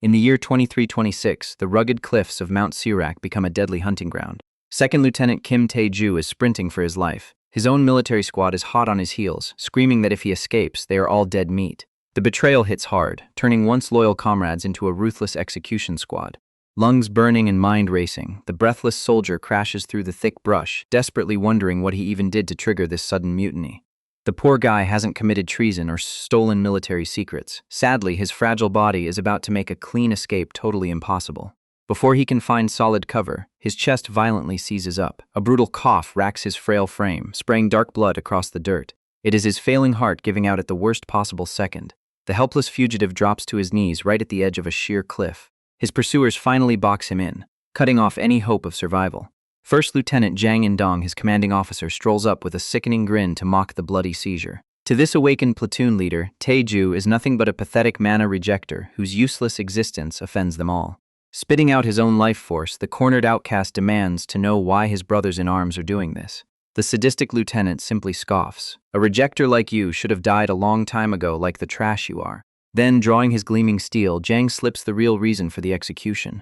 In the year 2326, the rugged cliffs of Mount Sirak become a deadly hunting ground. Second Lieutenant Kim Tae-ju is sprinting for his life. His own military squad is hot on his heels, screaming that if he escapes, they are all dead meat. The betrayal hits hard, turning once loyal comrades into a ruthless execution squad. Lungs burning and mind racing, the breathless soldier crashes through the thick brush, desperately wondering what he even did to trigger this sudden mutiny. The poor guy hasn't committed treason or stolen military secrets. Sadly, his fragile body is about to make a clean escape totally impossible. Before he can find solid cover, his chest violently seizes up. A brutal cough racks his frail frame, spraying dark blood across the dirt. It is his failing heart giving out at the worst possible second. The helpless fugitive drops to his knees right at the edge of a sheer cliff. His pursuers finally box him in, cutting off any hope of survival. First Lieutenant Jang In-dong, his commanding officer, strolls up with a sickening grin to mock the bloody seizure. To this awakened platoon leader, Tae-ju is nothing but a pathetic mana rejecter whose useless existence offends them all. Spitting out his own life force, the cornered outcast demands to know why his brothers in arms are doing this. The sadistic lieutenant simply scoffs. "A rejecter like you should have died a long time ago, like the trash you are." Then, drawing his gleaming steel, Jang slips the real reason for the execution.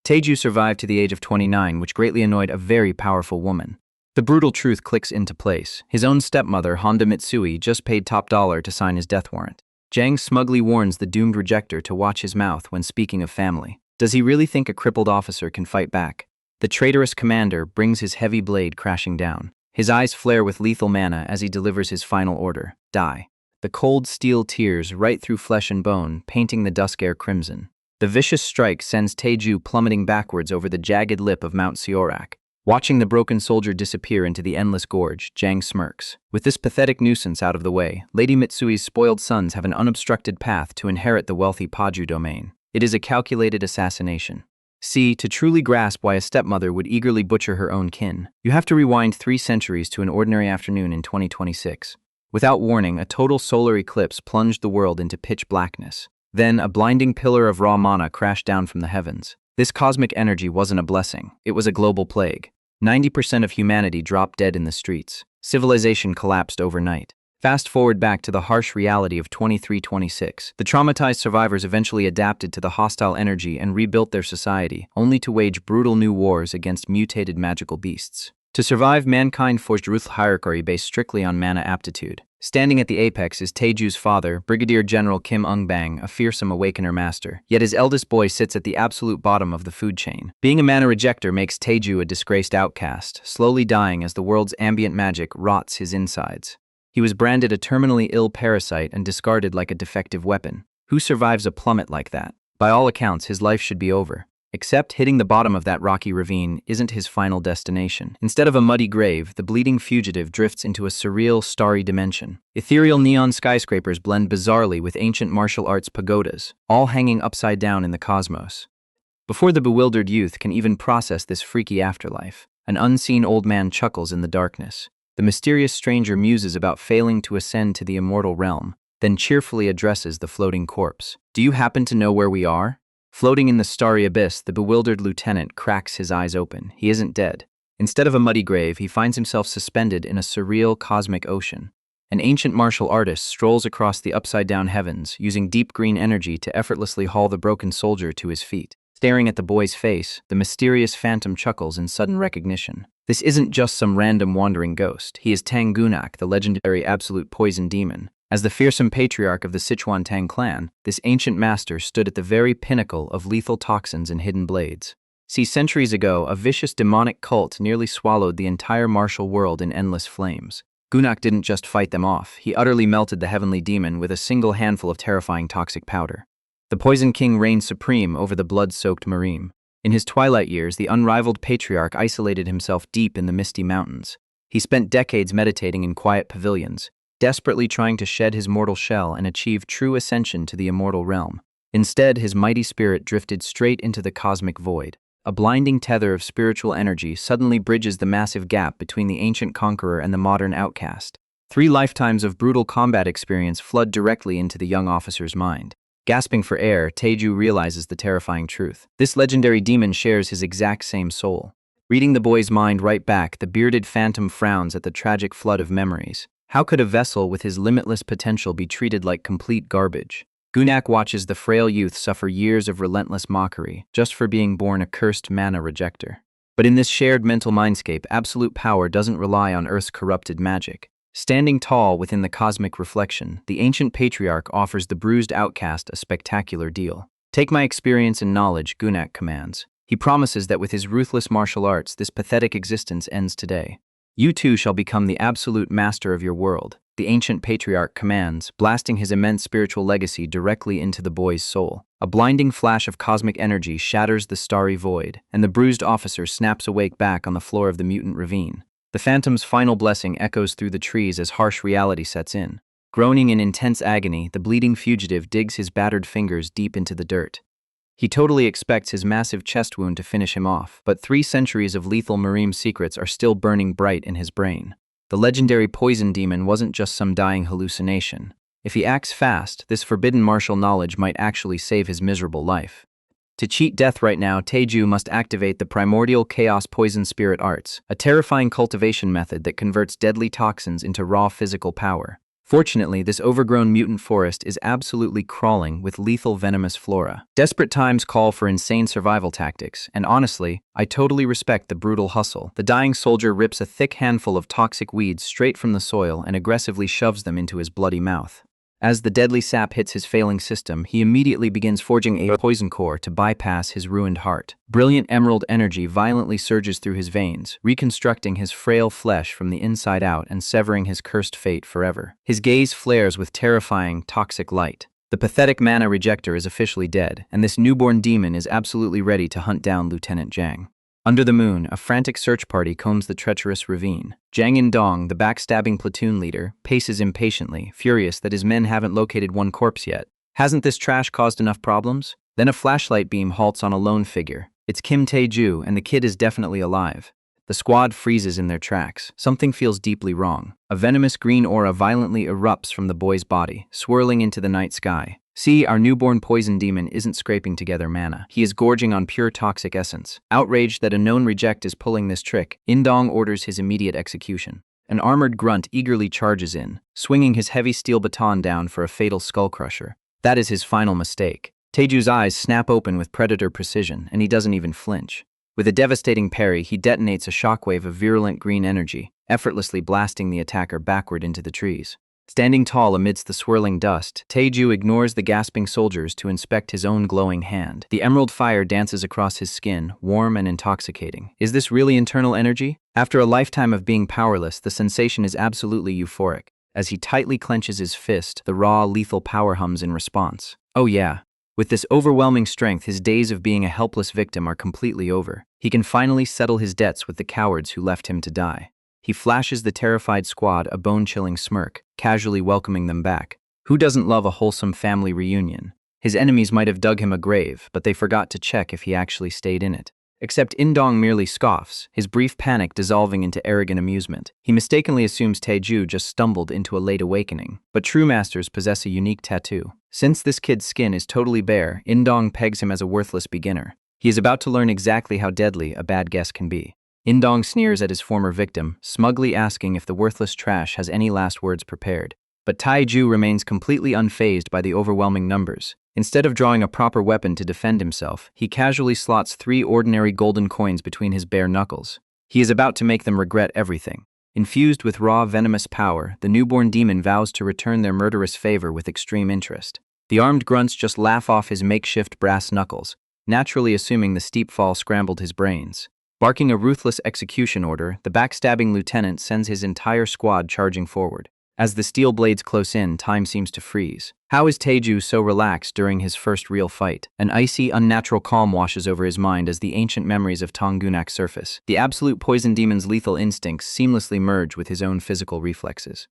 Tae-ju survived to the age of 29, which greatly annoyed a very powerful woman. The brutal truth clicks into place. His own stepmother, Honda Mitsui, just paid top dollar to sign his death warrant. Jang smugly warns the doomed rejecter to watch his mouth when speaking of family. Does he really think a crippled officer can fight back? The traitorous commander brings his heavy blade crashing down. His eyes flare with lethal mana as he delivers his final order: die. The cold steel tears right through flesh and bone, painting the dusk air crimson. The vicious strike sends Tae-ju plummeting backwards over the jagged lip of Mount Siorak. Watching the broken soldier disappear into the endless gorge, Jang smirks. With this pathetic nuisance out of the way, Lady Mitsui's spoiled sons have an unobstructed path to inherit the wealthy Paju domain. It is a calculated assassination. See, to truly grasp why a stepmother would eagerly butcher her own kin, you have to rewind 3 centuries to an ordinary afternoon in 2026. Without warning, a total solar eclipse plunged the world into pitch blackness. Then, a blinding pillar of raw mana crashed down from the heavens. This cosmic energy wasn't a blessing, it was a global plague. 90% of humanity dropped dead in the streets. Civilization collapsed overnight. Fast forward back to the harsh reality of 2326. The traumatized survivors eventually adapted to the hostile energy and rebuilt their society, only to wage brutal new wars against mutated magical beasts. To survive, mankind forged ruthless hierarchy based strictly on mana aptitude. Standing at the apex is Tae-ju's father, Brigadier General Kim Ung-bang, a fearsome awakener master. Yet his eldest boy sits at the absolute bottom of the food chain. Being a mana rejecter makes Tae-ju a disgraced outcast, slowly dying as the world's ambient magic rots his insides. He was branded a terminally ill parasite and discarded like a defective weapon. Who survives a plummet like that? By all accounts, his life should be over. Except hitting the bottom of that rocky ravine isn't his final destination. Instead of a muddy grave, the bleeding fugitive drifts into a surreal, starry dimension. Ethereal neon skyscrapers blend bizarrely with ancient martial arts pagodas, all hanging upside down in the cosmos. Before the bewildered youth can even process this freaky afterlife, an unseen old man chuckles in the darkness. The mysterious stranger muses about failing to ascend to the immortal realm, then cheerfully addresses the floating corpse. "Do you happen to know where we are?" Floating in the starry abyss, the bewildered lieutenant cracks his eyes open. He isn't dead. Instead of a muddy grave, he finds himself suspended in a surreal cosmic ocean. An ancient martial artist strolls across the upside-down heavens, using deep green energy to effortlessly haul the broken soldier to his feet. Staring at the boy's face, the mysterious phantom chuckles in sudden recognition. This isn't just some random wandering ghost. He is Tang Gunak, the legendary absolute poison demon. As the fearsome patriarch of the Sichuan Tang clan, this ancient master stood at the very pinnacle of lethal toxins and hidden blades. See, centuries ago, a vicious demonic cult nearly swallowed the entire martial world in endless flames. Gunak didn't just fight them off, he utterly melted the heavenly demon with a single handful of terrifying toxic powder. The Poison King reigned supreme over the blood-soaked Marim. In his twilight years, the unrivaled patriarch isolated himself deep in the misty mountains. He spent decades meditating in quiet pavilions, desperately trying to shed his mortal shell and achieve true ascension to the immortal realm. Instead, his mighty spirit drifted straight into the cosmic void. A blinding tether of spiritual energy suddenly bridges the massive gap between the ancient conqueror and the modern outcast. 3 lifetimes of brutal combat experience flood directly into the young officer's mind. Gasping for air, Tae-ju realizes the terrifying truth. This legendary demon shares his exact same soul. Reading the boy's mind right back, the bearded phantom frowns at the tragic flood of memories. How could a vessel with his limitless potential be treated like complete garbage? Gunak watches the frail youth suffer years of relentless mockery just for being born a cursed mana rejector. But in this shared mental mindscape, absolute power doesn't rely on Earth's corrupted magic. Standing tall within the cosmic reflection, the ancient patriarch offers the bruised outcast a spectacular deal. Take my experience and knowledge, Gunak commands. He promises that with his ruthless martial arts, this pathetic existence ends today. You too shall become the absolute master of your world, the ancient patriarch commands, blasting his immense spiritual legacy directly into the boy's soul. A blinding flash of cosmic energy shatters the starry void, and the bruised officer snaps awake back on the floor of the mutant ravine. The phantom's final blessing echoes through the trees as harsh reality sets in. Groaning in intense agony, the bleeding fugitive digs his battered fingers deep into the dirt. He totally expects his massive chest wound to finish him off, but 3 centuries of lethal marine secrets are still burning bright in his brain. The legendary poison demon wasn't just some dying hallucination. If he acts fast, this forbidden martial knowledge might actually save his miserable life. To cheat death right now, Taeju must activate the primordial chaos poison spirit arts, a terrifying cultivation method that converts deadly toxins into raw physical power. Fortunately, this overgrown mutant forest is absolutely crawling with lethal venomous flora. Desperate times call for insane survival tactics, and honestly, I totally respect the brutal hustle. The dying soldier rips a thick handful of toxic weeds straight from the soil and aggressively shoves them into his bloody mouth. As the deadly sap hits his failing system, he immediately begins forging a poison core to bypass his ruined heart. Brilliant emerald energy violently surges through his veins, reconstructing his frail flesh from the inside out and severing his cursed fate forever. His gaze flares with terrifying, toxic light. The pathetic mana rejector is officially dead, and this newborn demon is absolutely ready to hunt down Lieutenant Jang. Under the moon, a frantic search party combs the treacherous ravine. Jang In-dong, the backstabbing platoon leader, paces impatiently, furious that his men haven't located one corpse yet. Hasn't this trash caused enough problems? Then a flashlight beam halts on a lone figure. It's Kim Tae-ju, and the kid is definitely alive. The squad freezes in their tracks. Something feels deeply wrong. A venomous green aura violently erupts from the boy's body, swirling into the night sky. See, our newborn poison demon isn't scraping together mana. He is gorging on pure toxic essence. Outraged that a known reject is pulling this trick, In-dong orders his immediate execution. An armored grunt eagerly charges in, swinging his heavy steel baton down for a fatal skull crusher. That is his final mistake. Taeju's eyes snap open with predator precision, and he doesn't even flinch. With a devastating parry, he detonates a shockwave of virulent green energy, effortlessly blasting the attacker backward into the trees. Standing tall amidst the swirling dust, Taeju ignores the gasping soldiers to inspect his own glowing hand. The emerald fire dances across his skin, warm and intoxicating. Is this really internal energy? After a lifetime of being powerless, the sensation is absolutely euphoric. As he tightly clenches his fist, the raw, lethal power hums in response. Oh yeah. With this overwhelming strength, his days of being a helpless victim are completely over. He can finally settle his debts with the cowards who left him to die. He flashes the terrified squad a bone-chilling smirk, casually welcoming them back. Who doesn't love a wholesome family reunion? His enemies might have dug him a grave, but they forgot to check if he actually stayed in it. Except In-dong merely scoffs, his brief panic dissolving into arrogant amusement. He mistakenly assumes Taeju just stumbled into a late awakening. But true masters possess a unique tattoo. Since this kid's skin is totally bare, In-dong pegs him as a worthless beginner. He is about to learn exactly how deadly a bad guess can be. In-dong sneers at his former victim, smugly asking if the worthless trash has any last words prepared. But Taeju remains completely unfazed by the overwhelming numbers. Instead of drawing a proper weapon to defend himself, he casually slots 3 ordinary golden coins between his bare knuckles. He is about to make them regret everything. Infused with raw, venomous power, the newborn demon vows to return their murderous favor with extreme interest. The armed grunts just laugh off his makeshift brass knuckles, naturally assuming the steep fall scrambled his brains. Barking a ruthless execution order, the backstabbing lieutenant sends his entire squad charging forward. As the steel blades close in, time seems to freeze. How is Taeju so relaxed during his first real fight? An icy, unnatural calm washes over his mind as the ancient memories of Tonggunak surface. The absolute poison demon's lethal instincts seamlessly merge with his own physical reflexes.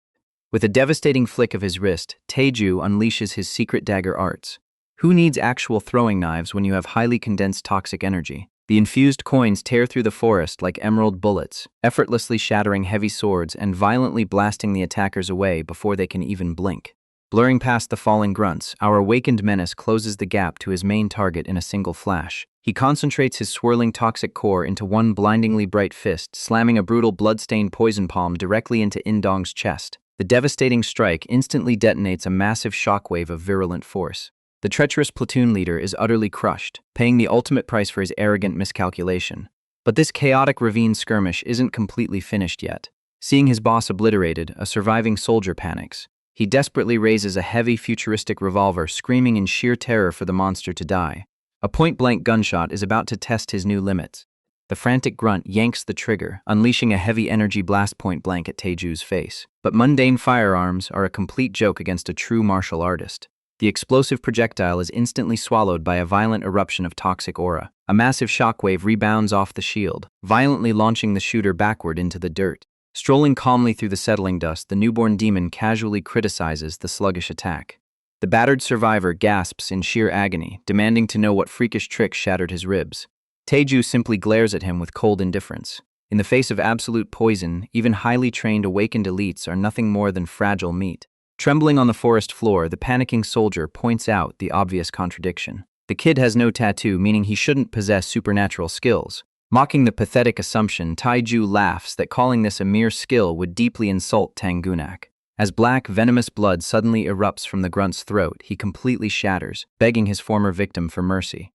With a devastating flick of his wrist, Taeju unleashes his secret dagger arts. Who needs actual throwing knives when you have highly condensed toxic energy? The infused coins tear through the forest like emerald bullets, effortlessly shattering heavy swords and violently blasting the attackers away before they can even blink. Blurring past the falling grunts, our awakened menace closes the gap to his main target in a single flash. He concentrates his swirling toxic core into one blindingly bright fist, slamming a brutal blood-stained poison palm directly into In-dong's chest. The devastating strike instantly detonates a massive shockwave of virulent force. The treacherous platoon leader is utterly crushed, paying the ultimate price for his arrogant miscalculation. But this chaotic ravine skirmish isn't completely finished yet. Seeing his boss obliterated, a surviving soldier panics. He desperately raises a heavy futuristic revolver, screaming in sheer terror for the monster to die. A point-blank gunshot is about to test his new limits. The frantic grunt yanks the trigger, unleashing a heavy energy blast point-blank at Taeju's face. But mundane firearms are a complete joke against a true martial artist. The explosive projectile is instantly swallowed by a violent eruption of toxic aura. A massive shockwave rebounds off the shield, violently launching the shooter backward into the dirt. Strolling calmly through the settling dust, the newborn demon casually criticizes the sluggish attack. The battered survivor gasps in sheer agony, demanding to know what freakish trick shattered his ribs. Taeju simply glares at him with cold indifference. In the face of absolute poison, even highly trained awakened elites are nothing more than fragile meat. Trembling on the forest floor, the panicking soldier points out the obvious contradiction. The kid has no tattoo, meaning he shouldn't possess supernatural skills. Mocking the pathetic assumption, Taeju laughs that calling this a mere skill would deeply insult Tangunak. As black, venomous blood suddenly erupts from the grunt's throat, he completely shatters, begging his former victim for mercy.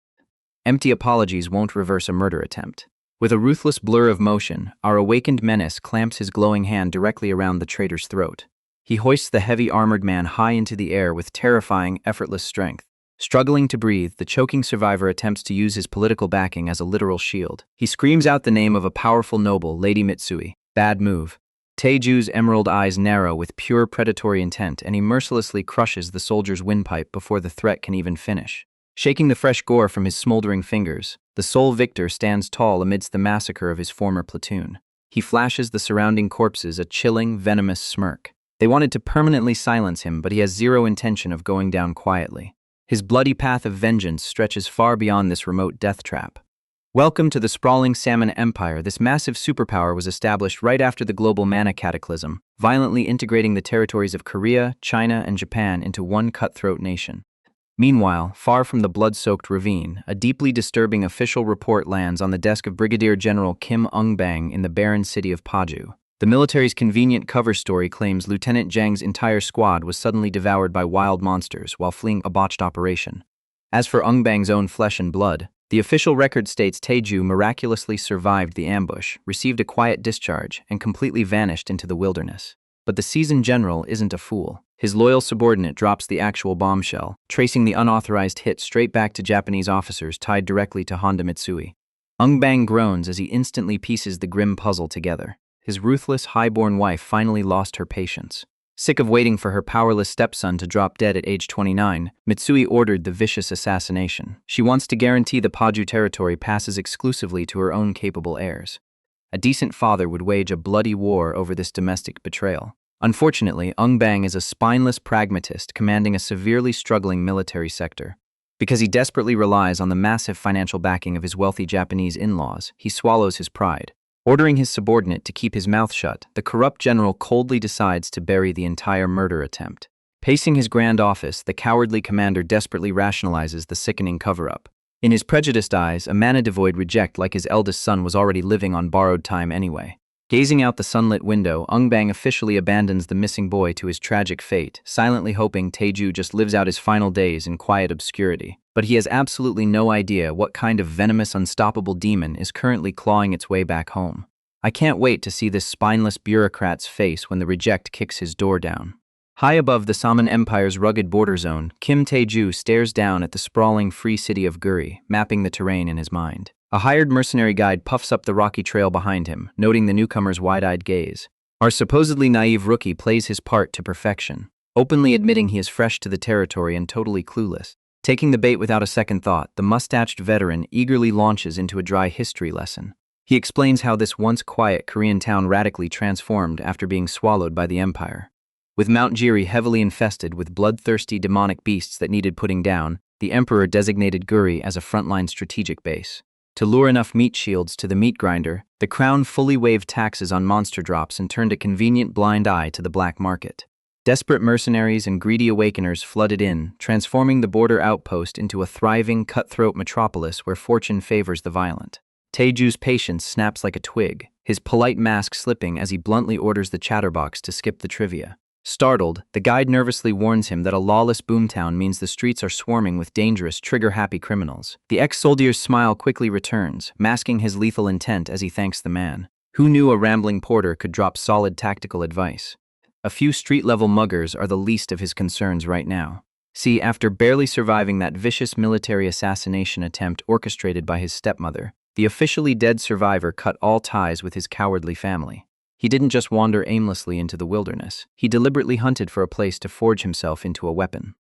Empty apologies won't reverse a murder attempt. With a ruthless blur of motion, our awakened menace clamps his glowing hand directly around the traitor's throat. He hoists the heavy armored man high into the air with terrifying, effortless strength. Struggling to breathe, the choking survivor attempts to use his political backing as a literal shield. He screams out the name of a powerful noble, Lady Mitsui. Bad move. Taeju's emerald eyes narrow with pure predatory intent, and he mercilessly crushes the soldier's windpipe before the threat can even finish. Shaking the fresh gore from his smoldering fingers, the sole victor stands tall amidst the massacre of his former platoon. He flashes the surrounding corpses a chilling, venomous smirk. They wanted to permanently silence him, but he has zero intention of going down quietly. His bloody path of vengeance stretches far beyond this remote death trap. Welcome to the sprawling Salmon Empire. This massive superpower was established right after the global mana cataclysm, violently integrating the territories of Korea, China, and Japan into one cutthroat nation. Meanwhile, far from the blood-soaked ravine, a deeply disturbing official report lands on the desk of Brigadier General Kim Ung-bang in the barren city of Paju. The military's convenient cover story claims Lieutenant Zhang's entire squad was suddenly devoured by wild monsters while fleeing a botched operation. As for Ung-bang's own flesh and blood, the official record states Taeju miraculously survived the ambush, received a quiet discharge, and completely vanished into the wilderness. But the seasoned general isn't a fool. His loyal subordinate drops the actual bombshell, tracing the unauthorized hit straight back to Japanese officers tied directly to Honda Mitsui. Ung-bang groans as he instantly pieces the grim puzzle together. His ruthless, high-born wife finally lost her patience. Sick of waiting for her powerless stepson to drop dead at age 29, Mitsui ordered the vicious assassination. She wants to guarantee the Paju territory passes exclusively to her own capable heirs. A decent father would wage a bloody war over this domestic betrayal. Unfortunately, Ung-bang is a spineless pragmatist commanding a severely struggling military sector. Because he desperately relies on the massive financial backing of his wealthy Japanese in-laws, he swallows his pride. Ordering his subordinate to keep his mouth shut, the corrupt general coldly decides to bury the entire murder attempt. Pacing his grand office, the cowardly commander desperately rationalizes the sickening cover-up. In his prejudiced eyes, a mana devoid reject like his eldest son was already living on borrowed time anyway. Gazing out the sunlit window, Ung-bang officially abandons the missing boy to his tragic fate, silently hoping Taeju just lives out his final days in quiet obscurity. But he has absolutely no idea what kind of venomous, unstoppable demon is currently clawing its way back home. I can't wait to see this spineless bureaucrat's face when the reject kicks his door down. High above the Salmon Empire's rugged border zone, Kim Taeju stares down at the sprawling free city of Guri, mapping the terrain in his mind. A hired mercenary guide puffs up the rocky trail behind him, noting the newcomer's wide-eyed gaze. Our supposedly naive rookie plays his part to perfection, openly admitting he is fresh to the territory and totally clueless. Taking the bait without a second thought, the mustached veteran eagerly launches into a dry history lesson. He explains how this once quiet Korean town radically transformed after being swallowed by the Empire. With Mount Jiri heavily infested with bloodthirsty demonic beasts that needed putting down, the Emperor designated Guri as a frontline strategic base. To lure enough meat shields to the meat grinder, the crown fully waived taxes on monster drops and turned a convenient blind eye to the black market. Desperate mercenaries and greedy awakeners flooded in, transforming the border outpost into a thriving, cutthroat metropolis where fortune favors the violent. Taeju's patience snaps like a twig, his polite mask slipping as he bluntly orders the chatterbox to skip the trivia. Startled, the guide nervously warns him that a lawless boomtown means the streets are swarming with dangerous, trigger-happy criminals. The ex-soldier's smile quickly returns, masking his lethal intent as he thanks the man. Who knew a rambling porter could drop solid tactical advice? A few street-level muggers are the least of his concerns right now. See, after barely surviving that vicious military assassination attempt orchestrated by his stepmother, the officially dead survivor cut all ties with his cowardly family. He didn't just wander aimlessly into the wilderness. He deliberately hunted for a place to forge himself into a weapon.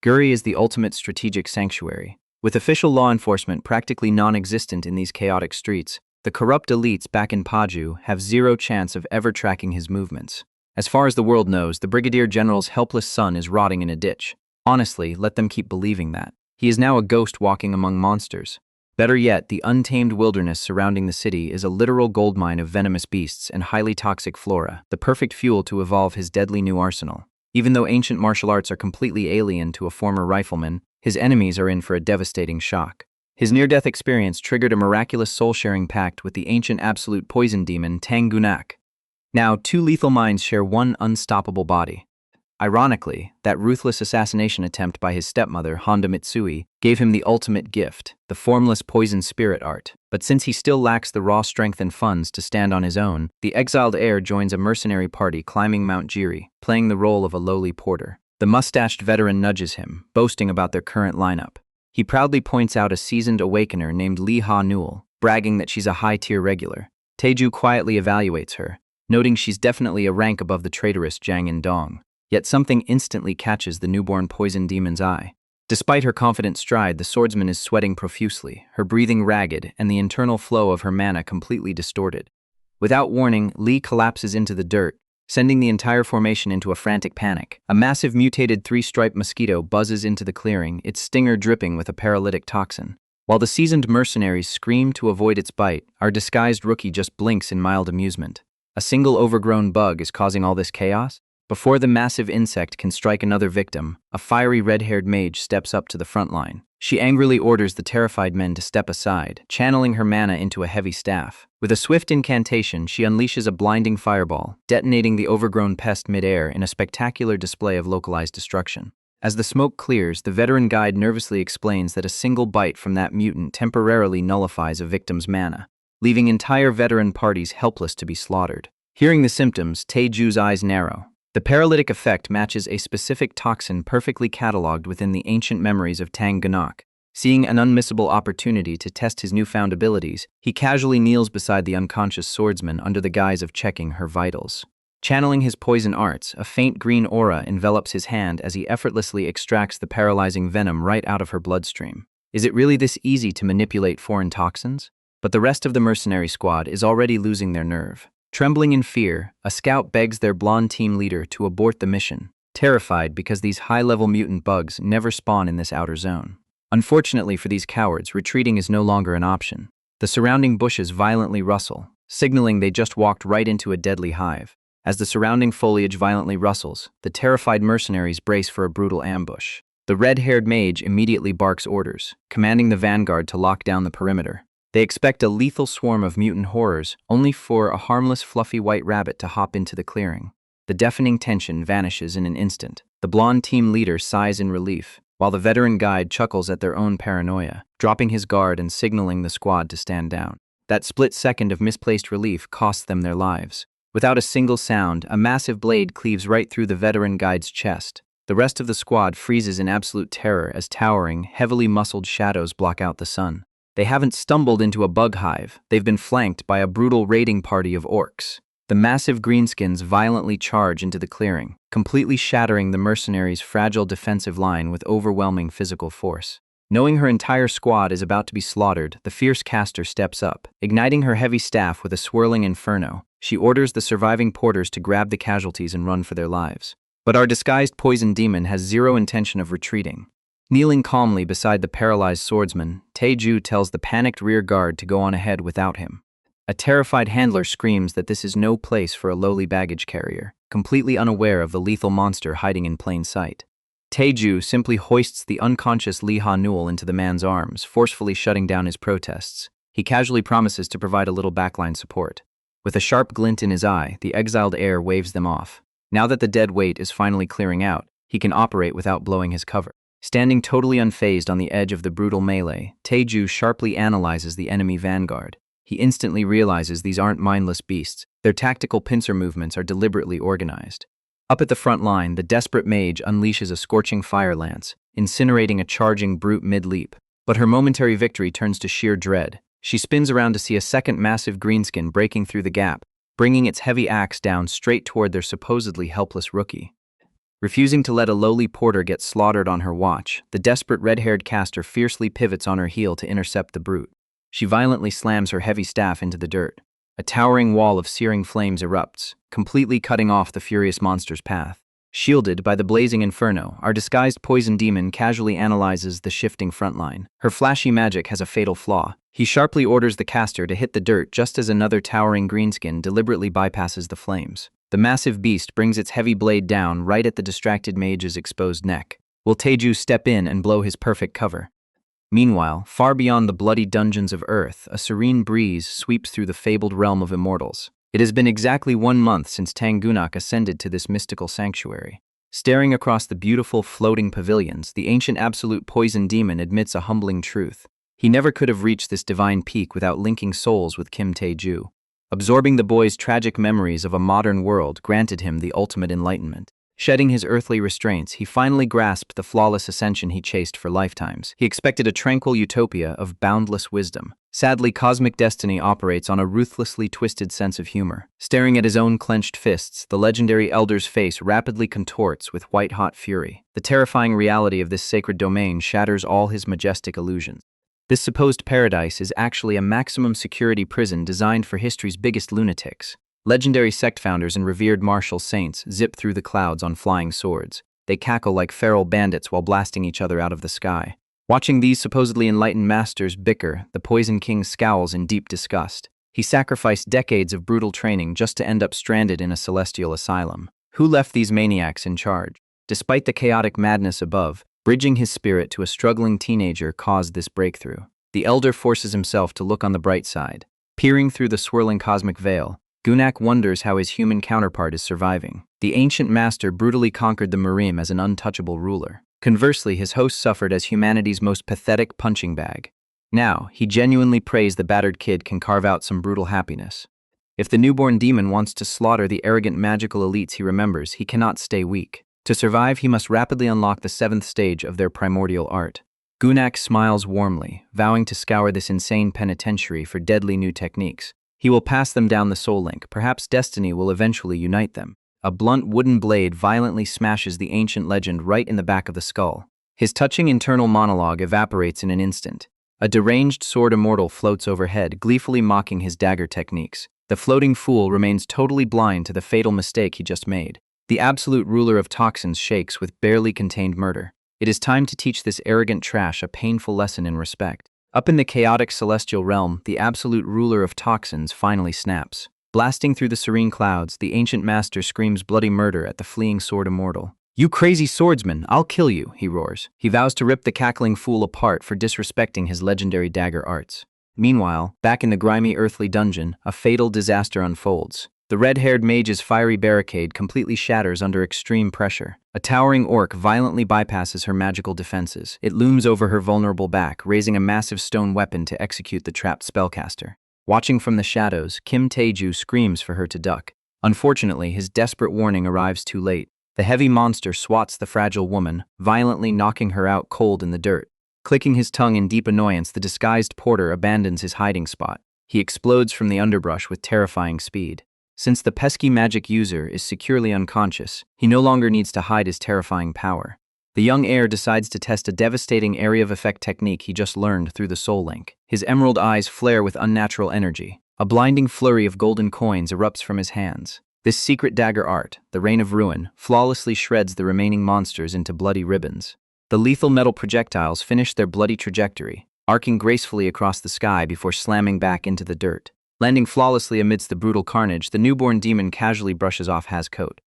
Guri is the ultimate strategic sanctuary. With official law enforcement practically non-existent in these chaotic streets, the corrupt elites back in Paju have zero chance of ever tracking his movements. As far as the world knows, the Brigadier General's helpless son is rotting in a ditch. Honestly, let them keep believing that. He is now a ghost walking among monsters. Better yet, the untamed wilderness surrounding the city is a literal goldmine of venomous beasts and highly toxic flora, the perfect fuel to evolve his deadly new arsenal. Even though ancient martial arts are completely alien to a former rifleman, his enemies are in for a devastating shock. His near-death experience triggered a miraculous soul-sharing pact with the ancient absolute poison demon Tangunak. Now, two lethal minds share one unstoppable body. Ironically, that ruthless assassination attempt by his stepmother, Honda Mitsui, gave him the ultimate gift, the formless poison spirit art. But since he still lacks the raw strength and funds to stand on his own, the exiled heir joins a mercenary party climbing Mount Jiri, playing the role of a lowly porter. The mustached veteran nudges him, boasting about their current lineup. He proudly points out a seasoned awakener named Lee Ha-Newell, bragging that she's a high-tier regular. Taeju quietly evaluates her, noting she's definitely a rank above the traitorous Jang In-dong. Yet something instantly catches the newborn poison demon's eye. Despite her confident stride, the swordsman is sweating profusely, her breathing ragged, and the internal flow of her mana completely distorted. Without warning, Lee collapses into the dirt, sending the entire formation into a frantic panic. A massive mutated three-striped mosquito buzzes into the clearing, its stinger dripping with a paralytic toxin. While the seasoned mercenaries scream to avoid its bite, our disguised rookie just blinks in mild amusement. A single overgrown bug is causing all this chaos? Before the massive insect can strike another victim, a fiery red-haired mage steps up to the front line. She angrily orders the terrified men to step aside, channeling her mana into a heavy staff. With a swift incantation, she unleashes a blinding fireball, detonating the overgrown pest mid-air in a spectacular display of localized destruction. As the smoke clears, the veteran guide nervously explains that a single bite from that mutant temporarily nullifies a victim's mana, leaving entire veteran parties helpless to be slaughtered. Hearing the symptoms, Taeju's eyes narrow. The paralytic effect matches a specific toxin perfectly catalogued within the ancient memories of Tang Ganak. Seeing an unmissable opportunity to test his newfound abilities, he casually kneels beside the unconscious swordsman under the guise of checking her vitals. Channeling his poison arts, a faint green aura envelops his hand as he effortlessly extracts the paralyzing venom right out of her bloodstream. Is it really this easy to manipulate foreign toxins? But the rest of the mercenary squad is already losing their nerve. Trembling in fear, a scout begs their blonde team leader to abort the mission, terrified because these high-level mutant bugs never spawn in this outer zone. Unfortunately for these cowards, retreating is no longer an option. The surrounding bushes violently rustle, signaling they just walked right into a deadly hive. As the surrounding foliage violently rustles, the terrified mercenaries brace for a brutal ambush. The red-haired mage immediately barks orders, commanding the vanguard to lock down the perimeter. They expect a lethal swarm of mutant horrors, only for a harmless fluffy white rabbit to hop into the clearing. The deafening tension vanishes in an instant. The blonde team leader sighs in relief, while the veteran guide chuckles at their own paranoia, dropping his guard and signaling the squad to stand down. That split second of misplaced relief costs them their lives. Without a single sound, a massive blade cleaves right through the veteran guide's chest. The rest of the squad freezes in absolute terror as towering, heavily muscled shadows block out the sun. They haven't stumbled into a bug hive, they've been flanked by a brutal raiding party of orcs. The massive greenskins violently charge into the clearing, completely shattering the mercenaries' fragile defensive line with overwhelming physical force. Knowing her entire squad is about to be slaughtered, the fierce caster steps up. Igniting her heavy staff with a swirling inferno, she orders the surviving porters to grab the casualties and run for their lives. But our disguised poison demon has zero intention of retreating. Kneeling calmly beside the paralyzed swordsman, Taeju tells the panicked rear guard to go on ahead without him. A terrified handler screams that this is no place for a lowly baggage carrier, completely unaware of the lethal monster hiding in plain sight. Taeju simply hoists the unconscious Lee Ha-Newell into the man's arms, forcefully shutting down his protests. He casually promises to provide a little backline support. With a sharp glint in his eye, the exiled heir waves them off. Now that the dead weight is finally clearing out, he can operate without blowing his cover. Standing totally unfazed on the edge of the brutal melee, Taeju sharply analyzes the enemy vanguard. He instantly realizes these aren't mindless beasts. Their tactical pincer movements are deliberately organized. Up at the front line, the desperate mage unleashes a scorching fire lance, incinerating a charging brute mid-leap. But her momentary victory turns to sheer dread. She spins around to see a second massive greenskin breaking through the gap, bringing its heavy axe down straight toward their supposedly helpless rookie. Refusing to let a lowly porter get slaughtered on her watch, the desperate red-haired caster fiercely pivots on her heel to intercept the brute. She violently slams her heavy staff into the dirt. A towering wall of searing flames erupts, completely cutting off the furious monster's path. Shielded by the blazing inferno, our disguised poison demon casually analyzes the shifting front line. Her flashy magic has a fatal flaw. He sharply orders the caster to hit the dirt just as another towering greenskin deliberately bypasses the flames. The massive beast brings its heavy blade down right at the distracted mage's exposed neck. Will Taeju step in and blow his perfect cover? Meanwhile, far beyond the bloody dungeons of Earth, a serene breeze sweeps through the fabled realm of immortals. It has been exactly 1 month since Tangunak ascended to this mystical sanctuary. Staring across the beautiful floating pavilions, the ancient absolute poison demon admits a humbling truth. He never could have reached this divine peak without linking souls with Kim Taeju. Absorbing the boy's tragic memories of a modern world granted him the ultimate enlightenment. Shedding his earthly restraints, he finally grasped the flawless ascension he chased for lifetimes. He expected a tranquil utopia of boundless wisdom. Sadly, cosmic destiny operates on a ruthlessly twisted sense of humor. Staring at his own clenched fists, the legendary elder's face rapidly contorts with white-hot fury. The terrifying reality of this sacred domain shatters all his majestic illusions. This supposed paradise is actually a maximum security prison designed for history's biggest lunatics. Legendary sect founders and revered martial saints zip through the clouds on flying swords. They cackle like feral bandits while blasting each other out of the sky. Watching these supposedly enlightened masters bicker, the Poison King scowls in deep disgust. He sacrificed decades of brutal training just to end up stranded in a celestial asylum. Who left these maniacs in charge? Despite the chaotic madness above, bridging his spirit to a struggling teenager caused this breakthrough. The elder forces himself to look on the bright side. Peering through the swirling cosmic veil, Gunak wonders how his human counterpart is surviving. The ancient master brutally conquered the Merim as an untouchable ruler. Conversely, his host suffered as humanity's most pathetic punching bag. Now, he genuinely prays the battered kid can carve out some brutal happiness. If the newborn demon wants to slaughter the arrogant magical elites he remembers, he cannot stay weak. To survive, he must rapidly unlock the 7th stage of their primordial art. Gunak smiles warmly, vowing to scour this insane penitentiary for deadly new techniques. He will pass them down the soul link. Perhaps destiny will eventually unite them. A blunt wooden blade violently smashes the ancient legend right in the back of the skull. His touching internal monologue evaporates in an instant. A deranged sword immortal floats overhead, gleefully mocking his dagger techniques. The floating fool remains totally blind to the fatal mistake he just made. The absolute ruler of toxins shakes with barely contained murder. It is time to teach this arrogant trash a painful lesson in respect. Up in the chaotic celestial realm, the absolute ruler of toxins finally snaps. Blasting through the serene clouds, the ancient master screams bloody murder at the fleeing sword immortal. "You crazy swordsman, I'll kill you," he roars. He vows to rip the cackling fool apart for disrespecting his legendary dagger arts. Meanwhile, back in the grimy earthly dungeon, a fatal disaster unfolds. The red-haired mage's fiery barricade completely shatters under extreme pressure. A towering orc violently bypasses her magical defenses. It looms over her vulnerable back, raising a massive stone weapon to execute the trapped spellcaster. Watching from the shadows, Kim Taeju screams for her to duck. Unfortunately, his desperate warning arrives too late. The heavy monster swats the fragile woman, violently knocking her out cold in the dirt. Clicking his tongue in deep annoyance, the disguised porter abandons his hiding spot. He explodes from the underbrush with terrifying speed. Since the pesky magic user is securely unconscious, he no longer needs to hide his terrifying power. The young heir decides to test a devastating area of effect technique he just learned through the soul link. His emerald eyes flare with unnatural energy. A blinding flurry of golden coins erupts from his hands. This secret dagger art, the Reign of Ruin, flawlessly shreds the remaining monsters into bloody ribbons. The lethal metal projectiles finish their bloody trajectory, arcing gracefully across the sky before slamming back into the dirt. Landing flawlessly amidst the brutal carnage, the newborn demon casually brushes off Haz's coat.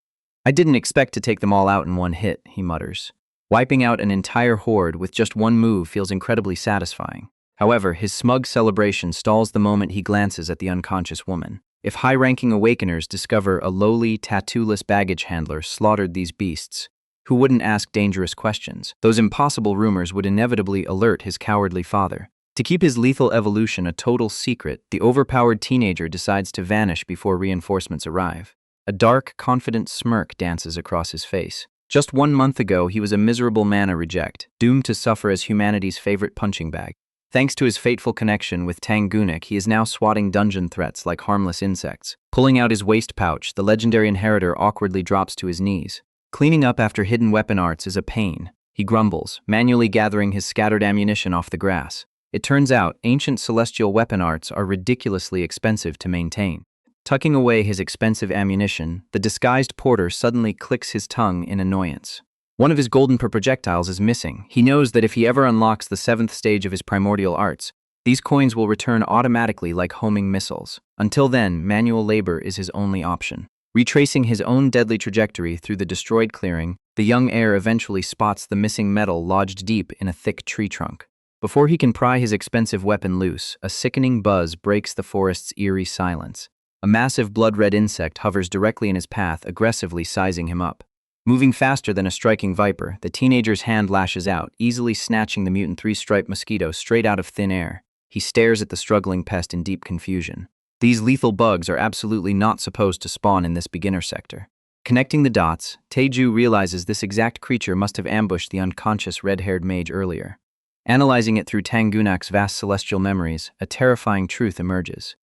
"I didn't expect to take them all out in one hit," he mutters. Wiping out an entire horde with just one move feels incredibly satisfying. However, his smug celebration stalls the moment he glances at the unconscious woman. If high-ranking awakeners discover a lowly, tattooless baggage handler slaughtered these beasts, who wouldn't ask dangerous questions? Those impossible rumors would inevitably alert his cowardly father. To keep his lethal evolution a total secret, the overpowered teenager decides to vanish before reinforcements arrive. A dark, confident smirk dances across his face. Just 1 month ago, he was a miserable mana reject, doomed to suffer as humanity's favorite punching bag. Thanks to his fateful connection with Tangunik, he is now swatting dungeon threats like harmless insects. Pulling out his waist pouch, the legendary inheritor awkwardly drops to his knees. Cleaning up after hidden weapon arts is a pain, he grumbles, manually gathering his scattered ammunition off the grass. It turns out, ancient celestial weapon arts are ridiculously expensive to maintain. Tucking away his expensive ammunition, the disguised porter suddenly clicks his tongue in annoyance. One of his golden projectiles is missing. He knows that if he ever unlocks the 7th stage of his primordial arts, these coins will return automatically like homing missiles. Until then, manual labor is his only option. Retracing his own deadly trajectory through the destroyed clearing, the young heir eventually spots the missing metal lodged deep in a thick tree trunk. Before he can pry his expensive weapon loose, a sickening buzz breaks the forest's eerie silence. A massive blood-red insect hovers directly in his path, aggressively sizing him up. Moving faster than a striking viper, the teenager's hand lashes out, easily snatching the mutant 3-striped mosquito straight out of thin air. He stares at the struggling pest in deep confusion. These lethal bugs are absolutely not supposed to spawn in this beginner sector. Connecting the dots, Taeju realizes this exact creature must have ambushed the unconscious red-haired mage earlier. Analyzing it through Tangunak's vast celestial memories, a terrifying truth emerges.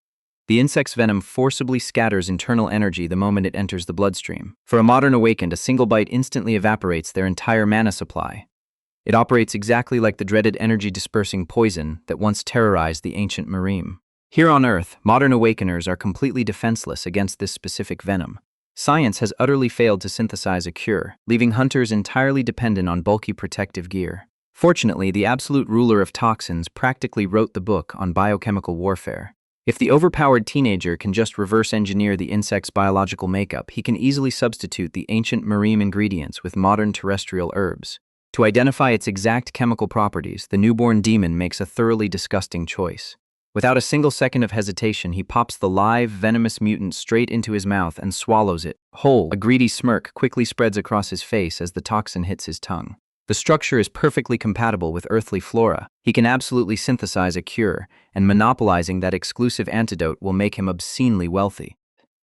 The insect's venom forcibly scatters internal energy the moment it enters the bloodstream. For a modern awakened, a single bite instantly evaporates their entire mana supply. It operates exactly like the dreaded energy-dispersing poison that once terrorized the ancient Merim. Here on Earth, modern awakeners are completely defenseless against this specific venom. Science has utterly failed to synthesize a cure, leaving hunters entirely dependent on bulky protective gear. Fortunately, the absolute ruler of toxins practically wrote the book on biochemical warfare. If the overpowered teenager can just reverse engineer the insect's biological makeup, he can easily substitute the ancient Merim ingredients with modern terrestrial herbs. To identify its exact chemical properties, the newborn demon makes a thoroughly disgusting choice. Without a single second of hesitation, he pops the live, venomous mutant straight into his mouth and swallows it whole. A greedy smirk quickly spreads across his face as the toxin hits his tongue. The structure is perfectly compatible with earthly flora. He can absolutely synthesize a cure, and monopolizing that exclusive antidote will make him obscenely wealthy.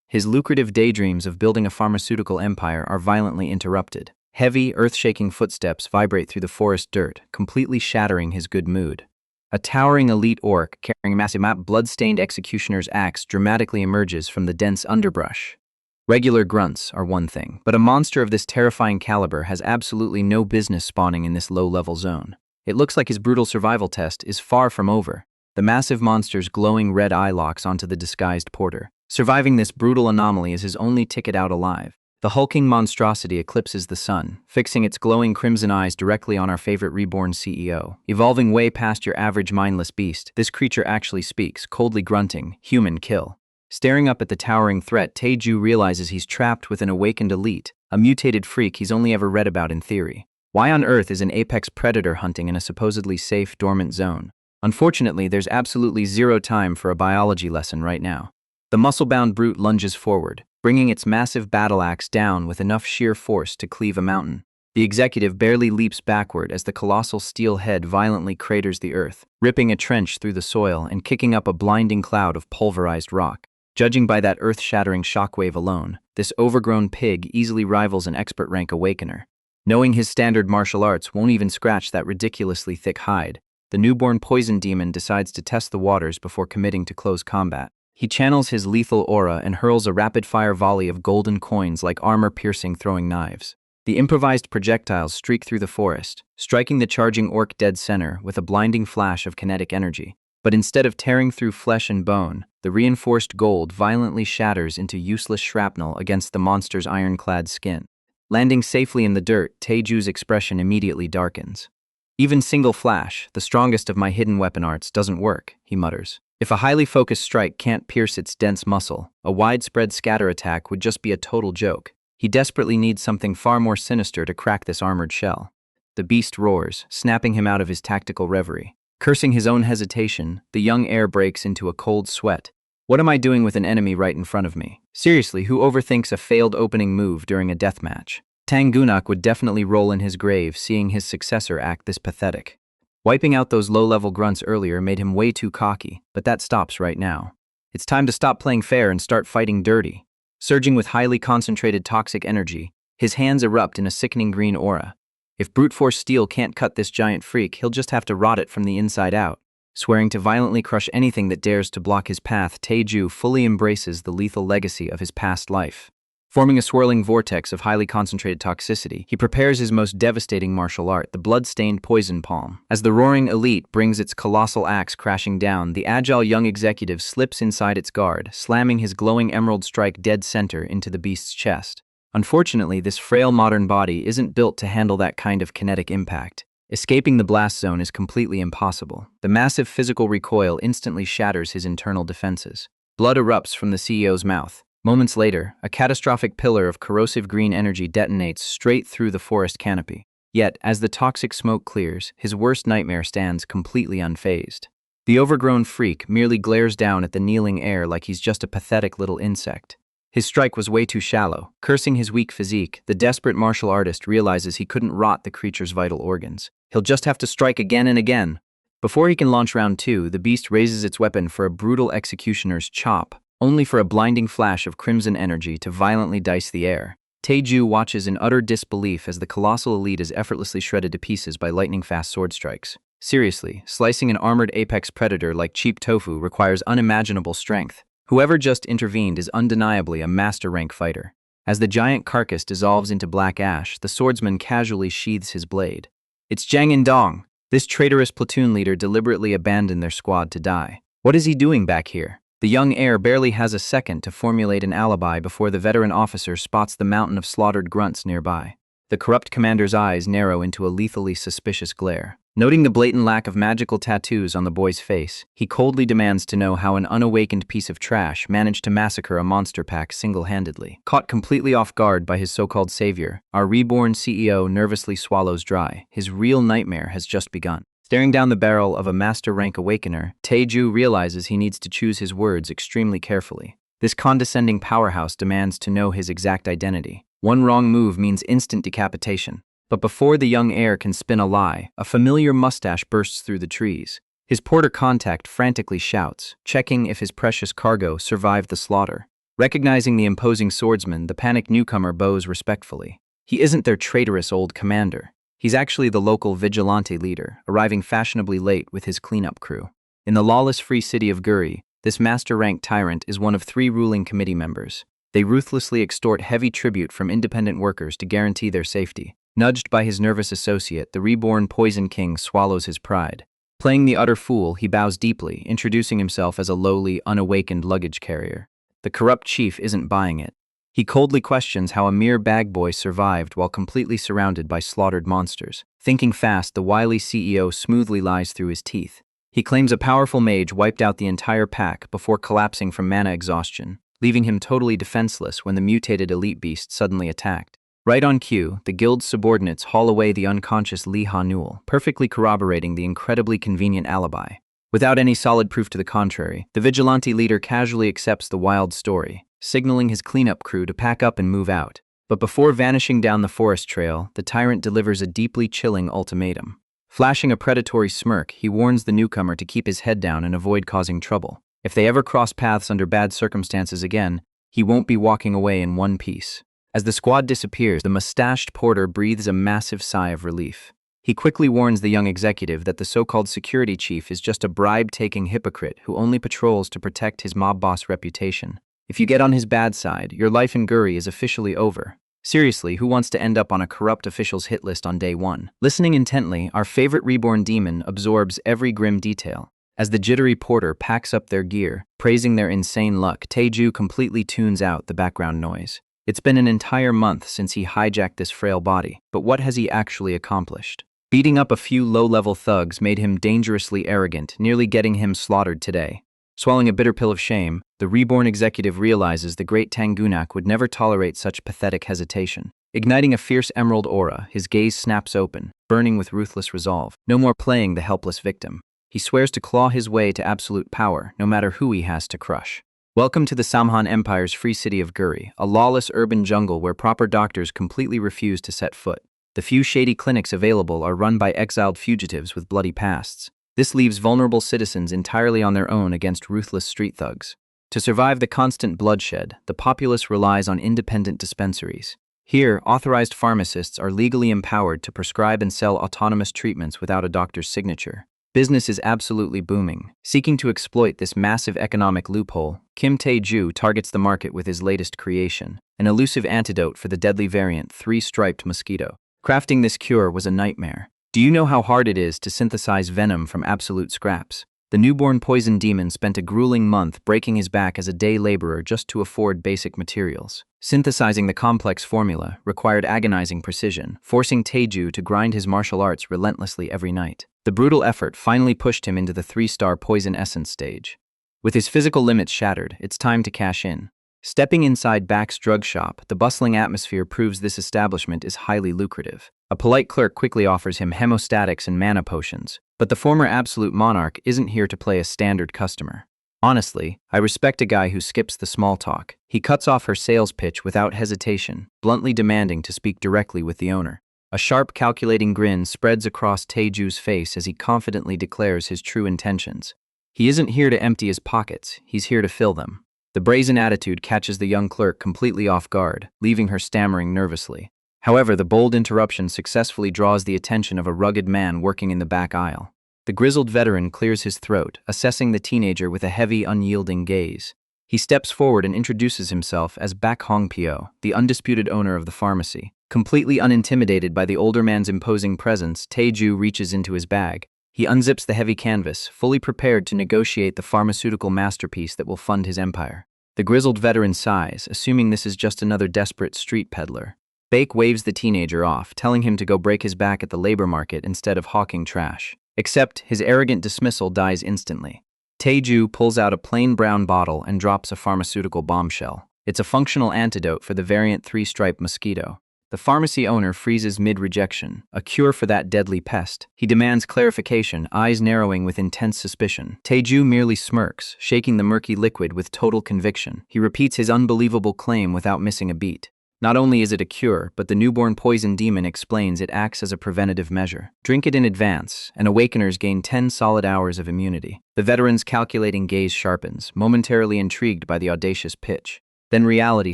His lucrative daydreams of building a pharmaceutical empire are violently interrupted. Heavy, earth-shaking footsteps vibrate through the forest dirt, completely shattering his good mood. A towering elite orc carrying a massive blood-stained executioner's axe dramatically emerges from the dense underbrush. Regular grunts are one thing, but a monster of this terrifying caliber has absolutely no business spawning in this low-level zone. It looks like his brutal survival test is far from over. The massive monster's glowing red eye locks onto the disguised porter. Surviving this brutal anomaly is his only ticket out alive. The hulking monstrosity eclipses the sun, fixing its glowing crimson eyes directly on our favorite reborn CEO. Evolving way past your average mindless beast, this creature actually speaks, coldly grunting, "Human kill." Staring up at the towering threat, Taeju realizes he's trapped with an awakened elite, a mutated freak he's only ever read about in theory. Why on earth is an apex predator hunting in a supposedly safe, dormant zone? Unfortunately, there's absolutely zero time for a biology lesson right now. The muscle-bound brute lunges forward, bringing its massive battle axe down with enough sheer force to cleave a mountain. The executive barely leaps backward as the colossal steel head violently craters the earth, ripping a trench through the soil and kicking up a blinding cloud of pulverized rock. Judging by that earth-shattering shockwave alone, this overgrown pig easily rivals an expert-rank awakener. Knowing his standard martial arts won't even scratch that ridiculously thick hide, the newborn poison demon decides to test the waters before committing to close combat. He channels his lethal aura and hurls a rapid-fire volley of golden coins like armor-piercing throwing knives. The improvised projectiles streak through the forest, striking the charging orc dead center with a blinding flash of kinetic energy. But instead of tearing through flesh and bone, the reinforced gold violently shatters into useless shrapnel against the monster's ironclad skin. Landing safely in the dirt, Taeju's expression immediately darkens. "Even single flash, the strongest of my hidden weapon arts, doesn't work," he mutters. If a highly focused strike can't pierce its dense muscle, a widespread scatter attack would just be a total joke. He desperately needs something far more sinister to crack this armored shell. The beast roars, snapping him out of his tactical reverie. Cursing his own hesitation, the young heir breaks into a cold sweat. What am I doing with an enemy right in front of me? Seriously, who overthinks a failed opening move during a deathmatch? Tangunak would definitely roll in his grave seeing his successor act this pathetic. Wiping out those low-level grunts earlier made him way too cocky, but that stops right now. It's time to stop playing fair and start fighting dirty. Surging with highly concentrated toxic energy, his hands erupt in a sickening green aura. If brute force steel can't cut this giant freak, he'll just have to rot it from the inside out. Swearing to violently crush anything that dares to block his path, Taeju fully embraces the lethal legacy of his past life. Forming a swirling vortex of highly concentrated toxicity, he prepares his most devastating martial art, the blood-stained poison palm. As the roaring elite brings its colossal axe crashing down, the agile young executive slips inside its guard, slamming his glowing emerald strike dead center into the beast's chest. Unfortunately, this frail modern body isn't built to handle that kind of kinetic impact. Escaping the blast zone is completely impossible. The massive physical recoil instantly shatters his internal defenses. Blood erupts from the CEO's mouth. Moments later, a catastrophic pillar of corrosive green energy detonates straight through the forest canopy. Yet, as the toxic smoke clears, his worst nightmare stands completely unfazed. The overgrown freak merely glares down at the kneeling heir like he's just a pathetic little insect. His strike was way too shallow. Cursing his weak physique, the desperate martial artist realizes he couldn't rot the creature's vital organs. He'll just have to strike again and again. Before he can launch round 2, the beast raises its weapon for a brutal executioner's chop, only for a blinding flash of crimson energy to violently dice the air. Taeju watches in utter disbelief as the colossal elite is effortlessly shredded to pieces by lightning-fast sword strikes. Seriously, slicing an armored apex predator like cheap tofu requires unimaginable strength. Whoever just intervened is undeniably a master-rank fighter. As the giant carcass dissolves into black ash, the swordsman casually sheathes his blade. It's Jang In-dong. This traitorous platoon leader deliberately abandoned their squad to die. What is he doing back here? The young heir barely has a second to formulate an alibi before the veteran officer spots the mountain of slaughtered grunts nearby. The corrupt commander's eyes narrow into a lethally suspicious glare. Noting the blatant lack of magical tattoos on the boy's face, he coldly demands to know how an unawakened piece of trash managed to massacre a monster pack single-handedly. Caught completely off guard by his so-called savior, our reborn CEO nervously swallows dry. His real nightmare has just begun. Staring down the barrel of a master-rank awakener, Taeju realizes he needs to choose his words extremely carefully. This condescending powerhouse demands to know his exact identity. One wrong move means instant decapitation. But before the young heir can spin a lie, a familiar mustache bursts through the trees. His porter contact frantically shouts, checking if his precious cargo survived the slaughter. Recognizing the imposing swordsman, the panicked newcomer bows respectfully. He isn't their traitorous old commander. He's actually the local vigilante leader, arriving fashionably late with his cleanup crew. In the lawless free city of Guri, this master-rank tyrant is one of 3 ruling committee members. They ruthlessly extort heavy tribute from independent workers to guarantee their safety. Nudged by his nervous associate, the reborn Poison King swallows his pride. Playing the utter fool, he bows deeply, introducing himself as a lowly, unawakened luggage carrier. The corrupt chief isn't buying it. He coldly questions how a mere bag boy survived while completely surrounded by slaughtered monsters. Thinking fast, the wily CEO smoothly lies through his teeth. He claims a powerful mage wiped out the entire pack before collapsing from mana exhaustion, leaving him totally defenseless when the mutated elite beast suddenly attacked. Right on cue, the guild's subordinates haul away the unconscious Lee Ha-nul, perfectly corroborating the incredibly convenient alibi. Without any solid proof to the contrary, the vigilante leader casually accepts the wild story, signaling his cleanup crew to pack up and move out. But before vanishing down the forest trail, the tyrant delivers a deeply chilling ultimatum. Flashing a predatory smirk, he warns the newcomer to keep his head down and avoid causing trouble. If they ever cross paths under bad circumstances again, he won't be walking away in one piece. As the squad disappears, the mustached porter breathes a massive sigh of relief. He quickly warns the young executive that the so-called security chief is just a bribe-taking hypocrite who only patrols to protect his mob boss reputation. If you get on his bad side, your life in Guri is officially over. Seriously, who wants to end up on a corrupt official's hit list on day 1? Listening intently, our favorite reborn demon absorbs every grim detail. As the jittery porter packs up their gear, praising their insane luck, Taeju completely tunes out the background noise. It's been an entire month since he hijacked this frail body, but what has he actually accomplished? Beating up a few low-level thugs made him dangerously arrogant, nearly getting him slaughtered today. Swallowing a bitter pill of shame, the reborn executive realizes the great Tangunak would never tolerate such pathetic hesitation. Igniting a fierce emerald aura, his gaze snaps open, burning with ruthless resolve. No more playing the helpless victim. He swears to claw his way to absolute power, no matter who he has to crush. Welcome to the Samhan Empire's free city of Guri, a lawless urban jungle where proper doctors completely refuse to set foot. The few shady clinics available are run by exiled fugitives with bloody pasts. This leaves vulnerable citizens entirely on their own against ruthless street thugs. To survive the constant bloodshed, the populace relies on independent dispensaries. Here, authorized pharmacists are legally empowered to prescribe and sell autonomous treatments without a doctor's signature. Business is absolutely booming. Seeking to exploit this massive economic loophole, Kim Tae-ju targets the market with his latest creation, an elusive antidote for the deadly variant three-striped mosquito. Crafting this cure was a nightmare. Do you know how hard it is to synthesize venom from absolute scraps? The newborn poison demon spent a grueling month breaking his back as a day laborer just to afford basic materials. Synthesizing the complex formula required agonizing precision, forcing Tae-ju to grind his martial arts relentlessly every night. The brutal effort finally pushed him into the 3-star poison essence stage. With his physical limits shattered, it's time to cash in. Stepping inside Bak's drug shop, the bustling atmosphere proves this establishment is highly lucrative. A polite clerk quickly offers him hemostatics and mana potions, but the former absolute monarch isn't here to play a standard customer. Honestly, I respect a guy who skips the small talk. He cuts off her sales pitch without hesitation, bluntly demanding to speak directly with the owner. A sharp, calculating grin spreads across Tae-ju's face as he confidently declares his true intentions. He isn't here to empty his pockets, he's here to fill them. The brazen attitude catches the young clerk completely off guard, leaving her stammering nervously. However, the bold interruption successfully draws the attention of a rugged man working in the back aisle. The grizzled veteran clears his throat, assessing the teenager with a heavy, unyielding gaze. He steps forward and introduces himself as Bak Hong-pyo, the undisputed owner of the pharmacy. Completely unintimidated by the older man's imposing presence, Tae-ju reaches into his bag. He unzips the heavy canvas, fully prepared to negotiate the pharmaceutical masterpiece that will fund his empire. The grizzled veteran sighs, assuming this is just another desperate street peddler. Bake waves the teenager off, telling him to go break his back at the labor market instead of hawking trash. Except, his arrogant dismissal dies instantly. Tae-ju pulls out a plain brown bottle and drops a pharmaceutical bombshell. It's a functional antidote for the variant 3-striped mosquito. The pharmacy owner freezes mid-rejection, a cure for that deadly pest. He demands clarification, eyes narrowing with intense suspicion. Tae-ju merely smirks, shaking the murky liquid with total conviction. He repeats his unbelievable claim without missing a beat. Not only is it a cure, but the newborn poison demon explains it acts as a preventative measure. Drink it in advance, and awakeners gain 10 solid hours of immunity. The veteran's calculating gaze sharpens, momentarily intrigued by the audacious pitch. Then reality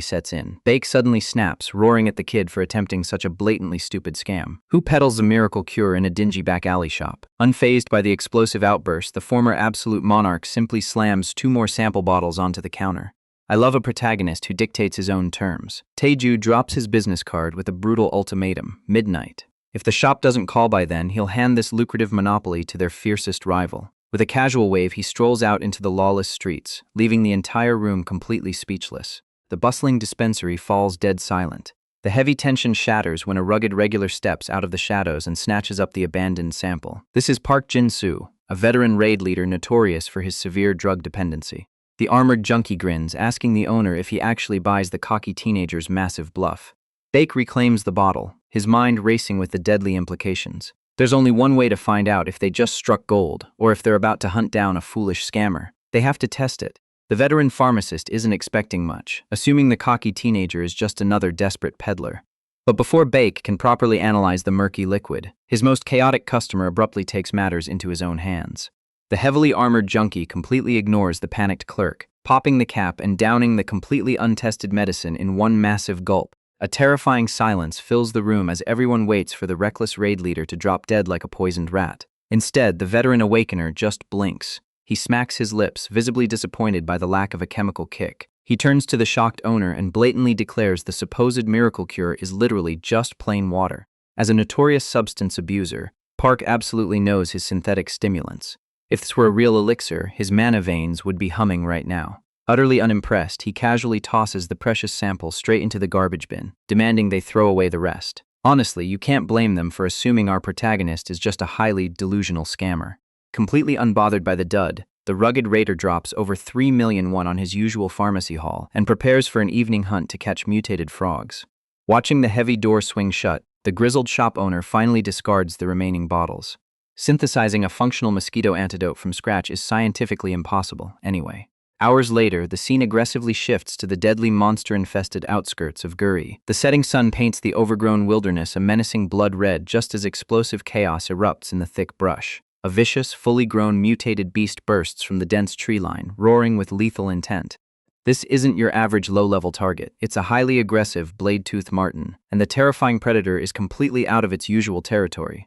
sets in. Bake suddenly snaps, roaring at the kid for attempting such a blatantly stupid scam. Who peddles a miracle cure in a dingy back alley shop? Unfazed by the explosive outburst, the former absolute monarch simply slams 2 more sample bottles onto the counter. I love a protagonist who dictates his own terms. Tae-ju drops his business card with a brutal ultimatum: midnight. If the shop doesn't call by then, he'll hand this lucrative monopoly to their fiercest rival. With a casual wave, he strolls out into the lawless streets, leaving the entire room completely speechless. The bustling dispensary falls dead silent. The heavy tension shatters when a rugged regular steps out of the shadows and snatches up the abandoned sample. This is Park Jin-soo, a veteran raid leader notorious for his severe drug dependency. The armored junkie grins, asking the owner if he actually buys the cocky teenager's massive bluff. Bake reclaims the bottle, his mind racing with the deadly implications. There's only one way to find out if they just struck gold, or if they're about to hunt down a foolish scammer. They have to test it. The veteran pharmacist isn't expecting much, assuming the cocky teenager is just another desperate peddler. But before Bake can properly analyze the murky liquid, his most chaotic customer abruptly takes matters into his own hands. The heavily armored junkie completely ignores the panicked clerk, popping the cap and downing the completely untested medicine in one massive gulp. A terrifying silence fills the room as everyone waits for the reckless raid leader to drop dead like a poisoned rat. Instead, the veteran awakener just blinks. He smacks his lips, visibly disappointed by the lack of a chemical kick. He turns to the shocked owner and blatantly declares the supposed miracle cure is literally just plain water. As a notorious substance abuser, Park absolutely knows his synthetic stimulants. If this were a real elixir, his mana veins would be humming right now. Utterly unimpressed, he casually tosses the precious sample straight into the garbage bin, demanding they throw away the rest. Honestly, you can't blame them for assuming our protagonist is just a highly delusional scammer. Completely unbothered by the dud, the rugged raider drops over 3 million won on his usual pharmacy haul and prepares for an evening hunt to catch mutated frogs. Watching the heavy door swing shut, the grizzled shop owner finally discards the remaining bottles. Synthesizing a functional mosquito antidote from scratch is scientifically impossible, anyway. Hours later, the scene aggressively shifts to the deadly monster-infested outskirts of Guri. The setting sun paints the overgrown wilderness a menacing blood red just as explosive chaos erupts in the thick brush. A vicious, fully grown, mutated beast bursts from the dense tree line, roaring with lethal intent. This isn't your average low-level target. It's a highly aggressive, blade-toothed marten, and the terrifying predator is completely out of its usual territory.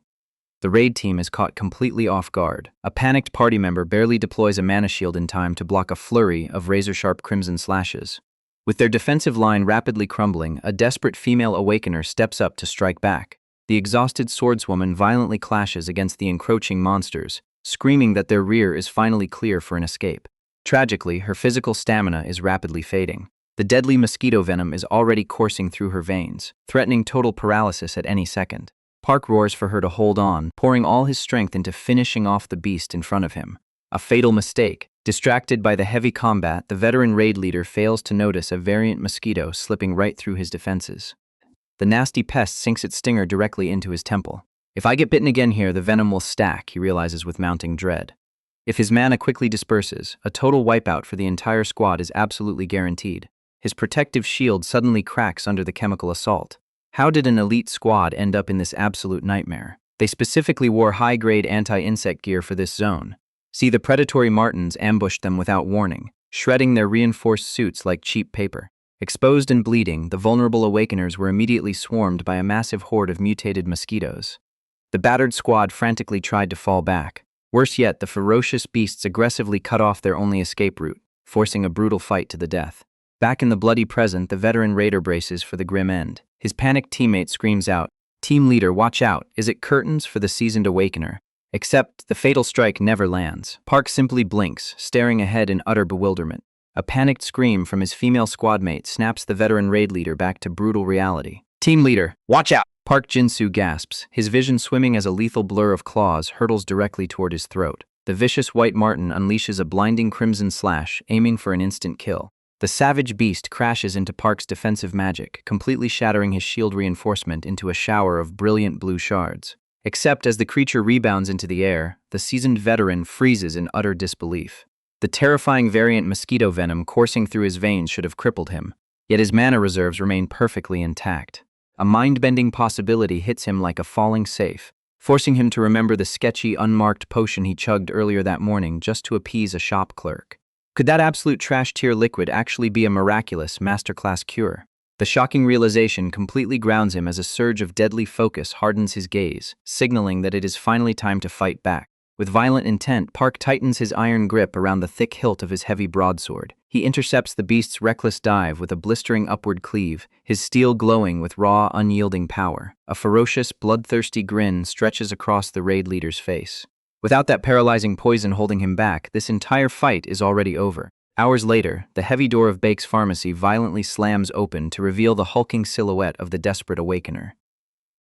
The raid team is caught completely off guard. A panicked party member barely deploys a mana shield in time to block a flurry of razor-sharp crimson slashes. With their defensive line rapidly crumbling, a desperate female awakener steps up to strike back. The exhausted swordswoman violently clashes against the encroaching monsters, screaming that their rear is finally clear for an escape. Tragically, her physical stamina is rapidly fading. The deadly mosquito venom is already coursing through her veins, threatening total paralysis at any second. Park roars for her to hold on, pouring all his strength into finishing off the beast in front of him. A fatal mistake. Distracted by the heavy combat, the veteran raid leader fails to notice a variant mosquito slipping right through his defenses. The nasty pest sinks its stinger directly into his temple. If I get bitten again here, the venom will stack, he realizes with mounting dread. If his mana quickly disperses, a total wipeout for the entire squad is absolutely guaranteed. His protective shield suddenly cracks under the chemical assault. How did an elite squad end up in this absolute nightmare? They specifically wore high-grade anti-insect gear for this zone. See, the predatory martens ambushed them without warning, shredding their reinforced suits like cheap paper. Exposed and bleeding, the vulnerable awakeners were immediately swarmed by a massive horde of mutated mosquitoes. The battered squad frantically tried to fall back. Worse yet, the ferocious beasts aggressively cut off their only escape route, forcing a brutal fight to the death. Back in the bloody present, the veteran raider braces for the grim end. His panicked teammate screams out, "Team leader, watch out, is it curtains for the seasoned awakener?" Except the fatal strike never lands. Park simply blinks, staring ahead in utter bewilderment. A panicked scream from his female squadmate snaps the veteran raid leader back to brutal reality. "Team leader, watch out!" Park Jin-soo gasps, his vision swimming as a lethal blur of claws hurtles directly toward his throat. The vicious white marten unleashes a blinding crimson slash, aiming for an instant kill. The savage beast crashes into Park's defensive magic, completely shattering his shield reinforcement into a shower of brilliant blue shards. Except as the creature rebounds into the air, the seasoned veteran freezes in utter disbelief. The terrifying variant mosquito venom coursing through his veins should have crippled him, yet his mana reserves remain perfectly intact. A mind-bending possibility hits him like a falling safe, forcing him to remember the sketchy, unmarked potion he chugged earlier that morning just to appease a shop clerk. Could that absolute trash-tier liquid actually be a miraculous masterclass cure? The shocking realization completely grounds him as a surge of deadly focus hardens his gaze, signaling that it is finally time to fight back. With violent intent, Park tightens his iron grip around the thick hilt of his heavy broadsword. He intercepts the beast's reckless dive with a blistering upward cleave, his steel glowing with raw, unyielding power. A ferocious, bloodthirsty grin stretches across the raid leader's face. Without that paralyzing poison holding him back, this entire fight is already over. Hours later, the heavy door of Bake's pharmacy violently slams open to reveal the hulking silhouette of the desperate awakener.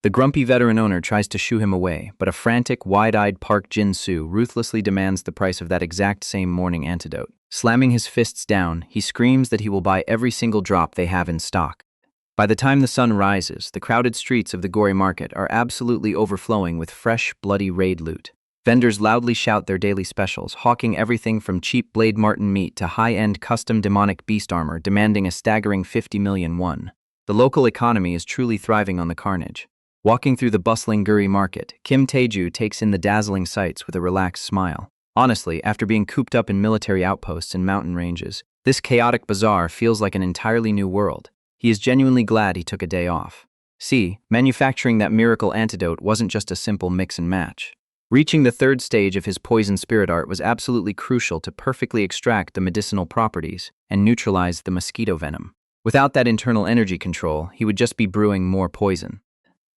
The grumpy veteran owner tries to shoo him away, but a frantic, wide-eyed Park Jin-soo ruthlessly demands the price of that exact same morning antidote. Slamming his fists down, he screams that he will buy every single drop they have in stock. By the time the sun rises, the crowded streets of the gory market are absolutely overflowing with fresh, bloody raid loot. Vendors loudly shout their daily specials, hawking everything from cheap blade marten meat to high-end custom demonic beast armor, demanding a staggering 50 million won. The local economy is truly thriving on the carnage. Walking through the bustling Guri market, Kim Tae-ju takes in the dazzling sights with a relaxed smile. Honestly, after being cooped up in military outposts and mountain ranges, this chaotic bazaar feels like an entirely new world. He is genuinely glad he took a day off. See, manufacturing that miracle antidote wasn't just a simple mix and match. Reaching the third stage of his poison spirit art was absolutely crucial to perfectly extract the medicinal properties and neutralize the mosquito venom. Without that internal energy control, he would just be brewing more poison.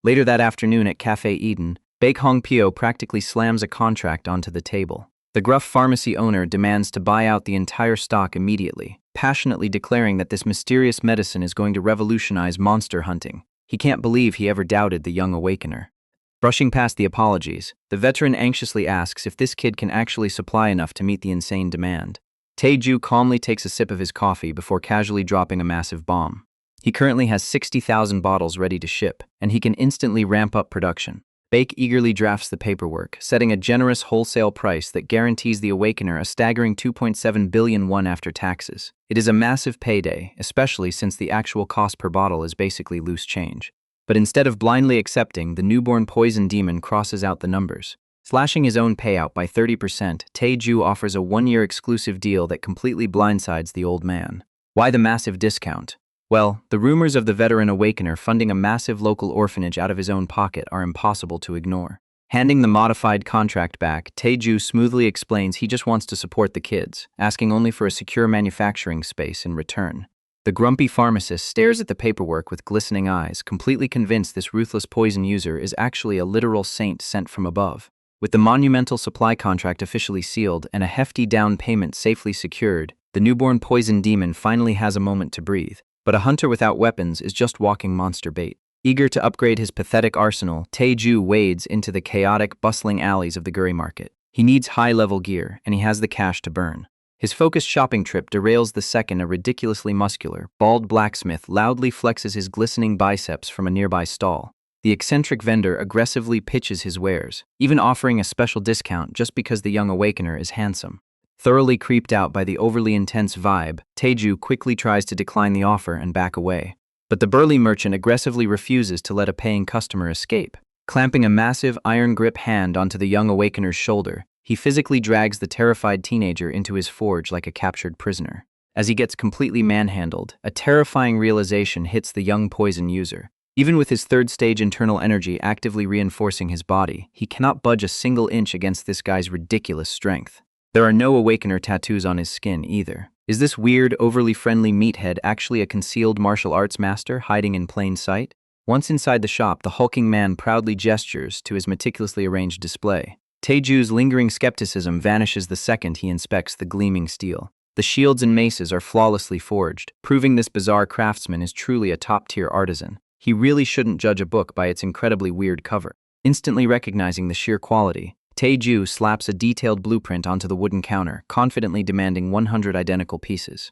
Later that afternoon at Cafe Eden, Baek Hong-pyo practically slams a contract onto the table. The gruff pharmacy owner demands to buy out the entire stock immediately, passionately declaring that this mysterious medicine is going to revolutionize monster hunting. He can't believe he ever doubted the young awakener. Brushing past the apologies, the veteran anxiously asks if this kid can actually supply enough to meet the insane demand. Tae-ju calmly takes a sip of his coffee before casually dropping a massive bomb. He currently has 60,000 bottles ready to ship, and he can instantly ramp up production. Bake eagerly drafts the paperwork, setting a generous wholesale price that guarantees the awakener a staggering 2.7 billion won after taxes. It is a massive payday, especially since the actual cost per bottle is basically loose change. But instead of blindly accepting, the newborn poison demon crosses out the numbers. Slashing his own payout by 30%, Tae-ju offers a one-year exclusive deal that completely blindsides the old man. Why the massive discount? Well, the rumors of the veteran awakener funding a massive local orphanage out of his own pocket are impossible to ignore. Handing the modified contract back, Tae-ju smoothly explains he just wants to support the kids, asking only for a secure manufacturing space in return. The grumpy pharmacist stares at the paperwork with glistening eyes, completely convinced this ruthless poison user is actually a literal saint sent from above. With the monumental supply contract officially sealed and a hefty down payment safely secured, the newborn poison demon finally has a moment to breathe. But a hunter without weapons is just walking monster bait. Eager to upgrade his pathetic arsenal, Tae-ju wades into the chaotic, bustling alleys of the Guri market. He needs high-level gear, and he has the cash to burn. His focused shopping trip derails the second a ridiculously muscular, bald blacksmith loudly flexes his glistening biceps from a nearby stall. The eccentric vendor aggressively pitches his wares, even offering a special discount just because the young awakener is handsome. Thoroughly creeped out by the overly intense vibe, Tae-ju quickly tries to decline the offer and back away. But the burly merchant aggressively refuses to let a paying customer escape. Clamping a massive iron grip hand onto the young awakener's shoulder, he physically drags the terrified teenager into his forge like a captured prisoner. As he gets completely manhandled, a terrifying realization hits the young poison user. Even with his third-stage internal energy actively reinforcing his body, he cannot budge a single inch against this guy's ridiculous strength. There are no awakener tattoos on his skin either. Is this weird, overly friendly meathead actually a concealed martial arts master hiding in plain sight? Once inside the shop, the hulking man proudly gestures to his meticulously arranged display. Tae-ju's lingering skepticism vanishes the second he inspects the gleaming steel. The shields and maces are flawlessly forged, proving this bizarre craftsman is truly a top-tier artisan. He really shouldn't judge a book by its incredibly weird cover. Instantly recognizing the sheer quality, Tae-ju slaps a detailed blueprint onto the wooden counter, confidently demanding 100 identical pieces.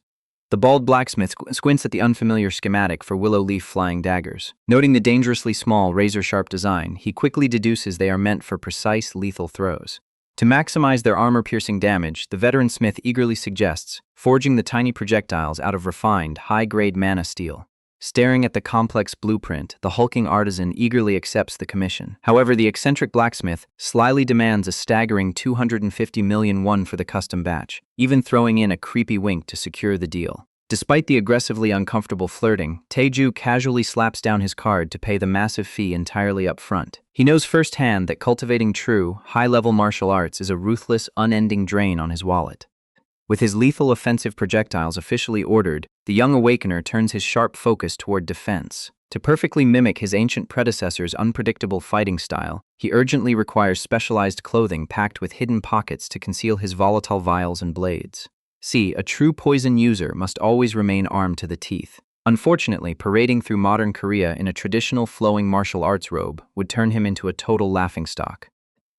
The bald blacksmith squints at the unfamiliar schematic for willow leaf flying daggers. Noting the dangerously small, razor-sharp design, he quickly deduces they are meant for precise, lethal throws. To maximize their armor-piercing damage, the veteran smith eagerly suggests forging the tiny projectiles out of refined, high-grade mana steel. Staring at the complex blueprint, the hulking artisan eagerly accepts the commission. However, the eccentric blacksmith slyly demands a staggering 250 million won for the custom batch, even throwing in a creepy wink to secure the deal. Despite the aggressively uncomfortable flirting, Tae-ju casually slaps down his card to pay the massive fee entirely up front. He knows firsthand that cultivating true, high-level martial arts is a ruthless, unending drain on his wallet. With his lethal offensive projectiles officially ordered, the young awakener turns his sharp focus toward defense. To perfectly mimic his ancient predecessor's unpredictable fighting style, he urgently requires specialized clothing packed with hidden pockets to conceal his volatile vials and blades. See, a true poison user must always remain armed to the teeth. Unfortunately, parading through modern Korea in a traditional flowing martial arts robe would turn him into a total laughingstock.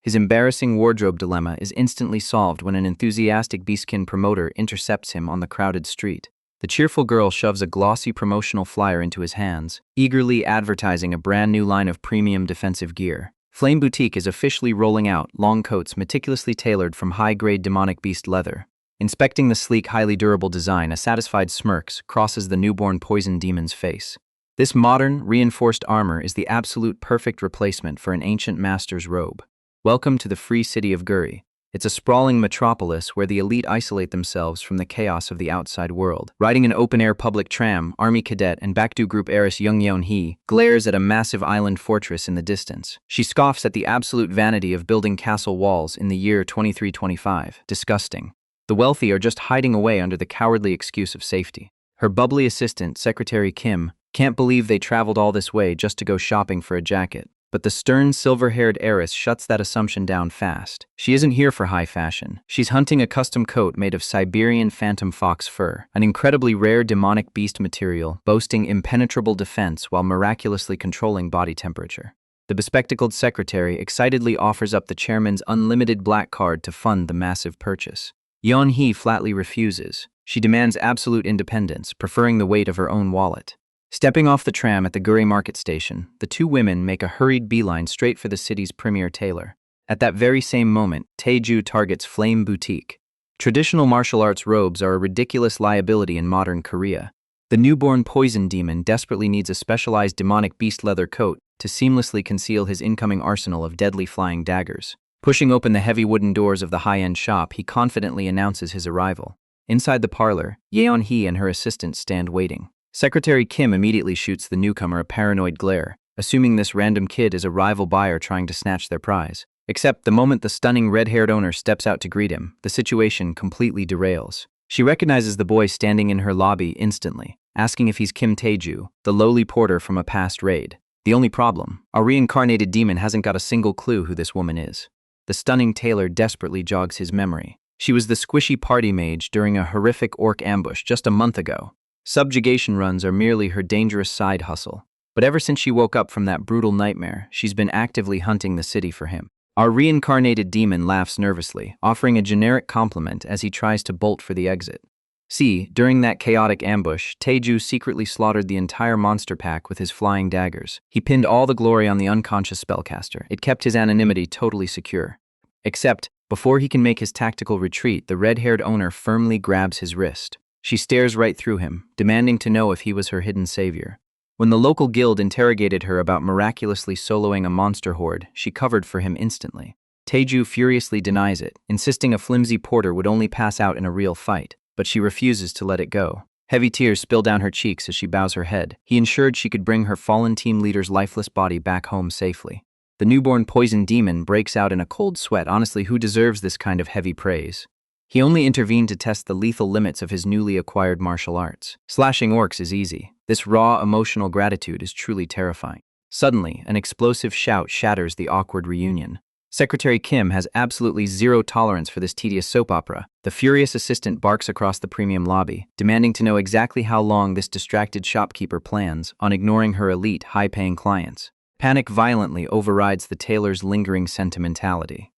His embarrassing wardrobe dilemma is instantly solved when an enthusiastic beastkin promoter intercepts him on the crowded street. The cheerful girl shoves a glossy promotional flyer into his hands, eagerly advertising a brand new line of premium defensive gear. Flame Boutique is officially rolling out long coats meticulously tailored from high-grade demonic beast leather. Inspecting the sleek, highly durable design, a satisfied smirk crosses the newborn poison demon's face. This modern, reinforced armor is the absolute perfect replacement for an ancient master's robe. Welcome to the free city of Guri. It's a sprawling metropolis where the elite isolate themselves from the chaos of the outside world. Riding an open-air public tram, Army cadet and Bakdu Group heiress Young Yeon-hee glares at a massive island fortress in the distance. She scoffs at the absolute vanity of building castle walls in the year 2325. Disgusting. The wealthy are just hiding away under the cowardly excuse of safety. Her bubbly assistant, Secretary Kim, can't believe they traveled all this way just to go shopping for a jacket. But the stern, silver-haired heiress shuts that assumption down fast. She isn't here for high fashion. She's hunting a custom coat made of Siberian phantom fox fur, an incredibly rare demonic beast material boasting impenetrable defense while miraculously controlling body temperature. The bespectacled secretary excitedly offers up the chairman's unlimited black card to fund the massive purchase. Yeon-hee flatly refuses. She demands absolute independence, preferring the weight of her own wallet. Stepping off the tram at the Guri market station, the two women make a hurried beeline straight for the city's premier tailor. At that very same moment, Taeju targets Flame Boutique. Traditional martial arts robes are a ridiculous liability in modern Korea. The newborn poison demon desperately needs a specialized demonic beast leather coat to seamlessly conceal his incoming arsenal of deadly flying daggers. Pushing open the heavy wooden doors of the high-end shop, he confidently announces his arrival. Inside the parlor, Yeon-hee and her assistant stand waiting. Secretary Kim immediately shoots the newcomer a paranoid glare, assuming this random kid is a rival buyer trying to snatch their prize. Except the moment the stunning red-haired owner steps out to greet him, the situation completely derails. She recognizes the boy standing in her lobby instantly, asking if he's Kim Taeju, the lowly porter from a past raid. The only problem, our reincarnated demon hasn't got a single clue who this woman is. The stunning tailor desperately jogs his memory. She was the squishy party mage during a horrific orc ambush just a month ago. Subjugation runs are merely her dangerous side hustle. But ever since she woke up from that brutal nightmare, she's been actively hunting the city for him. Our reincarnated demon laughs nervously, offering a generic compliment as he tries to bolt for the exit. See, during that chaotic ambush, Taeju secretly slaughtered the entire monster pack with his flying daggers. He pinned all the glory on the unconscious spellcaster. It kept his anonymity totally secure. Except, before he can make his tactical retreat, the red-haired owner firmly grabs his wrist. She stares right through him, demanding to know if he was her hidden savior. When the local guild interrogated her about miraculously soloing a monster horde, she covered for him instantly. Taeju furiously denies it, insisting a flimsy porter would only pass out in a real fight, but she refuses to let it go. Heavy tears spill down her cheeks as she bows her head. He ensured she could bring her fallen team leader's lifeless body back home safely. The newborn poison demon breaks out in a cold sweat. Honestly, who deserves this kind of heavy praise? He only intervened to test the lethal limits of his newly acquired martial arts. Slashing orcs is easy. This raw, emotional gratitude is truly terrifying. Suddenly, an explosive shout shatters the awkward reunion. Secretary Kim has absolutely zero tolerance for this tedious soap opera. The furious assistant barks across the premium lobby, demanding to know exactly how long this distracted shopkeeper plans on ignoring her elite, high-paying clients. Panic violently overrides the tailor's lingering sentimentality.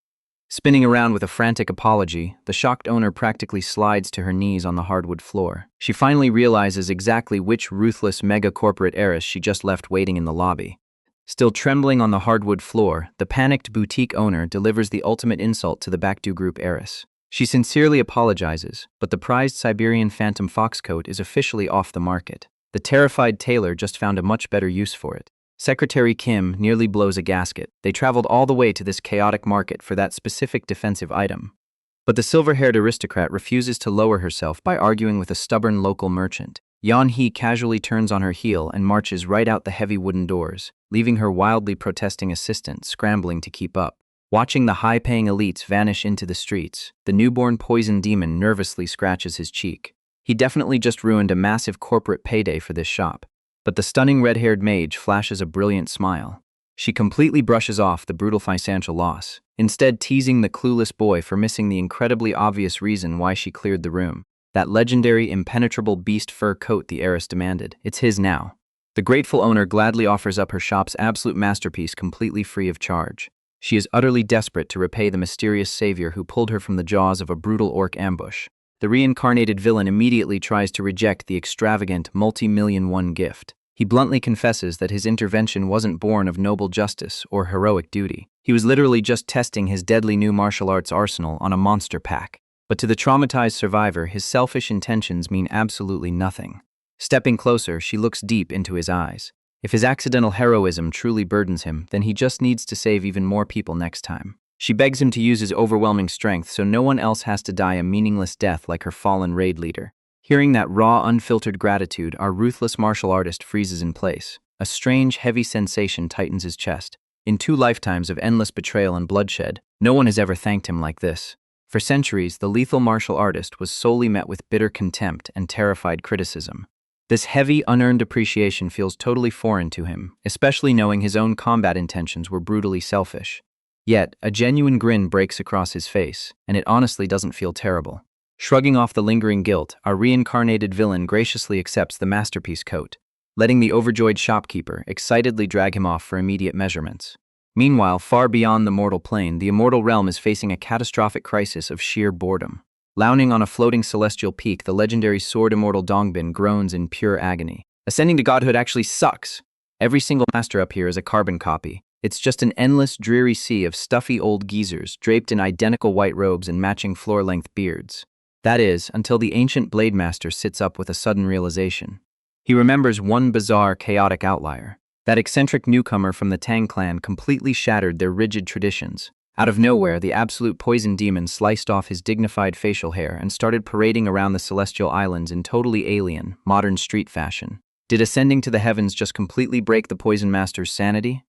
Spinning around with a frantic apology, the shocked owner practically slides to her knees on the hardwood floor. She finally realizes exactly which ruthless mega-corporate heiress she just left waiting in the lobby. Still trembling on the hardwood floor, the panicked boutique owner delivers the ultimate insult to the Bakdu Group heiress. She sincerely apologizes, but the prized Siberian Phantom Fox coat is officially off the market. The terrified tailor just found a much better use for it. Secretary Kim nearly blows a gasket. They traveled all the way to this chaotic market for that specific defensive item. But the silver-haired aristocrat refuses to lower herself by arguing with a stubborn local merchant. Yeon-hee casually turns on her heel and marches right out the heavy wooden doors, leaving her wildly protesting assistant scrambling to keep up. Watching the high-paying elites vanish into the streets, the newborn poison demon nervously scratches his cheek. He definitely just ruined a massive corporate payday for this shop. But the stunning red-haired mage flashes a brilliant smile. She completely brushes off the brutal financial loss, instead teasing the clueless boy for missing the incredibly obvious reason why she cleared the room. That legendary impenetrable beast fur coat the heiress demanded. It's his now. The grateful owner gladly offers up her shop's absolute masterpiece completely free of charge. She is utterly desperate to repay the mysterious savior who pulled her from the jaws of a brutal orc ambush. The reincarnated villain immediately tries to reject the extravagant multi-million-won gift. He bluntly confesses that his intervention wasn't born of noble justice or heroic duty. He was literally just testing his deadly new martial arts arsenal on a monster pack. But to the traumatized survivor, his selfish intentions mean absolutely nothing. Stepping closer, she looks deep into his eyes. If his accidental heroism truly burdens him, then he just needs to save even more people next time. She begs him to use his overwhelming strength so no one else has to die a meaningless death like her fallen raid leader. Hearing that raw, unfiltered gratitude, our ruthless martial artist freezes in place. A strange, heavy sensation tightens his chest. In 2 lifetimes of endless betrayal and bloodshed, no one has ever thanked him like this. For centuries, the lethal martial artist was solely met with bitter contempt and terrified criticism. This heavy, unearned appreciation feels totally foreign to him, especially knowing his own combat intentions were brutally selfish. Yet, a genuine grin breaks across his face, and it honestly doesn't feel terrible. Shrugging off the lingering guilt, our reincarnated villain graciously accepts the masterpiece coat, letting the overjoyed shopkeeper excitedly drag him off for immediate measurements. Meanwhile, far beyond the mortal plane, the immortal realm is facing a catastrophic crisis of sheer boredom. Lounging on a floating celestial peak, the legendary sword immortal Dongbin groans in pure agony. Ascending to godhood actually sucks. Every single master up here is a carbon copy. It's just an endless, dreary sea of stuffy old geezers draped in identical white robes and matching floor-length beards. That is, until the ancient blade master sits up with a sudden realization. He remembers one bizarre, chaotic outlier. That eccentric newcomer from the Tang clan completely shattered their rigid traditions. Out of nowhere, the absolute poison demon sliced off his dignified facial hair and started parading around the celestial islands in totally alien, modern street fashion. Did ascending to the heavens just completely break the poison master's sanity?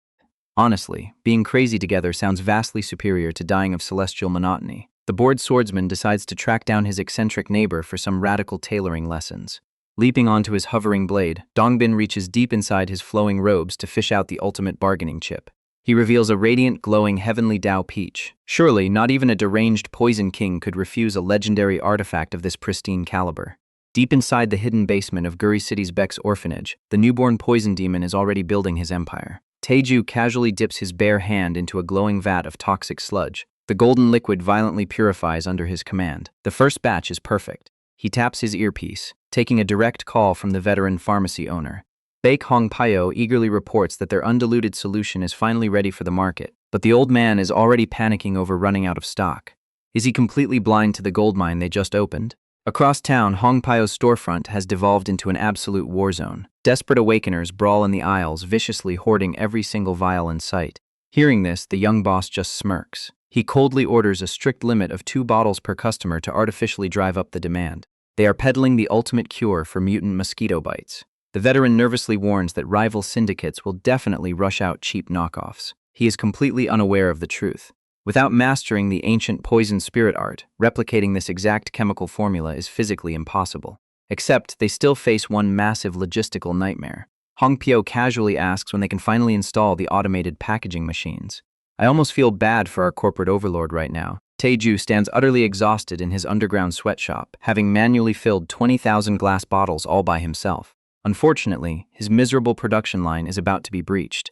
Honestly, being crazy together sounds vastly superior to dying of celestial monotony. The bored swordsman decides to track down his eccentric neighbor for some radical tailoring lessons. Leaping onto his hovering blade, Dongbin reaches deep inside his flowing robes to fish out the ultimate bargaining chip. He reveals a radiant, glowing heavenly Dao peach. Surely, not even a deranged poison king could refuse a legendary artifact of this pristine caliber. Deep inside the hidden basement of Guri City's Beck's orphanage, the newborn poison demon is already building his empire. Taeju casually dips his bare hand into a glowing vat of toxic sludge. The golden liquid violently purifies under his command. The first batch is perfect. He taps his earpiece, taking a direct call from the veteran pharmacy owner. Baek Hong Pyo eagerly reports that their undiluted solution is finally ready for the market, but the old man is already panicking over running out of stock. Is he completely blind to the gold mine they just opened? Across town, Hong Pyo's storefront has devolved into an absolute war zone. Desperate awakeners brawl in the aisles, viciously hoarding every single vial in sight. Hearing this, the young boss just smirks. He coldly orders a strict limit of 2 bottles per customer to artificially drive up the demand. They are peddling the ultimate cure for mutant mosquito bites. The veteran nervously warns that rival syndicates will definitely rush out cheap knockoffs. He is completely unaware of the truth. Without mastering the ancient poison spirit art, replicating this exact chemical formula is physically impossible. Except they still face one massive logistical nightmare. Hong Pyo casually asks when they can finally install the automated packaging machines. I almost feel bad for our corporate overlord right now. Taeju stands utterly exhausted in his underground sweatshop, having manually filled 20,000 glass bottles all by himself. Unfortunately, his miserable production line is about to be breached.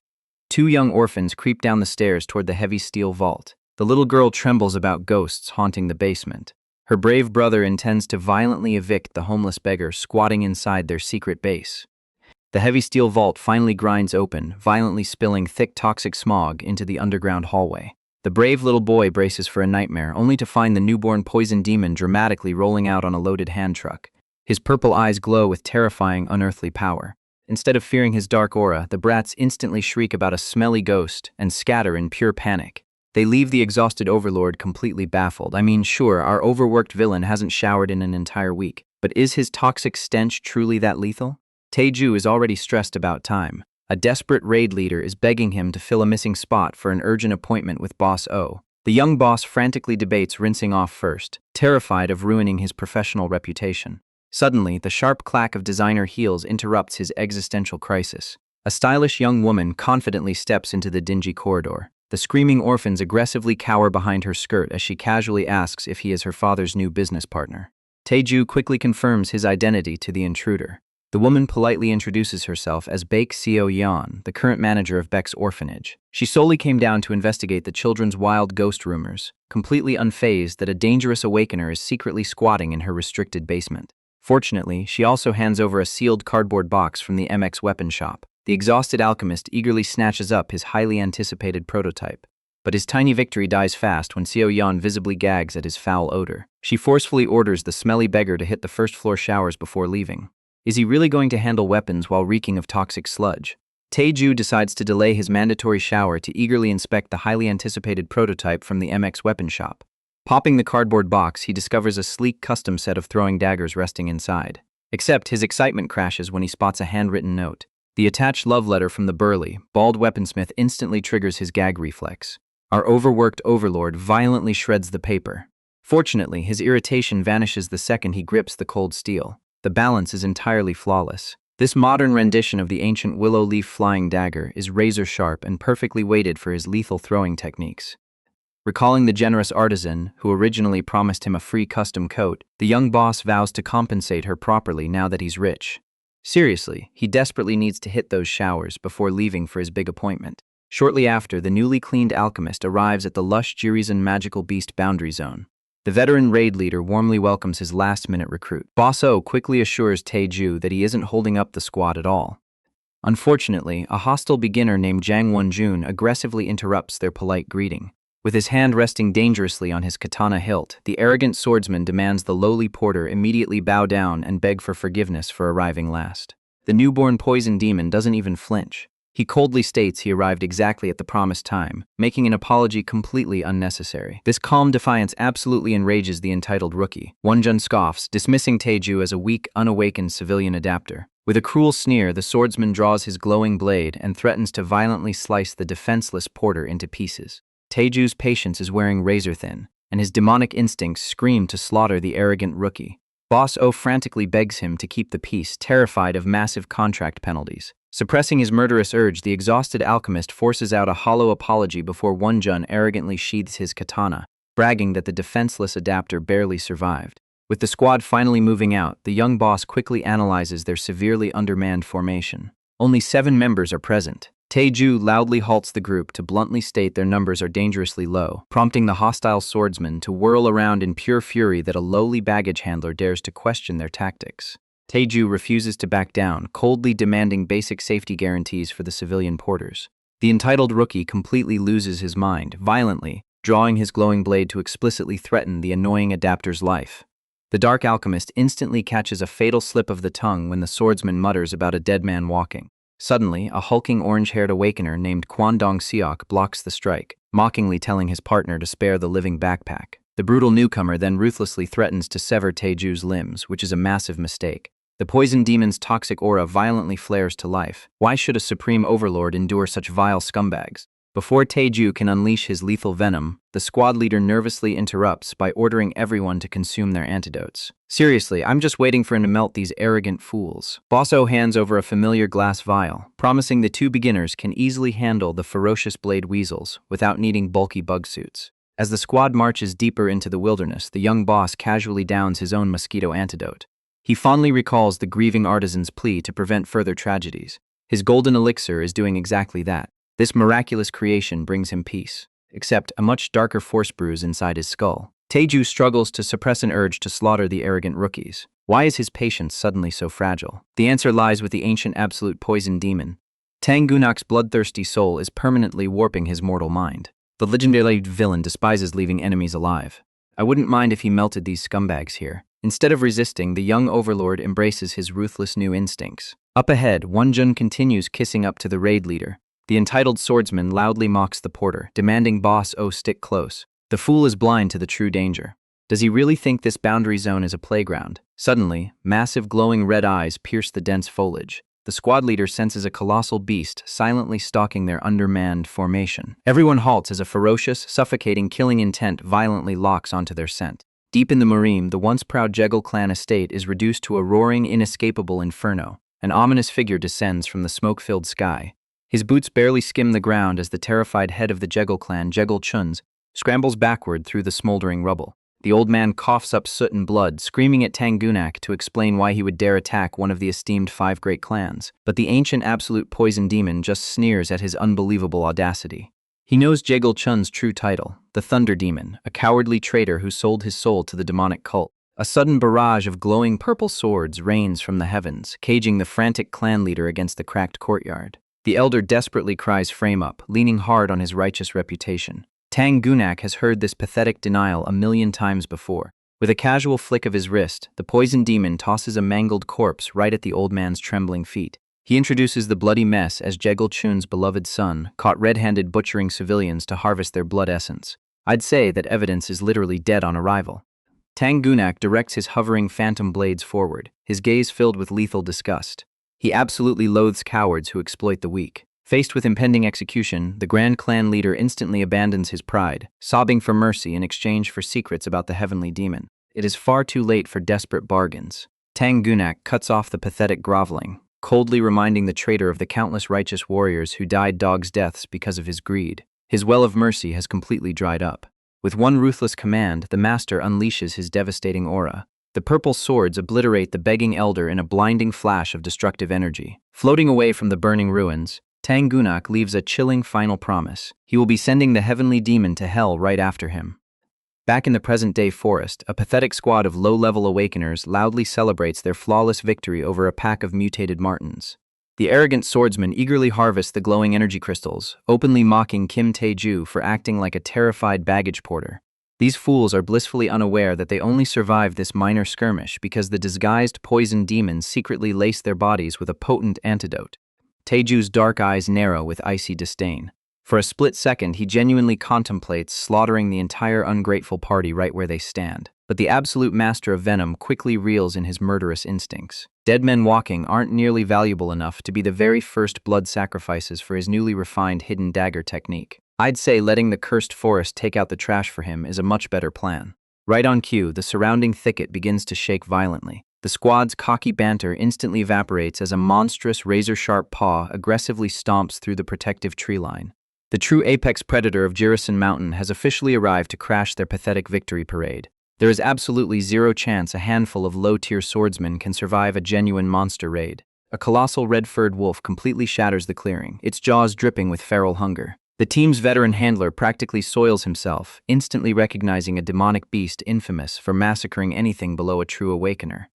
2 young orphans creep down the stairs toward the heavy steel vault. The little girl trembles about ghosts haunting the basement. Her brave brother intends to violently evict the homeless beggar squatting inside their secret base. The heavy steel vault finally grinds open, violently spilling thick toxic smog into the underground hallway. The brave little boy braces for a nightmare, only to find the newborn poison demon dramatically rolling out on a loaded hand truck. His purple eyes glow with terrifying, unearthly power. Instead of fearing his dark aura, the brats instantly shriek about a smelly ghost and scatter in pure panic. They leave the exhausted overlord completely baffled. I mean, sure, our overworked villain hasn't showered in an entire week, but is his toxic stench truly that lethal? Taeju is already stressed about time. A desperate raid leader is begging him to fill a missing spot for an urgent appointment with Boss O. The young boss frantically debates rinsing off first, terrified of ruining his professional reputation. Suddenly, the sharp clack of designer heels interrupts his existential crisis. A stylish young woman confidently steps into the dingy corridor. The screaming orphans aggressively cower behind her skirt as she casually asks if he is her father's new business partner. Taeju quickly confirms his identity to the intruder. The woman politely introduces herself as Baek Seo-yeon, the current manager of Beck's orphanage. She solely came down to investigate the children's wild ghost rumors, completely unfazed that a dangerous awakener is secretly squatting in her restricted basement. Fortunately, she also hands over a sealed cardboard box from the MX weapon shop. The exhausted alchemist eagerly snatches up his highly anticipated prototype. But his tiny victory dies fast when Seo-yeon visibly gags at his foul odor. She forcefully orders the smelly beggar to hit the first-floor showers before leaving. Is he really going to handle weapons while reeking of toxic sludge? Taeju decides to delay his mandatory shower to eagerly inspect the highly anticipated prototype from the MX weapon shop. Popping the cardboard box, he discovers a sleek custom set of throwing daggers resting inside. Except his excitement crashes when he spots a handwritten note. The attached love letter from the burly, bald weaponsmith instantly triggers his gag reflex. Our overworked overlord violently shreds the paper. Fortunately, his irritation vanishes the second he grips the cold steel. The balance is entirely flawless. This modern rendition of the ancient willow leaf flying dagger is razor sharp and perfectly weighted for his lethal throwing techniques. Recalling the generous artisan who originally promised him a free custom coat, the young boss vows to compensate her properly now that he's rich. Seriously, he desperately needs to hit those showers before leaving for his big appointment. Shortly after, the newly cleaned alchemist arrives at the lush Jirizan magical beast boundary zone. The veteran raid leader warmly welcomes his last-minute recruit. Boss O quickly assures Tae-ju that he isn't holding up the squad at all. Unfortunately, a hostile beginner named Jang Won-jun aggressively interrupts their polite greeting. With his hand resting dangerously on his katana hilt, the arrogant swordsman demands the lowly porter immediately bow down and beg for forgiveness for arriving last. The newborn poison demon doesn't even flinch. He coldly states he arrived exactly at the promised time, making an apology completely unnecessary. This calm defiance absolutely enrages the entitled rookie. Won-jun scoffs, dismissing Tae-ju as a weak, unawakened civilian adapter. With a cruel sneer, the swordsman draws his glowing blade and threatens to violently slice the defenseless porter into pieces. Tae-ju's patience is wearing razor thin, and his demonic instincts scream to slaughter the arrogant rookie. Boss O frantically begs him to keep the peace, terrified of massive contract penalties. Suppressing his murderous urge, the exhausted alchemist forces out a hollow apology before Won-jun arrogantly sheathes his katana, bragging that the defenseless adapter barely survived. With the squad finally moving out, the young boss quickly analyzes their severely undermanned formation. Only 7 members are present. Tae-ju loudly halts the group to bluntly state their numbers are dangerously low, prompting the hostile swordsman to whirl around in pure fury that a lowly baggage handler dares to question their tactics. Tae-ju refuses to back down, coldly demanding basic safety guarantees for the civilian porters. The entitled rookie completely loses his mind, violently, drawing his glowing blade to explicitly threaten the annoying adapter's life. The dark alchemist instantly catches a fatal slip of the tongue when the swordsman mutters about a dead man walking. Suddenly, a hulking orange-haired awakener named Kwon Dong-seok blocks the strike, mockingly telling his partner to spare the living backpack. The brutal newcomer then ruthlessly threatens to sever Tae-ju's limbs, which is a massive mistake. The poison demon's toxic aura violently flares to life. Why should a supreme overlord endure such vile scumbags? Before Tae-ju can unleash his lethal venom, the squad leader nervously interrupts by ordering everyone to consume their antidotes. Seriously, I'm just waiting for him to melt these arrogant fools. Boss O hands over a familiar glass vial, promising the 2 beginners can easily handle the ferocious blade weasels without needing bulky bug suits. As the squad marches deeper into the wilderness, the young boss casually downs his own mosquito antidote. He fondly recalls the grieving artisan's plea to prevent further tragedies. His golden elixir is doing exactly that. This miraculous creation brings him peace, except a much darker force bruise inside his skull. Tae-ju struggles to suppress an urge to slaughter the arrogant rookies. Why is his patience suddenly so fragile? The answer lies with the ancient absolute poison demon. Tang Gunak's bloodthirsty soul is permanently warping his mortal mind. The legendary villain despises leaving enemies alive. I wouldn't mind if he melted these scumbags here. Instead of resisting, the young overlord embraces his ruthless new instincts. Up ahead, Won-jun continues kissing up to the raid leader. The entitled swordsman loudly mocks the porter, demanding Boss O stick close. The fool is blind to the true danger. Does he really think this boundary zone is a playground? Suddenly, massive glowing red eyes pierce the dense foliage. The squad leader senses a colossal beast silently stalking their undermanned formation. Everyone halts as a ferocious, suffocating killing intent violently locks onto their scent. Deep in the Marine, the once proud Jegal clan estate is reduced to a roaring, inescapable inferno. An ominous figure descends from the smoke-filled sky. His boots barely skim the ground as the terrified head of the Jegal clan, Jegal Chun's, scrambles backward through the smoldering rubble. The old man coughs up soot and blood, screaming at Tang Gunak to explain why he would dare attack one of the esteemed 5 great clans. But the ancient absolute poison demon just sneers at his unbelievable audacity. He knows Jegal Chun's true title, the Thunder Demon, a cowardly traitor who sold his soul to the demonic cult. A sudden barrage of glowing purple swords rains from the heavens, caging the frantic clan leader against the cracked courtyard. The elder desperately cries frame up, leaning hard on his righteous reputation. Tang Gunak has heard this pathetic denial 1,000,000 times before. With a casual flick of his wrist, the poison demon tosses a mangled corpse right at the old man's trembling feet. He introduces the bloody mess as Jegal Chun's beloved son, caught red-handed butchering civilians to harvest their blood essence. I'd say that evidence is literally dead on arrival. Tang Gunak directs his hovering phantom blades forward, his gaze filled with lethal disgust. He absolutely loathes cowards who exploit the weak. Faced with impending execution, the Grand Clan leader instantly abandons his pride, sobbing for mercy in exchange for secrets about the heavenly demon. It is far too late for desperate bargains. Tang Gunak cuts off the pathetic groveling, coldly reminding the traitor of the countless righteous warriors who died dogs' deaths because of his greed. His well of mercy has completely dried up. With one ruthless command, the master unleashes his devastating aura. The purple swords obliterate the begging elder in a blinding flash of destructive energy. Floating away from the burning ruins, Tang Gunak leaves a chilling final promise. He will be sending the heavenly demon to hell right after him. Back in the present-day forest, a pathetic squad of low-level awakeners loudly celebrates their flawless victory over a pack of mutated martens. The arrogant swordsman eagerly harvests the glowing energy crystals, openly mocking Kim Tae-ju for acting like a terrified baggage porter. These fools are blissfully unaware that they only survived this minor skirmish because the disguised poison demons secretly lace their bodies with a potent antidote. Taeju's dark eyes narrow with icy disdain. For a split second, he genuinely contemplates slaughtering the entire ungrateful party right where they stand. But the absolute master of venom quickly reels in his murderous instincts. Dead men walking aren't nearly valuable enough to be the very first blood sacrifices for his newly refined hidden dagger technique. I'd say letting the cursed forest take out the trash for him is a much better plan. Right on cue, the surrounding thicket begins to shake violently. The squad's cocky banter instantly evaporates as a monstrous razor-sharp paw aggressively stomps through the protective tree line. The true apex predator of Jirisan Mountain has officially arrived to crash their pathetic victory parade. There is absolutely zero chance a handful of low-tier swordsmen can survive a genuine monster raid. A colossal red-furred wolf completely shatters the clearing, its jaws dripping with feral hunger. The team's veteran handler practically soils himself, instantly recognizing a demonic beast infamous for massacring anything below a true awakener.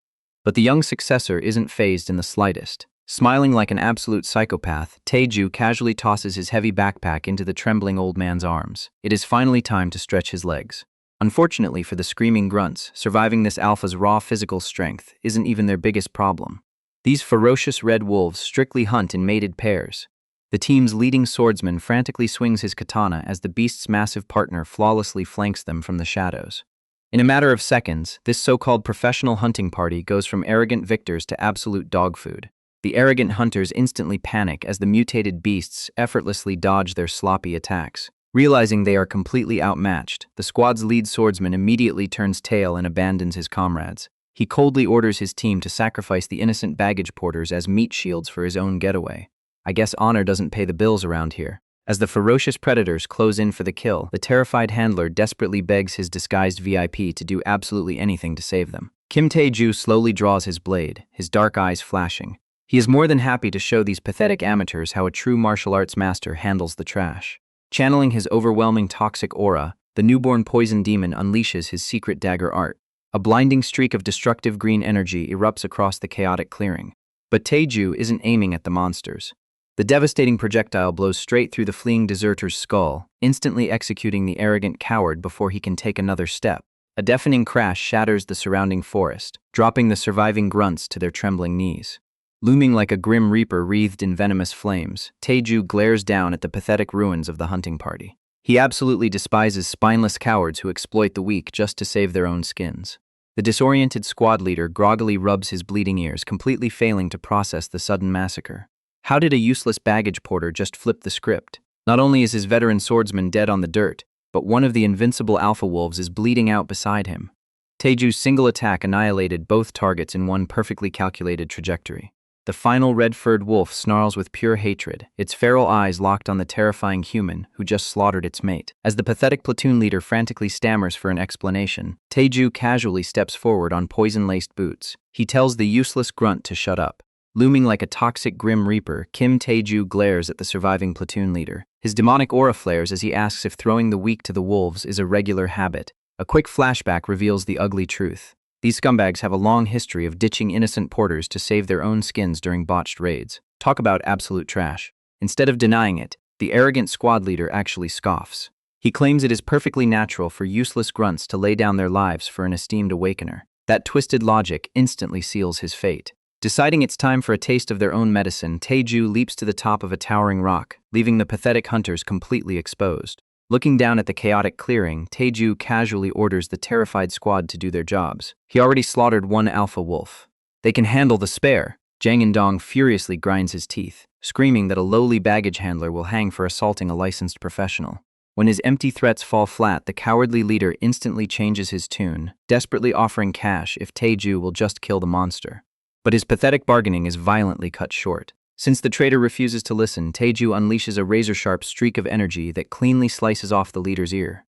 But the young successor isn't fazed in the slightest. Smiling like an absolute psychopath, Tae-ju casually tosses his heavy backpack into the trembling old man's arms. It is finally time to stretch his legs. Unfortunately for the screaming grunts, surviving this alpha's raw physical strength isn't even their biggest problem. These ferocious red wolves strictly hunt in mated pairs. The team's leading swordsman frantically swings his katana as the beast's massive partner flawlessly flanks them from the shadows. In a matter of seconds, this so-called professional hunting party goes from arrogant victors to absolute dog food. The arrogant hunters instantly panic as the mutated beasts effortlessly dodge their sloppy attacks. Realizing they are completely outmatched, the squad's lead swordsman immediately turns tail and abandons his comrades. He coldly orders his team to sacrifice the innocent baggage porters as meat shields for his own getaway. I guess honor doesn't pay the bills around here. As the ferocious predators close in for the kill, the terrified handler desperately begs his disguised VIP to do absolutely anything to save them. Kim Tae-ju slowly draws his blade, his dark eyes flashing. He is more than happy to show these pathetic amateurs how a true martial arts master handles the trash. Channeling his overwhelming toxic aura, the newborn poison demon unleashes his secret dagger art. A blinding streak of destructive green energy erupts across the chaotic clearing. But Tae-ju isn't aiming at the monsters. The devastating projectile blows straight through the fleeing deserter's skull, instantly executing the arrogant coward before he can take another step. A deafening crash shatters the surrounding forest, dropping the surviving grunts to their trembling knees. Looming like a grim reaper wreathed in venomous flames, Tae-ju glares down at the pathetic ruins of the hunting party. He absolutely despises spineless cowards who exploit the weak just to save their own skins. The disoriented squad leader groggily rubs his bleeding ears, completely failing to process the sudden massacre. How did a useless baggage porter just flip the script? Not only is his veteran swordsman dead on the dirt, but one of the invincible alpha wolves is bleeding out beside him. Taeju's single attack annihilated both targets in one perfectly calculated trajectory. The final red-furred wolf snarls with pure hatred, its feral eyes locked on the terrifying human who just slaughtered its mate. As the pathetic platoon leader frantically stammers for an explanation, Tae-ju casually steps forward on poison-laced boots. He tells the useless grunt to shut up. Looming like a toxic grim reaper, Kim Tae-ju glares at the surviving platoon leader. His demonic aura flares as he asks if throwing the weak to the wolves is a regular habit. A quick flashback reveals the ugly truth. These scumbags have a long history of ditching innocent porters to save their own skins during botched raids. Talk about absolute trash. Instead of denying it, the arrogant squad leader actually scoffs. He claims it is perfectly natural for useless grunts to lay down their lives for an esteemed awakener. That twisted logic instantly seals his fate. Deciding it's time for a taste of their own medicine, Tae-ju leaps to the top of a towering rock, leaving the pathetic hunters completely exposed. Looking down at the chaotic clearing, Tae-ju casually orders the terrified squad to do their jobs. He already slaughtered one alpha wolf. They can handle the spare. Jang In-dong furiously grinds his teeth, screaming that a lowly baggage handler will hang for assaulting a licensed professional. When his empty threats fall flat, the cowardly leader instantly changes his tune, desperately offering cash if Tae-ju will just kill the monster. But his pathetic bargaining is violently cut short. Since the traitor refuses to listen, Tae-ju unleashes a razor-sharp streak of energy that cleanly slices off the leader's ear.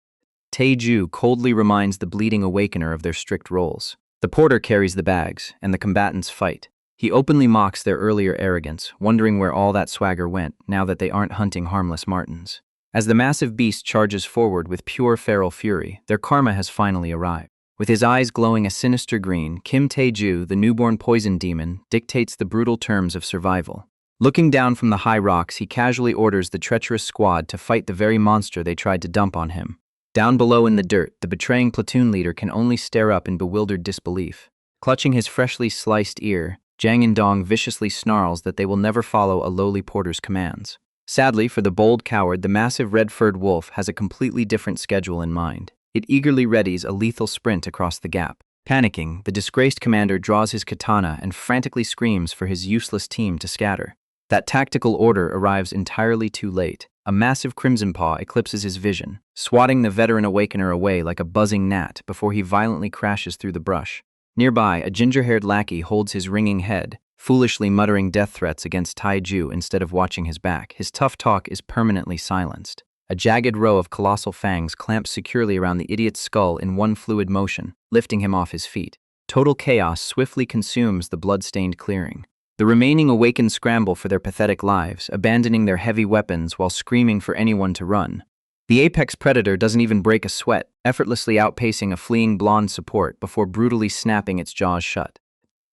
Tae-ju coldly reminds the bleeding awakener of their strict roles. The porter carries the bags, and the combatants fight. He openly mocks their earlier arrogance, wondering where all that swagger went now that they aren't hunting harmless martens. As the massive beast charges forward with pure feral fury, their karma has finally arrived. With his eyes glowing a sinister green, Kim Tae-ju, the newborn poison demon, dictates the brutal terms of survival. Looking down from the high rocks, he casually orders the treacherous squad to fight the very monster they tried to dump on him. Down below in the dirt, the betraying platoon leader can only stare up in bewildered disbelief. Clutching his freshly sliced ear, Jang In-dong viciously snarls that they will never follow a lowly porter's commands. Sadly for the bold coward, the massive red-furred wolf has a completely different schedule in mind. It eagerly readies a lethal sprint across the gap. Panicking, the disgraced commander draws his katana and frantically screams for his useless team to scatter. That tactical order arrives entirely too late. A massive crimson paw eclipses his vision, swatting the veteran awakener away like a buzzing gnat before he violently crashes through the brush. Nearby, a ginger-haired lackey holds his ringing head, foolishly muttering death threats against Tae-ju instead of watching his back. His tough talk is permanently silenced. A jagged row of colossal fangs clamps securely around the idiot's skull in one fluid motion, lifting him off his feet. Total chaos swiftly consumes the blood-stained clearing. The remaining awakened scramble for their pathetic lives, abandoning their heavy weapons while screaming for anyone to run. The apex predator doesn't even break a sweat, effortlessly outpacing a fleeing blonde support before brutally snapping its jaws shut.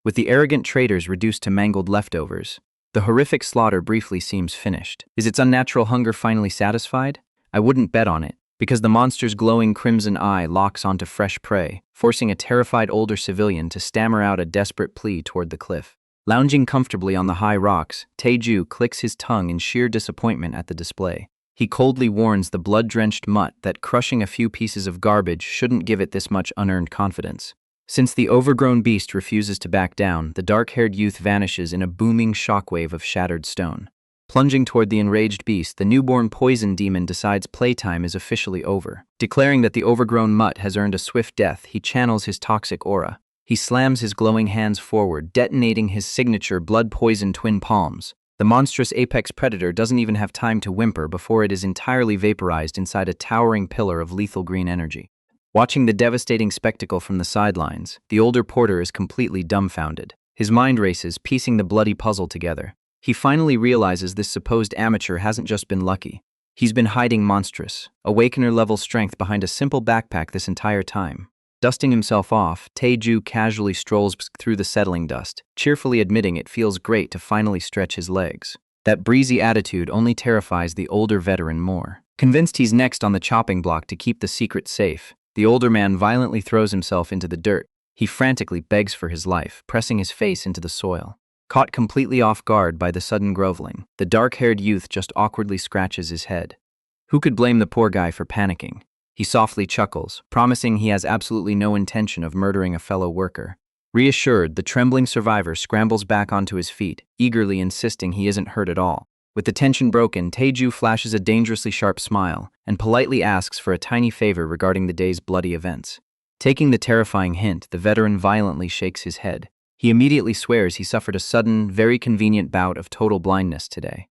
With the arrogant traitors reduced to mangled leftovers, the horrific slaughter briefly seems finished. Is its unnatural hunger finally satisfied? I wouldn't bet on it, because the monster's glowing crimson eye locks onto fresh prey, forcing a terrified older civilian to stammer out a desperate plea toward the cliff. Lounging comfortably on the high rocks, Tae-ju clicks his tongue in sheer disappointment at the display. He coldly warns the blood-drenched mutt that crushing a few pieces of garbage shouldn't give it this much unearned confidence. Since the overgrown beast refuses to back down, the dark-haired youth vanishes in a booming shockwave of shattered stone. Plunging toward the enraged beast, the newborn poison demon decides playtime is officially over. Declaring that the overgrown mutt has earned a swift death, he channels his toxic aura. He slams his glowing hands forward, detonating his signature blood-poisoned twin palms. The monstrous apex predator doesn't even have time to whimper before it is entirely vaporized inside a towering pillar of lethal green energy. Watching the devastating spectacle from the sidelines, the older porter is completely dumbfounded. His mind races, piecing the bloody puzzle together. He finally realizes this supposed amateur hasn't just been lucky. He's been hiding monstrous, awakener-level strength behind a simple backpack this entire time. Dusting himself off, Tae-ju casually strolls through the settling dust, cheerfully admitting it feels great to finally stretch his legs. That breezy attitude only terrifies the older veteran more. Convinced he's next on the chopping block to keep the secret safe, the older man violently throws himself into the dirt. He frantically begs for his life, pressing his face into the soil. Caught completely off guard by the sudden groveling, the dark-haired youth just awkwardly scratches his head. Who could blame the poor guy for panicking? He softly chuckles, promising he has absolutely no intention of murdering a fellow worker. Reassured, the trembling survivor scrambles back onto his feet, eagerly insisting he isn't hurt at all. With the tension broken, Tae-ju flashes a dangerously sharp smile and politely asks for a tiny favor regarding the day's bloody events. Taking the terrifying hint, the veteran violently shakes his head. He immediately swears he suffered a sudden, very convenient bout of total blindness today.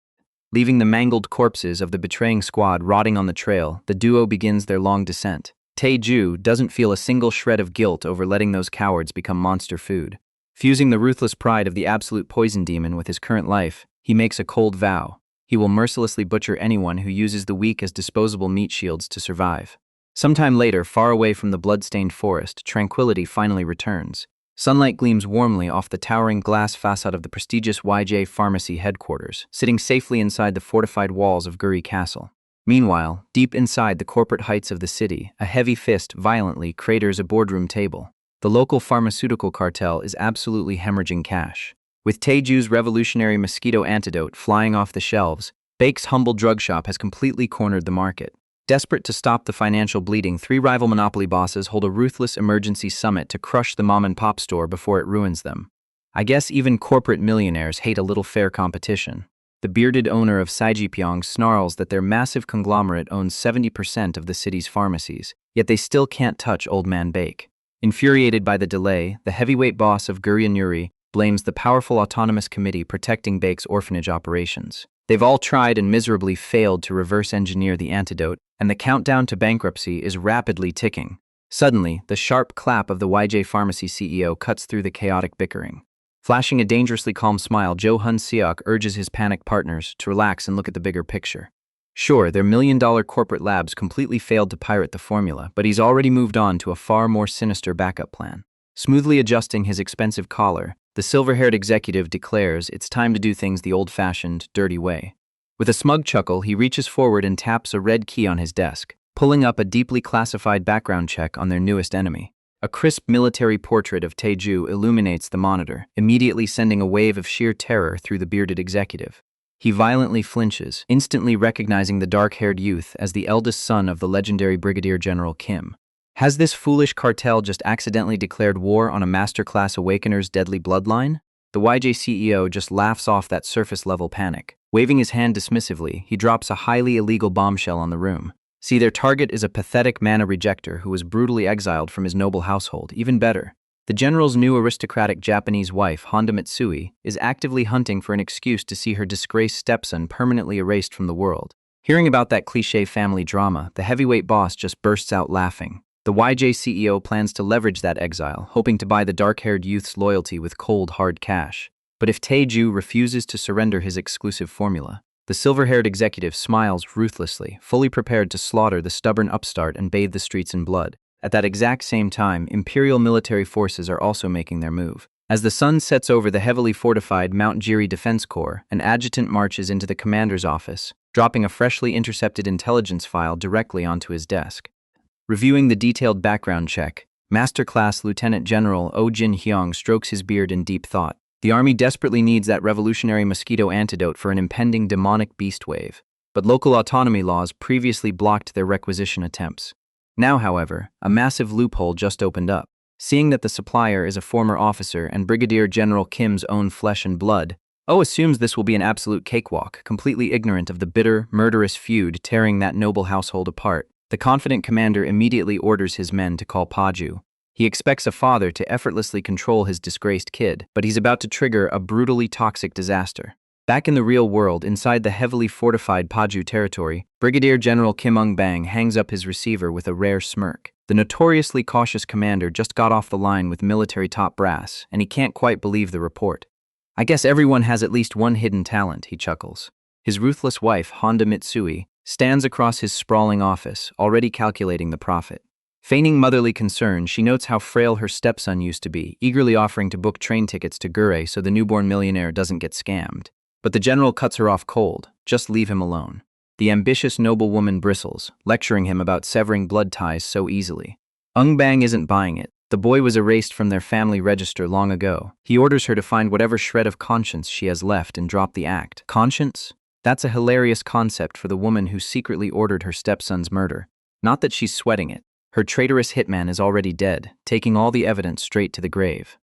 Leaving the mangled corpses of the betraying squad rotting on the trail, the duo begins their long descent. Tae-ju doesn't feel a single shred of guilt over letting those cowards become monster food. Fusing the ruthless pride of the absolute poison demon with his current life, he makes a cold vow. He will mercilessly butcher anyone who uses the weak as disposable meat shields to survive. Sometime later, far away from the blood-stained forest, tranquility finally returns. Sunlight gleams warmly off the towering glass facade of the prestigious YJ Pharmacy headquarters, sitting safely inside the fortified walls of Guri Castle. Meanwhile, deep inside the corporate heights of the city, a heavy fist violently craters a boardroom table. The local pharmaceutical cartel is absolutely hemorrhaging cash. With Tae-ju's revolutionary mosquito antidote flying off the shelves, Baek's humble drug shop has completely cornered the market. Desperate to stop the financial bleeding, three rival monopoly bosses hold a ruthless emergency summit to crush the mom-and-pop store before it ruins them. I guess even corporate millionaires hate a little fair competition. The bearded owner of Saijipyeong snarls that their massive conglomerate owns 70% of the city's pharmacies, yet they still can't touch Old Man Baek. Infuriated by the delay, the heavyweight boss of Gurian blames the powerful autonomous committee protecting Baek's orphanage operations. They've all tried and miserably failed to reverse engineer the antidote, and the countdown to bankruptcy is rapidly ticking. Suddenly, the sharp clap of the YJ Pharmacy CEO cuts through the chaotic bickering. Flashing a dangerously calm smile, Jo Hun-seok urges his panicked partners to relax and look at the bigger picture. Sure, their million-dollar corporate labs completely failed to pirate the formula, but he's already moved on to a far more sinister backup plan. Smoothly adjusting his expensive collar, the silver-haired executive declares it's time to do things the old-fashioned, dirty way. With a smug chuckle, he reaches forward and taps a red key on his desk, pulling up a deeply classified background check on their newest enemy. A crisp military portrait of Taeju illuminates the monitor, immediately sending a wave of sheer terror through the bearded executive. He violently flinches, instantly recognizing the dark-haired youth as the eldest son of the legendary Brigadier General Kim. Has this foolish cartel just accidentally declared war on a masterclass awakener's deadly bloodline? The YJ CEO just laughs off that surface-level panic. Waving his hand dismissively, he drops a highly illegal bombshell on the room. See, their target is a pathetic mana rejecter who was brutally exiled from his noble household. Even better, the general's new aristocratic Japanese wife, Honda Mitsui, is actively hunting for an excuse to see her disgraced stepson permanently erased from the world. Hearing about that cliché family drama, the heavyweight boss just bursts out laughing. The YJ CEO plans to leverage that exile, hoping to buy the dark-haired youth's loyalty with cold, hard cash. But if Taeju refuses to surrender his exclusive formula, the silver-haired executive smiles ruthlessly, fully prepared to slaughter the stubborn upstart and bathe the streets in blood. At that exact same time, Imperial military forces are also making their move. As the sun sets over the heavily fortified Mount Jiri Defense Corps, an adjutant marches into the commander's office, dropping a freshly intercepted intelligence file directly onto his desk. Reviewing the detailed background check, Masterclass Lieutenant General Oh Jin-hyung strokes his beard in deep thought. The army desperately needs that revolutionary mosquito antidote for an impending demonic beast wave, but local autonomy laws previously blocked their requisition attempts. Now, however, a massive loophole just opened up. Seeing that the supplier is a former officer and Brigadier General Kim's own flesh and blood, Oh assumes this will be an absolute cakewalk, completely ignorant of the bitter, murderous feud tearing that noble household apart. The confident commander immediately orders his men to call Paju. He expects a father to effortlessly control his disgraced kid, but he's about to trigger a brutally toxic disaster. Back in the real world, inside the heavily fortified Paju territory, Brigadier General Kim Ung-bang hangs up his receiver with a rare smirk. The notoriously cautious commander just got off the line with military top brass, and he can't quite believe the report. I guess everyone has at least one hidden talent, he chuckles. His ruthless wife, Honda Mitsui, stands across his sprawling office, already calculating the profit. Feigning motherly concern, she notes how frail her stepson used to be, eagerly offering to book train tickets to Gure so the newborn millionaire doesn't get scammed. But the general cuts her off cold. Just leave him alone. The ambitious noblewoman bristles, lecturing him about severing blood ties so easily. Ung-bang isn't buying it. The boy was erased from their family register long ago. He orders her to find whatever shred of conscience she has left and drop the act. Conscience? That's a hilarious concept for the woman who secretly ordered her stepson's murder. Not that she's sweating it. Her traitorous hitman is already dead, taking all the evidence straight to the grave.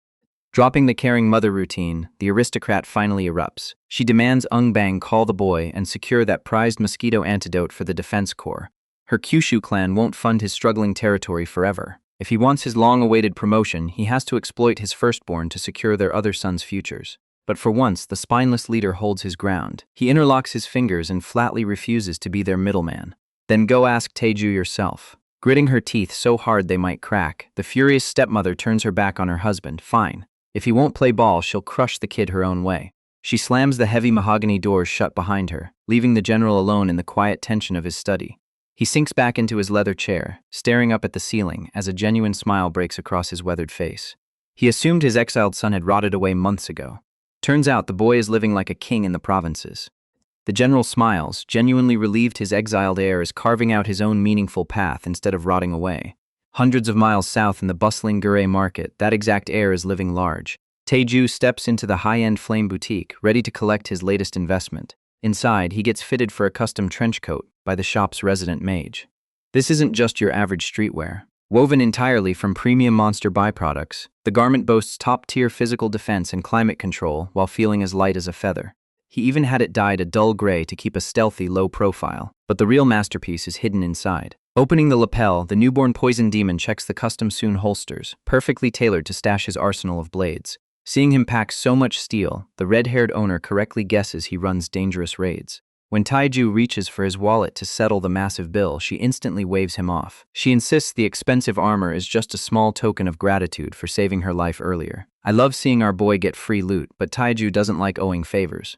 Dropping the caring mother routine, the aristocrat finally erupts. She demands Ung-bang call the boy and secure that prized mosquito antidote for the defense corps. Her Kyushu clan won't fund his struggling territory forever. If he wants his long-awaited promotion, he has to exploit his firstborn to secure their other son's futures. But for once, the spineless leader holds his ground. He interlocks his fingers and flatly refuses to be their middleman. Then go ask Taeju yourself. Gritting her teeth so hard they might crack, the furious stepmother turns her back on her husband. Fine. If he won't play ball, she'll crush the kid her own way. She slams the heavy mahogany doors shut behind her, leaving the general alone in the quiet tension of his study. He sinks back into his leather chair, staring up at the ceiling as a genuine smile breaks across his weathered face. He assumed his exiled son had rotted away months ago. Turns out the boy is living like a king in the provinces. The general smiles, genuinely relieved his exiled heir is carving out his own meaningful path instead of rotting away. Hundreds of miles south in the bustling Gure market, that exact heir is living large. Taeju steps into the high-end flame boutique, ready to collect his latest investment. Inside, he gets fitted for a custom trench coat by the shop's resident mage. This isn't just your average streetwear. Woven entirely from premium monster byproducts, the garment boasts top-tier physical defense and climate control while feeling as light as a feather. He even had it dyed a dull gray to keep a stealthy, low profile, but the real masterpiece is hidden inside. Opening the lapel, the newborn poison demon checks the custom-sewn holsters, perfectly tailored to stash his arsenal of blades. Seeing him pack so much steel, the red-haired owner correctly guesses he runs dangerous raids. When Taeju reaches for his wallet to settle the massive bill, she instantly waves him off. She insists the expensive armor is just a small token of gratitude for saving her life earlier. I love seeing our boy get free loot, but Taeju doesn't like owing favors.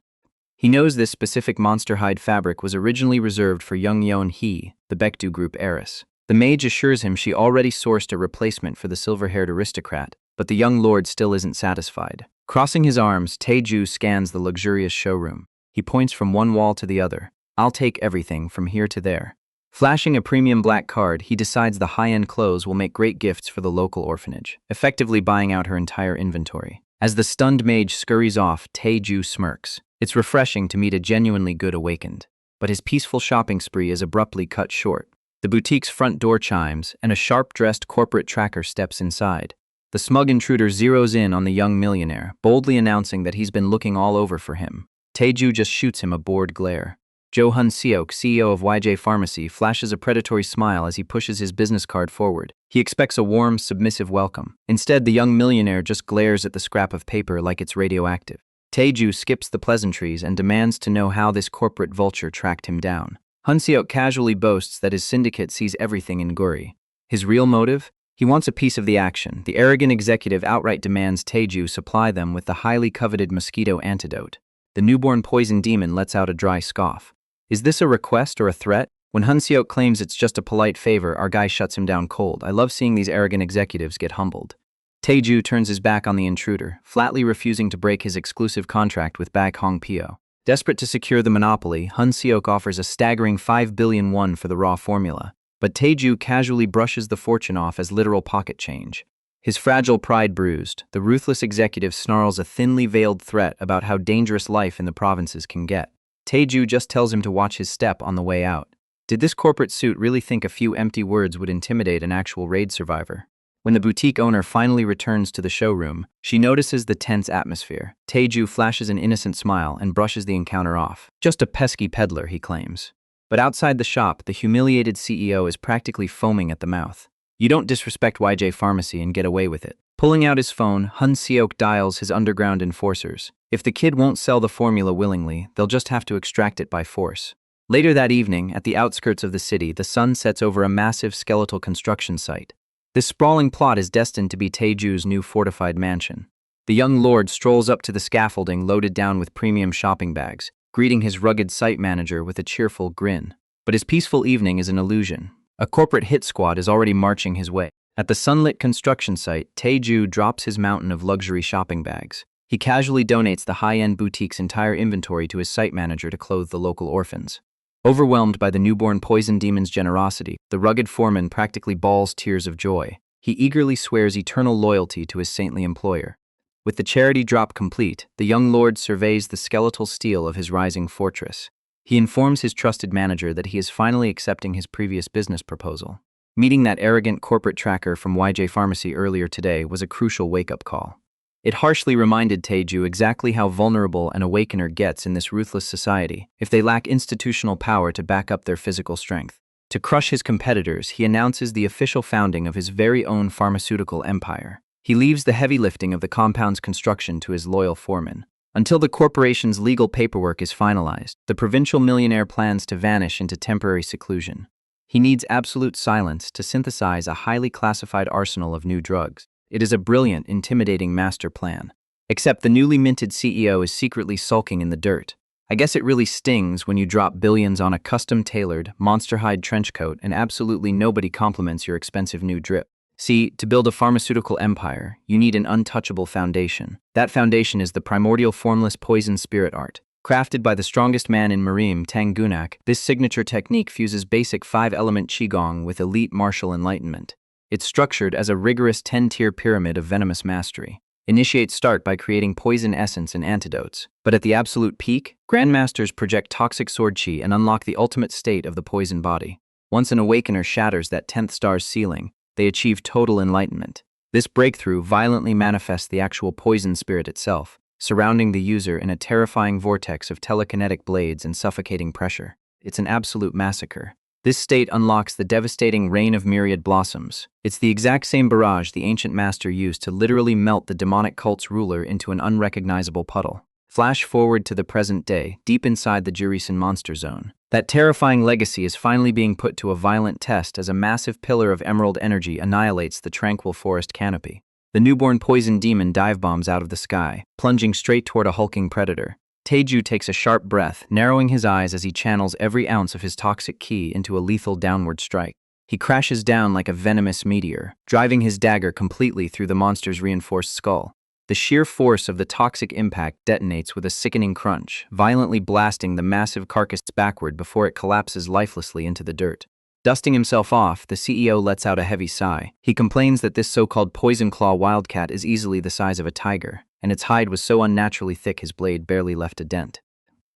He knows this specific monster hide fabric was originally reserved for young Yeon-hee, the Baekdu group heiress. The mage assures him she already sourced a replacement for the silver-haired aristocrat, but the young lord still isn't satisfied. Crossing his arms, Tae-ju scans the luxurious showroom. He points from one wall to the other. "I'll take everything from here to there." Flashing a premium black card, he decides the high-end clothes will make great gifts for the local orphanage, effectively buying out her entire inventory. As the stunned mage scurries off, Tae-ju smirks. It's refreshing to meet a genuinely good awakened. But his peaceful shopping spree is abruptly cut short. The boutique's front door chimes, and a sharp-dressed corporate tracker steps inside. The smug intruder zeroes in on the young millionaire, boldly announcing that he's been looking all over for him. Tae-ju just shoots him a bored glare. Jo Hun-seok, CEO of YJ Pharmacy, flashes a predatory smile as he pushes his business card forward. He expects a warm, submissive welcome. Instead, the young millionaire just glares at the scrap of paper like it's radioactive. Tae-ju skips the pleasantries and demands to know how this corporate vulture tracked him down. Hun-seok casually boasts that his syndicate sees everything in Guri. His real motive? He wants a piece of the action. The arrogant executive outright demands Tae-ju supply them with the highly coveted mosquito antidote. The newborn poison demon lets out a dry scoff. Is this a request or a threat? When Hun-seok claims it's just a polite favor, our guy shuts him down cold. I love seeing these arrogant executives get humbled. Tae-ju turns his back on the intruder, flatly refusing to break his exclusive contract with Bag Hong-pyo. Desperate to secure the monopoly, Hun-seok offers a staggering 5 billion won for the raw formula. But Tae-ju casually brushes the fortune off as literal pocket change. His fragile pride bruised, the ruthless executive snarls a thinly veiled threat about how dangerous life in the provinces can get. Tae-ju just tells him to watch his step on the way out. Did this corporate suit really think a few empty words would intimidate an actual raid survivor? When the boutique owner finally returns to the showroom, she notices the tense atmosphere. Tae-ju flashes an innocent smile and brushes the encounter off. Just a pesky peddler, he claims. But outside the shop, the humiliated CEO is practically foaming at the mouth. You don't disrespect YJ Pharmacy and get away with it. Pulling out his phone, Hun-seok dials his underground enforcers. If the kid won't sell the formula willingly, they'll just have to extract it by force. Later that evening, at the outskirts of the city, the sun sets over a massive skeletal construction site. This sprawling plot is destined to be Tae-ju's new fortified mansion. The young lord strolls up to the scaffolding loaded down with premium shopping bags, greeting his rugged site manager with a cheerful grin. But his peaceful evening is an illusion. A corporate hit squad is already marching his way. At the sunlit construction site, Tae-ju drops his mountain of luxury shopping bags. He casually donates the high-end boutique's entire inventory to his site manager to clothe the local orphans. Overwhelmed by the newborn poison demon's generosity, the rugged foreman practically bawls tears of joy. He eagerly swears eternal loyalty to his saintly employer. With the charity drop complete, the young lord surveys the skeletal steel of his rising fortress. He informs his trusted manager that he is finally accepting his previous business proposal. Meeting that arrogant corporate tracker from YJ Pharmacy earlier today was a crucial wake-up call. It harshly reminded Tae-ju exactly how vulnerable an awakener gets in this ruthless society if they lack institutional power to back up their physical strength. To crush his competitors, he announces the official founding of his very own pharmaceutical empire. He leaves the heavy lifting of the compound's construction to his loyal foreman. Until the corporation's legal paperwork is finalized, the provincial millionaire plans to vanish into temporary seclusion. He needs absolute silence to synthesize a highly classified arsenal of new drugs. It is a brilliant, intimidating master plan. Except the newly minted CEO is secretly sulking in the dirt. I guess it really stings when you drop billions on a custom-tailored, monster-hide trench coat and absolutely nobody compliments your expensive new drip. See, to build a pharmaceutical empire, you need an untouchable foundation. That foundation is the primordial formless poison spirit art. Crafted by the strongest man in Marim, Tangunak, this signature technique fuses basic 5-element qigong with elite martial enlightenment. It's structured as a rigorous 10-tier pyramid of venomous mastery. Initiates start by creating poison essence and antidotes. But at the absolute peak, grandmasters project toxic sword qi and unlock the ultimate state of the poison body. Once an awakener shatters that 10th star's ceiling, they achieve total enlightenment. This breakthrough violently manifests the actual poison spirit itself, surrounding the user in a terrifying vortex of telekinetic blades and suffocating pressure. It's an absolute massacre. This state unlocks the devastating rain of myriad blossoms. It's the exact same barrage the ancient master used to literally melt the demonic cult's ruler into an unrecognizable puddle. Flash forward to the present day, deep inside the Jurisan monster zone. That terrifying legacy is finally being put to a violent test as a massive pillar of emerald energy annihilates the tranquil forest canopy. The newborn poison demon dive bombs out of the sky, plunging straight toward a hulking predator. Taeju takes a sharp breath, narrowing his eyes as he channels every ounce of his toxic ki into a lethal downward strike. He crashes down like a venomous meteor, driving his dagger completely through the monster's reinforced skull. The sheer force of the toxic impact detonates with a sickening crunch, violently blasting the massive carcass backward before it collapses lifelessly into the dirt. Dusting himself off, the CEO lets out a heavy sigh. He complains that this so-called poison claw wildcat is easily the size of a tiger, and its hide was so unnaturally thick his blade barely left a dent.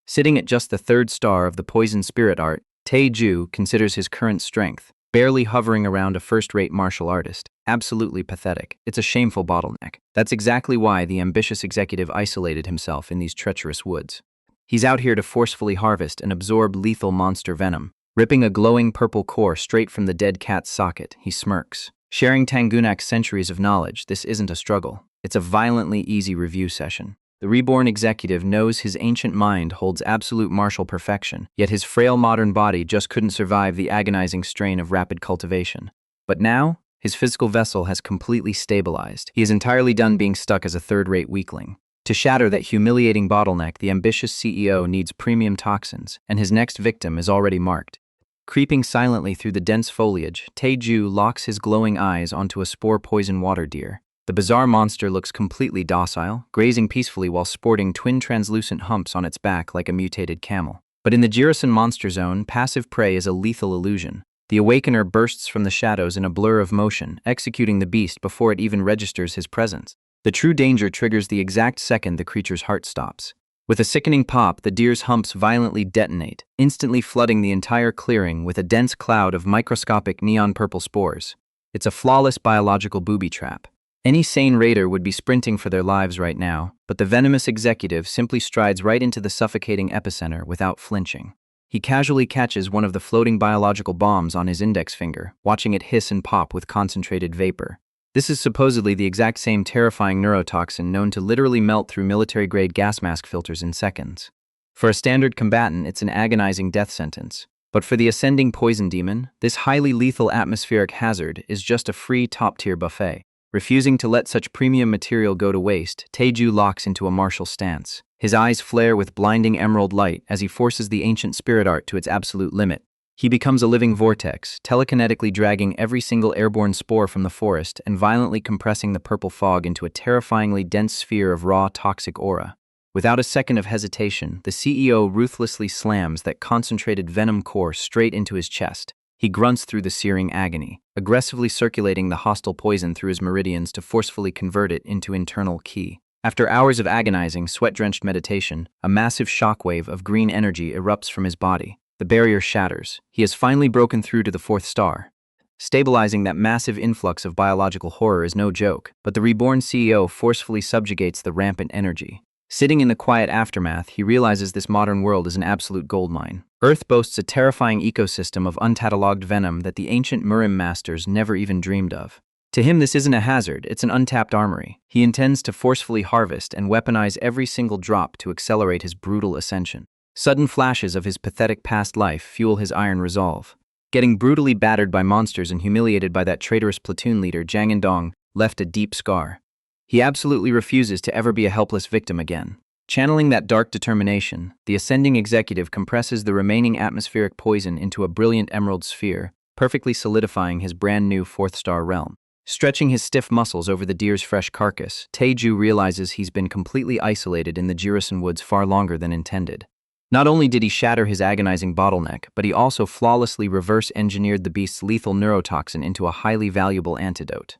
Sitting at just the third star of the poison spirit art, Taeju considers his current strength, barely hovering around a first-rate martial artist. Absolutely pathetic. It's a shameful bottleneck. That's exactly why the ambitious executive isolated himself in these treacherous woods. He's out here to forcefully harvest and absorb lethal monster venom. Ripping a glowing purple core straight from the dead cat's socket, he smirks. Sharing Tangunak's centuries of knowledge, this isn't a struggle. It's a violently easy review session. The reborn executive knows his ancient mind holds absolute martial perfection, yet his frail modern body just couldn't survive the agonizing strain of rapid cultivation. But now, his physical vessel has completely stabilized. He is entirely done being stuck as a third-rate weakling. To shatter that humiliating bottleneck, the ambitious CEO needs premium toxins, and his next victim is already marked. Creeping silently through the dense foliage, Taeju locks his glowing eyes onto a spore-poison water deer. The bizarre monster looks completely docile, grazing peacefully while sporting twin translucent humps on its back like a mutated camel. But in the Jirasan monster zone, passive prey is a lethal illusion. The awakener bursts from the shadows in a blur of motion, executing the beast before it even registers his presence. The true danger triggers the exact second the creature's heart stops. With a sickening pop, the deer's humps violently detonate, instantly flooding the entire clearing with a dense cloud of microscopic neon-purple spores. It's a flawless biological booby trap. Any sane raider would be sprinting for their lives right now, but the venomous executive simply strides right into the suffocating epicenter without flinching. He casually catches one of the floating biological bombs on his index finger, watching it hiss and pop with concentrated vapor. This is supposedly the exact same terrifying neurotoxin known to literally melt through military-grade gas mask filters in seconds. For a standard combatant, it's an agonizing death sentence. But for the ascending poison demon, this highly lethal atmospheric hazard is just a free top-tier buffet. Refusing to let such premium material go to waste, Taeju locks into a martial stance. His eyes flare with blinding emerald light as he forces the ancient spirit art to its absolute limit. He becomes a living vortex, telekinetically dragging every single airborne spore from the forest and violently compressing the purple fog into a terrifyingly dense sphere of raw, toxic aura. Without a second of hesitation, the CEO ruthlessly slams that concentrated venom core straight into his chest. He grunts through the searing agony, aggressively circulating the hostile poison through his meridians to forcefully convert it into internal ki. After hours of agonizing, sweat-drenched meditation, a massive shockwave of green energy erupts from his body. The barrier shatters. He has finally broken through to the fourth star. Stabilizing that massive influx of biological horror is no joke, but the reborn CEO forcefully subjugates the rampant energy. Sitting in the quiet aftermath, he realizes this modern world is an absolute goldmine. Earth boasts a terrifying ecosystem of uncatalogued venom that the ancient Murim masters never even dreamed of. To him, this isn't a hazard, it's an untapped armory. He intends to forcefully harvest and weaponize every single drop to accelerate his brutal ascension. Sudden flashes of his pathetic past life fuel his iron resolve. Getting brutally battered by monsters and humiliated by that traitorous platoon leader, Jang In-dong, left a deep scar. He absolutely refuses to ever be a helpless victim again. Channeling that dark determination, the ascending executive compresses the remaining atmospheric poison into a brilliant emerald sphere, perfectly solidifying his brand-new fourth-star realm. Stretching his stiff muscles over the deer's fresh carcass, Taeju realizes he's been completely isolated in the Jirasan woods far longer than intended. Not only did he shatter his agonizing bottleneck, but he also flawlessly reverse-engineered the beast's lethal neurotoxin into a highly valuable antidote.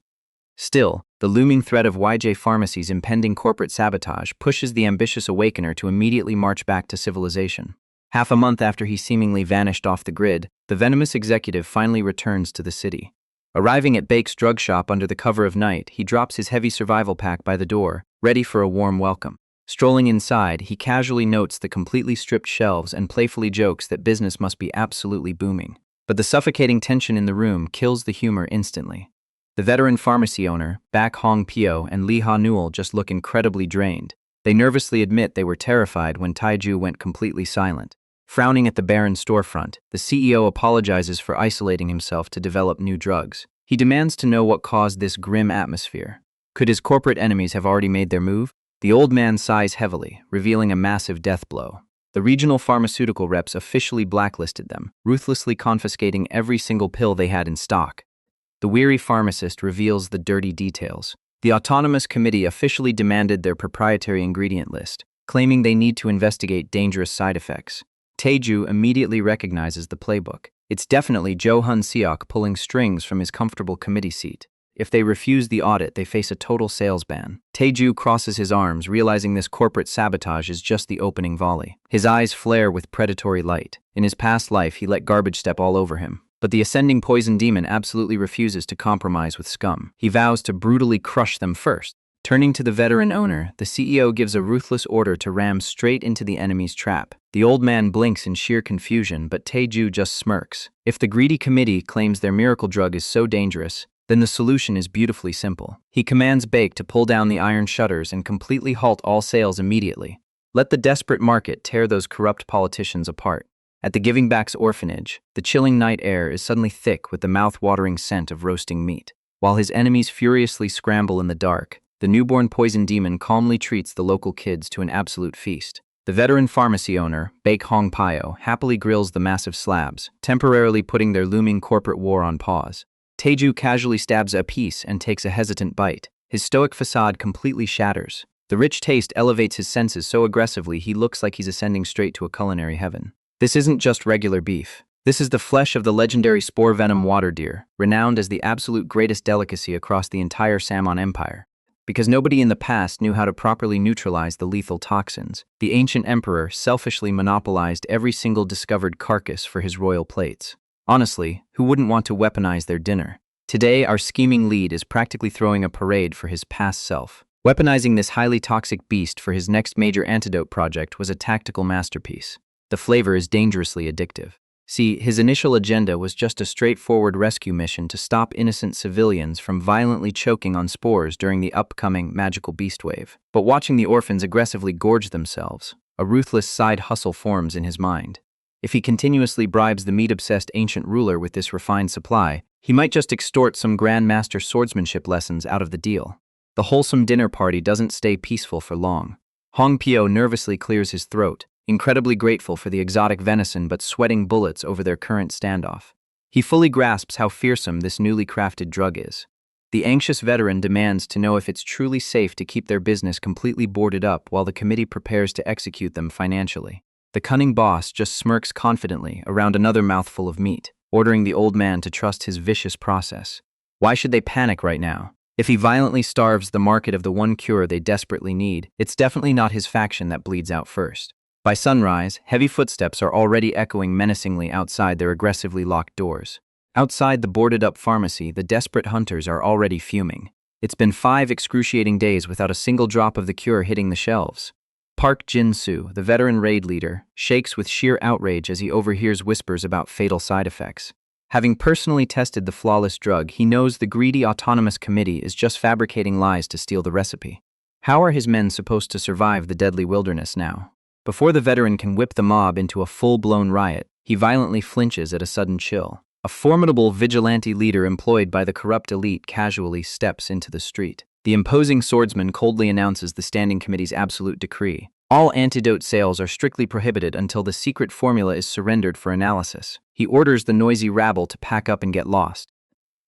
Still, the looming threat of YJ Pharmacy's impending corporate sabotage pushes the ambitious awakener to immediately march back to civilization. Half a month after he seemingly vanished off the grid, the venomous executive finally returns to the city. Arriving at Bake's drug shop under the cover of night, he drops his heavy survival pack by the door, ready for a warm welcome. Strolling inside, he casually notes the completely stripped shelves and playfully jokes that business must be absolutely booming. But the suffocating tension in the room kills the humor instantly. The veteran pharmacy owner, Bak Hong Pyo, and Lee Ha Newell just look incredibly drained. They nervously admit they were terrified when Taeju went completely silent. Frowning at the barren storefront, the CEO apologizes for isolating himself to develop new drugs. He demands to know what caused this grim atmosphere. Could his corporate enemies have already made their move? The old man sighs heavily, revealing a massive death blow. The regional pharmaceutical reps officially blacklisted them, ruthlessly confiscating every single pill they had in stock. The weary pharmacist reveals the dirty details. The autonomous committee officially demanded their proprietary ingredient list, claiming they need to investigate dangerous side effects. Taeju immediately recognizes the playbook. It's definitely Jo Hun-seok pulling strings from his comfortable committee seat. If they refuse the audit, they face a total sales ban. Taeju crosses his arms, realizing this corporate sabotage is just the opening volley. His eyes flare with predatory light. In his past life, he let garbage step all over him. But the ascending poison demon absolutely refuses to compromise with scum. He vows to brutally crush them first. Turning to the veteran owner, the CEO gives a ruthless order to ram straight into the enemy's trap. The old man blinks in sheer confusion, but Taeju just smirks. If the greedy committee claims their miracle drug is so dangerous, then the solution is beautifully simple. He commands Baek to pull down the iron shutters and completely halt all sales immediately. Let the desperate market tear those corrupt politicians apart. At the Giving Back's orphanage, the chilling night air is suddenly thick with the mouth-watering scent of roasting meat. While his enemies furiously scramble in the dark, the newborn poison demon calmly treats the local kids to an absolute feast. The veteran pharmacy owner, Baek Hong Pyo, happily grills the massive slabs, temporarily putting their looming corporate war on pause. Taeju casually stabs a piece and takes a hesitant bite. His stoic facade completely shatters. The rich taste elevates his senses so aggressively he looks like he's ascending straight to a culinary heaven. This isn't just regular beef. This is the flesh of the legendary spore venom water deer, renowned as the absolute greatest delicacy across the entire Samon Empire. Because nobody in the past knew how to properly neutralize the lethal toxins, the ancient emperor selfishly monopolized every single discovered carcass for his royal plates. Honestly, who wouldn't want to weaponize their dinner? Today, our scheming lead is practically throwing a parade for his past self. Weaponizing this highly toxic beast for his next major antidote project was a tactical masterpiece. The flavor is dangerously addictive. See, his initial agenda was just a straightforward rescue mission to stop innocent civilians from violently choking on spores during the upcoming magical beast wave. But watching the orphans aggressively gorge themselves, a ruthless side hustle forms in his mind. If he continuously bribes the meat-obsessed ancient ruler with this refined supply, he might just extort some grandmaster swordsmanship lessons out of the deal. The wholesome dinner party doesn't stay peaceful for long. Hong Pyo nervously clears his throat, incredibly grateful for the exotic venison but sweating bullets over their current standoff. He fully grasps how fearsome this newly crafted drug is. The anxious veteran demands to know if it's truly safe to keep their business completely boarded up while the committee prepares to execute them financially. The cunning boss just smirks confidently around another mouthful of meat, ordering the old man to trust his vicious process. Why should they panic right now? If he violently starves the market of the one cure they desperately need, it's definitely not his faction that bleeds out first. By sunrise, heavy footsteps are already echoing menacingly outside their aggressively locked doors. Outside the boarded-up pharmacy, the desperate hunters are already fuming. It's been 5 excruciating days without a single drop of the cure hitting the shelves. Park Jin-soo, the veteran raid leader, shakes with sheer outrage as he overhears whispers about fatal side effects. Having personally tested the flawless drug, he knows the greedy autonomous committee is just fabricating lies to steal the recipe. How are his men supposed to survive the deadly wilderness now? Before the veteran can whip the mob into a full-blown riot, he violently flinches at a sudden chill. A formidable vigilante leader employed by the corrupt elite casually steps into the street. The imposing swordsman coldly announces the standing committee's absolute decree. All antidote sales are strictly prohibited until the secret formula is surrendered for analysis. He orders the noisy rabble to pack up and get lost.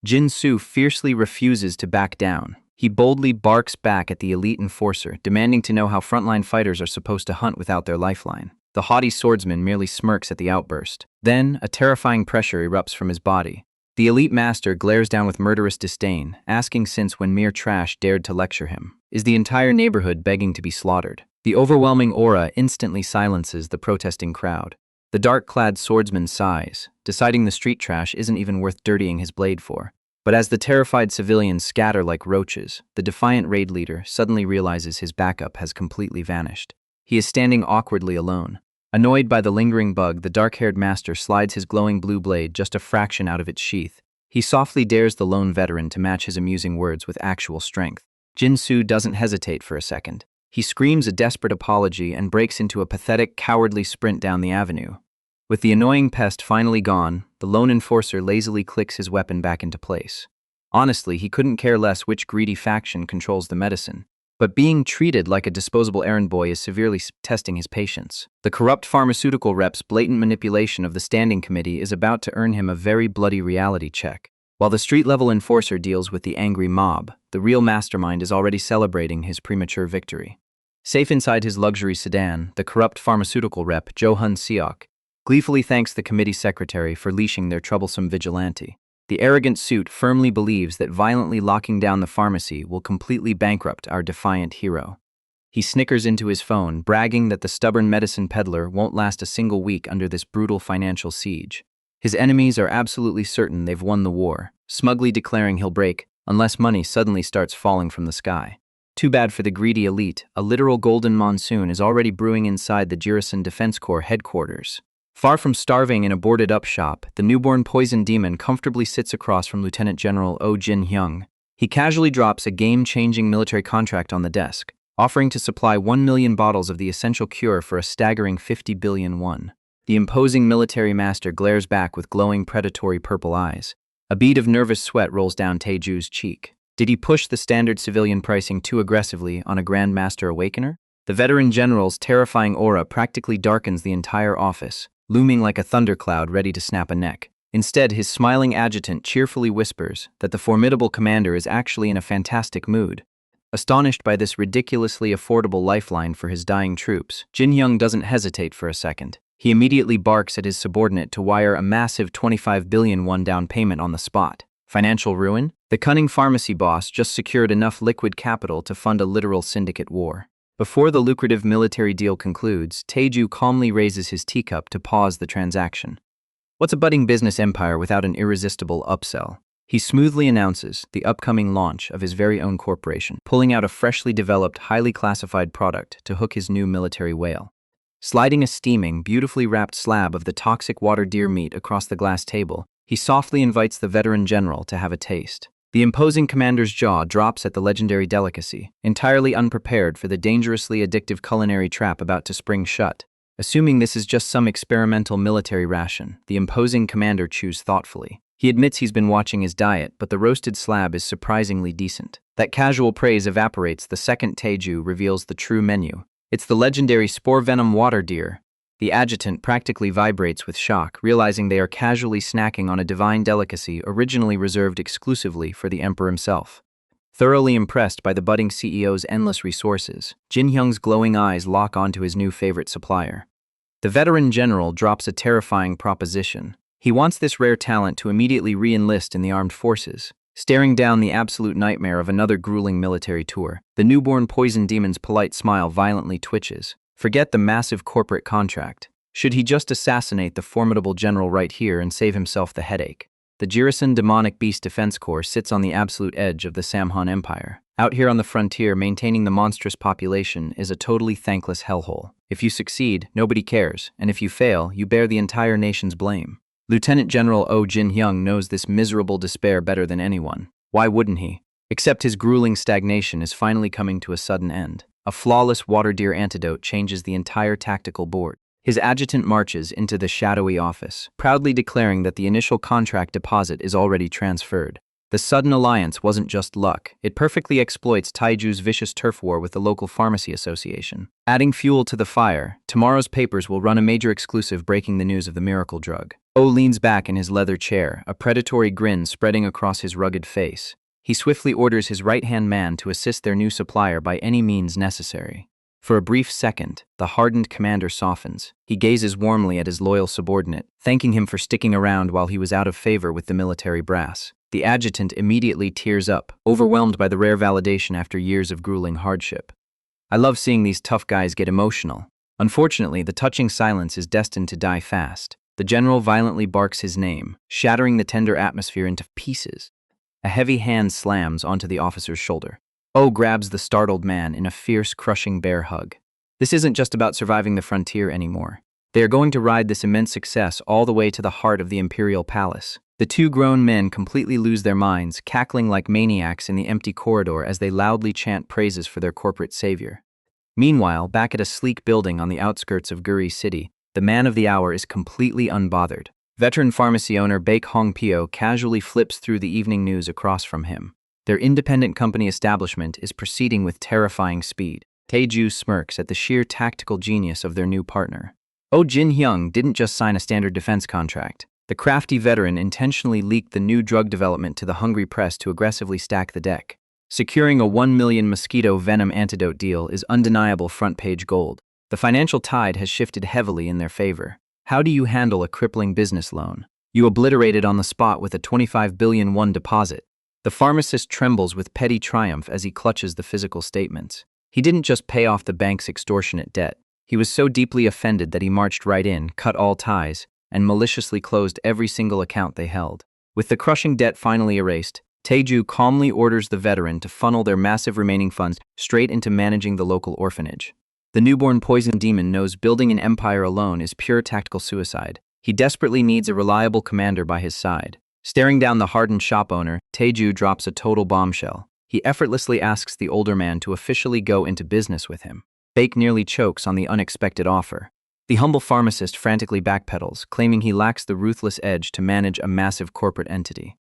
Jin-soo fiercely refuses to back down. He boldly barks back at the elite enforcer, demanding to know how frontline fighters are supposed to hunt without their lifeline. The haughty swordsman merely smirks at the outburst. Then, a terrifying pressure erupts from his body. The elite master glares down with murderous disdain, asking since when mere trash dared to lecture him. Is the entire neighborhood begging to be slaughtered? The overwhelming aura instantly silences the protesting crowd. The dark-clad swordsman sighs, deciding the street trash isn't even worth dirtying his blade for. But as the terrified civilians scatter like roaches, the defiant raid leader suddenly realizes his backup has completely vanished. He is standing awkwardly alone. Annoyed by the lingering bug, the dark-haired master slides his glowing blue blade just a fraction out of its sheath. He softly dares the lone veteran to match his amusing words with actual strength. Jin-soo doesn't hesitate for a second. He screams a desperate apology and breaks into a pathetic, cowardly sprint down the avenue. With the annoying pest finally gone, the lone enforcer lazily clicks his weapon back into place. Honestly, he couldn't care less which greedy faction controls the medicine. But being treated like a disposable errand boy is severely testing his patience. The corrupt pharmaceutical rep's blatant manipulation of the standing committee is about to earn him a very bloody reality check. While the street-level enforcer deals with the angry mob, the real mastermind is already celebrating his premature victory. Safe inside his luxury sedan, the corrupt pharmaceutical rep, Jo-hun Seok, gleefully thanks the committee secretary for leashing their troublesome vigilante. The arrogant suit firmly believes that violently locking down the pharmacy will completely bankrupt our defiant hero. He snickers into his phone, bragging that the stubborn medicine peddler won't last a single week under this brutal financial siege. His enemies are absolutely certain they've won the war, smugly declaring he'll break unless money suddenly starts falling from the sky. Too bad for the greedy elite, a literal golden monsoon is already brewing inside the Jirisan Defense Corps headquarters. Far from starving in a boarded-up shop, the newborn poison demon comfortably sits across from Lieutenant General Oh Jin-hyung. He casually drops a game-changing military contract on the desk, offering to supply 1 million bottles of the essential cure for a staggering 50 billion won. The imposing military master glares back with glowing predatory purple eyes. A bead of nervous sweat rolls down Taeju's cheek. Did he push the standard civilian pricing too aggressively on a Grand Master Awakener? The veteran general's terrifying aura practically darkens the entire office, looming like a thundercloud ready to snap a neck. Instead, his smiling adjutant cheerfully whispers that the formidable commander is actually in a fantastic mood. Astonished by this ridiculously affordable lifeline for his dying troops, Jin-hyung doesn't hesitate for a second. He immediately barks at his subordinate to wire a massive 25 billion won down payment on the spot. Financial ruin? The cunning pharmacy boss just secured enough liquid capital to fund a literal syndicate war. Before the lucrative military deal concludes, Taeju calmly raises his teacup to pause the transaction. What's a budding business empire without an irresistible upsell? He smoothly announces the upcoming launch of his very own corporation, pulling out a freshly developed, highly classified product to hook his new military whale. Sliding a steaming, beautifully wrapped slab of the toxic water deer meat across the glass table, he softly invites the veteran general to have a taste. The imposing commander's jaw drops at the legendary delicacy, entirely unprepared for the dangerously addictive culinary trap about to spring shut. Assuming this is just some experimental military ration, the imposing commander chews thoughtfully. He admits he's been watching his diet, but the roasted slab is surprisingly decent. That casual praise evaporates the second Taeju reveals the true menu. It's the legendary spore venom water deer. The adjutant practically vibrates with shock, realizing they are casually snacking on a divine delicacy originally reserved exclusively for the emperor himself. Thoroughly impressed by the budding CEO's endless resources, Jin-hyung's glowing eyes lock onto his new favorite supplier. The veteran general drops a terrifying proposition. He wants this rare talent to immediately re-enlist in the armed forces. Staring down the absolute nightmare of another grueling military tour, the newborn poison demon's polite smile violently twitches. Forget the massive corporate contract. Should he just assassinate the formidable general right here and save himself the headache? The Jirisan Demonic Beast Defense Corps sits on the absolute edge of the Samhan Empire. Out here on the frontier, maintaining the monstrous population is a totally thankless hellhole. If you succeed, nobody cares, and if you fail, you bear the entire nation's blame. Lieutenant General Oh Jin-hyung knows this miserable despair better than anyone. Why wouldn't he? Except his grueling stagnation is finally coming to a sudden end. A flawless water deer antidote changes the entire tactical board. His adjutant marches into the shadowy office, proudly declaring that the initial contract deposit is already transferred. The sudden alliance wasn't just luck. It perfectly exploits Taeju's vicious turf war with the local pharmacy association. Adding fuel to the fire, tomorrow's papers will run a major exclusive breaking the news of the miracle drug. Oh leans back in his leather chair, a predatory grin spreading across his rugged face. He swiftly orders his right-hand man to assist their new supplier by any means necessary. For a brief second, the hardened commander softens. He gazes warmly at his loyal subordinate, thanking him for sticking around while he was out of favor with the military brass. The adjutant immediately tears up, overwhelmed by the rare validation after years of grueling hardship. I love seeing these tough guys get emotional. Unfortunately, the touching silence is destined to die fast. The general violently barks his name, shattering the tender atmosphere into pieces. A heavy hand slams onto the officer's shoulder. Oh grabs the startled man in a fierce, crushing bear hug. This isn't just about surviving the frontier anymore. They are going to ride this immense success all the way to the heart of the imperial palace. The two grown men completely lose their minds, cackling like maniacs in the empty corridor as they loudly chant praises for their corporate savior. Meanwhile, back at a sleek building on the outskirts of Guri City, the man of the hour is completely unbothered. Veteran pharmacy owner Baek Hong Pyo casually flips through the evening news across from him. Their independent company establishment is proceeding with terrifying speed. Tae-ju smirks at the sheer tactical genius of their new partner. Oh Jin-hyung didn't just sign a standard defense contract. The crafty veteran intentionally leaked the new drug development to the hungry press to aggressively stack the deck. Securing a 1 million mosquito venom antidote deal is undeniable front-page gold. The financial tide has shifted heavily in their favor. How do you handle a crippling business loan? You obliterate it on the spot with a 25 billion won deposit. The pharmacist trembles with petty triumph as he clutches the physical statements. He didn't just pay off the bank's extortionate debt. He was so deeply offended that he marched right in, cut all ties, and maliciously closed every single account they held. With the crushing debt finally erased, Tae-ju calmly orders the veteran to funnel their massive remaining funds straight into managing the local orphanage. The newborn poison demon knows building an empire alone is pure tactical suicide. He desperately needs a reliable commander by his side. Staring down the hardened shop owner, Tae-ju drops a total bombshell. He effortlessly asks the older man to officially go into business with him. Baek nearly chokes on the unexpected offer. The humble pharmacist frantically backpedals, claiming he lacks the ruthless edge to manage a massive corporate entity.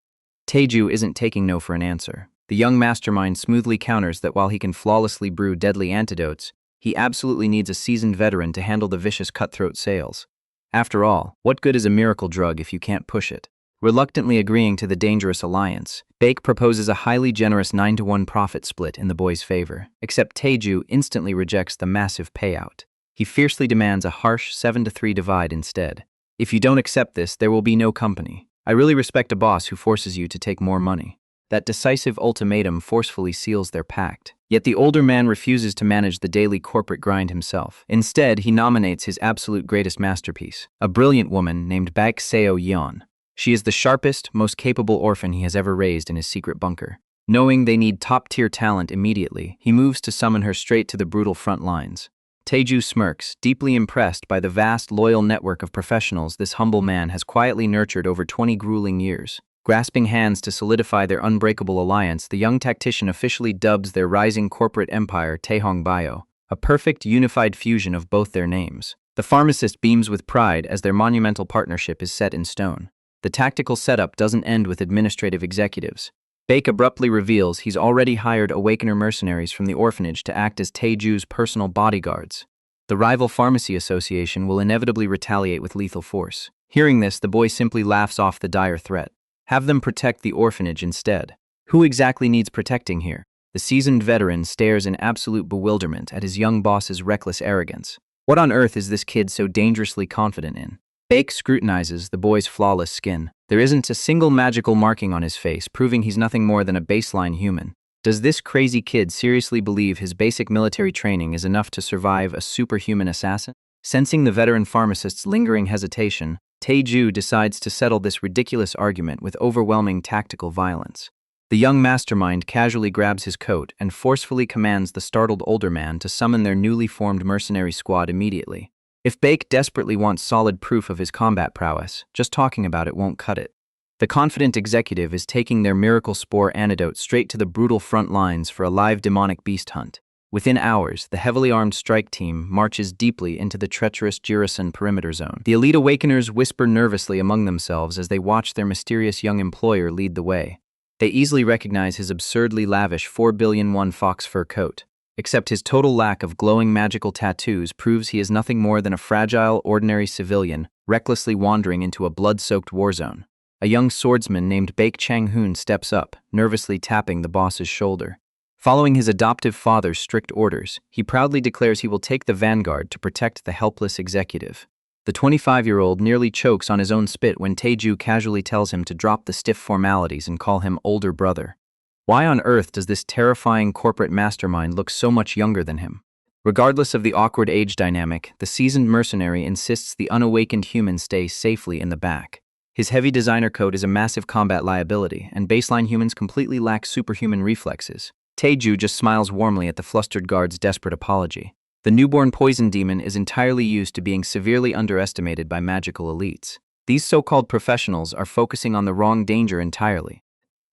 Tae-ju isn't taking no for an answer. The young mastermind smoothly counters that while he can flawlessly brew deadly antidotes, he absolutely needs a seasoned veteran to handle the vicious cutthroat sales. After all, what good is a miracle drug if you can't push it? Reluctantly agreeing to the dangerous alliance, Baek proposes a highly generous 9-to-1 profit split in the boy's favor, except Tae-ju instantly rejects the massive payout. He fiercely demands a harsh 7-to-3 divide instead. If you don't accept this, there will be no company. I really respect a boss who forces you to take more money. That decisive ultimatum forcefully seals their pact. Yet the older man refuses to manage the daily corporate grind himself. Instead, he nominates his absolute greatest masterpiece, a brilliant woman named Baek Seo-yeon. She is the sharpest, most capable orphan he has ever raised in his secret bunker. Knowing they need top-tier talent immediately, he moves to summon her straight to the brutal front lines. Tae-ju smirks, deeply impressed by the vast, loyal network of professionals this humble man has quietly nurtured over 20 grueling years. Grasping hands to solidify their unbreakable alliance, the young tactician officially dubs their rising corporate empire Taehong Bio, a perfect, unified fusion of both their names. The pharmacist beams with pride as their monumental partnership is set in stone. The tactical setup doesn't end with administrative executives. Baek abruptly reveals he's already hired Awakener mercenaries from the orphanage to act as Tae-ju's personal bodyguards. The rival pharmacy association will inevitably retaliate with lethal force. Hearing this, the boy simply laughs off the dire threat. Have them protect the orphanage instead. Who exactly needs protecting here? The seasoned veteran stares in absolute bewilderment at his young boss's reckless arrogance. What on earth is this kid so dangerously confident in? Baek scrutinizes the boy's flawless skin. There isn't a single magical marking on his face, proving he's nothing more than a baseline human. Does this crazy kid seriously believe his basic military training is enough to survive a superhuman assassin? Sensing the veteran pharmacist's lingering hesitation, Tae-ju decides to settle this ridiculous argument with overwhelming tactical violence. The young mastermind casually grabs his coat and forcefully commands the startled older man to summon their newly formed mercenary squad immediately. If Baek desperately wants solid proof of his combat prowess, just talking about it won't cut it. The confident executive is taking their miracle spore antidote straight to the brutal front lines for a live demonic beast hunt. Within hours, the heavily armed strike team marches deeply into the treacherous Jirasan perimeter zone. The elite awakeners whisper nervously among themselves as they watch their mysterious young employer lead the way. They easily recognize his absurdly lavish 4 billion won fox fur coat. Except his total lack of glowing magical tattoos proves he is nothing more than a fragile, ordinary civilian, recklessly wandering into a blood-soaked war zone. A young swordsman named Baek Chang-hoon steps up, nervously tapping the boss's shoulder. Following his adoptive father's strict orders, he proudly declares he will take the vanguard to protect the helpless executive. The 25-year-old nearly chokes on his own spit when Tae-ju casually tells him to drop the stiff formalities and call him older brother. Why on earth does this terrifying corporate mastermind look so much younger than him? Regardless of the awkward age dynamic, the seasoned mercenary insists the unawakened human stay safely in the back. His heavy designer coat is a massive combat liability, and baseline humans completely lack superhuman reflexes. Tae-ju just smiles warmly at the flustered guard's desperate apology. The newborn poison demon is entirely used to being severely underestimated by magical elites. These so-called professionals are focusing on the wrong danger entirely.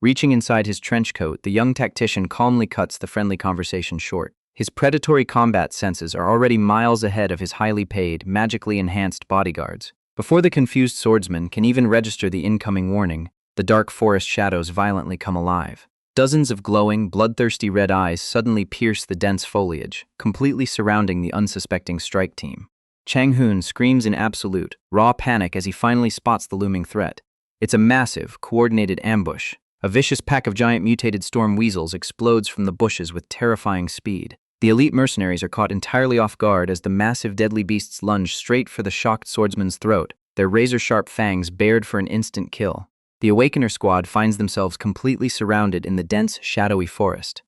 Reaching inside his trench coat, the young tactician calmly cuts the friendly conversation short. His predatory combat senses are already miles ahead of his highly paid, magically enhanced bodyguards. Before the confused swordsman can even register the incoming warning, the dark forest shadows violently come alive. Dozens of glowing, bloodthirsty red eyes suddenly pierce the dense foliage, completely surrounding the unsuspecting strike team. Chang Hoon screams in absolute, raw panic as he finally spots the looming threat. It's a massive, coordinated ambush. A vicious pack of giant mutated storm weasels explodes from the bushes with terrifying speed. The elite mercenaries are caught entirely off guard as the massive deadly beasts lunge straight for the shocked swordsman's throat, their razor-sharp fangs bared for an instant kill. The Awakener squad finds themselves completely surrounded in the dense, shadowy forest.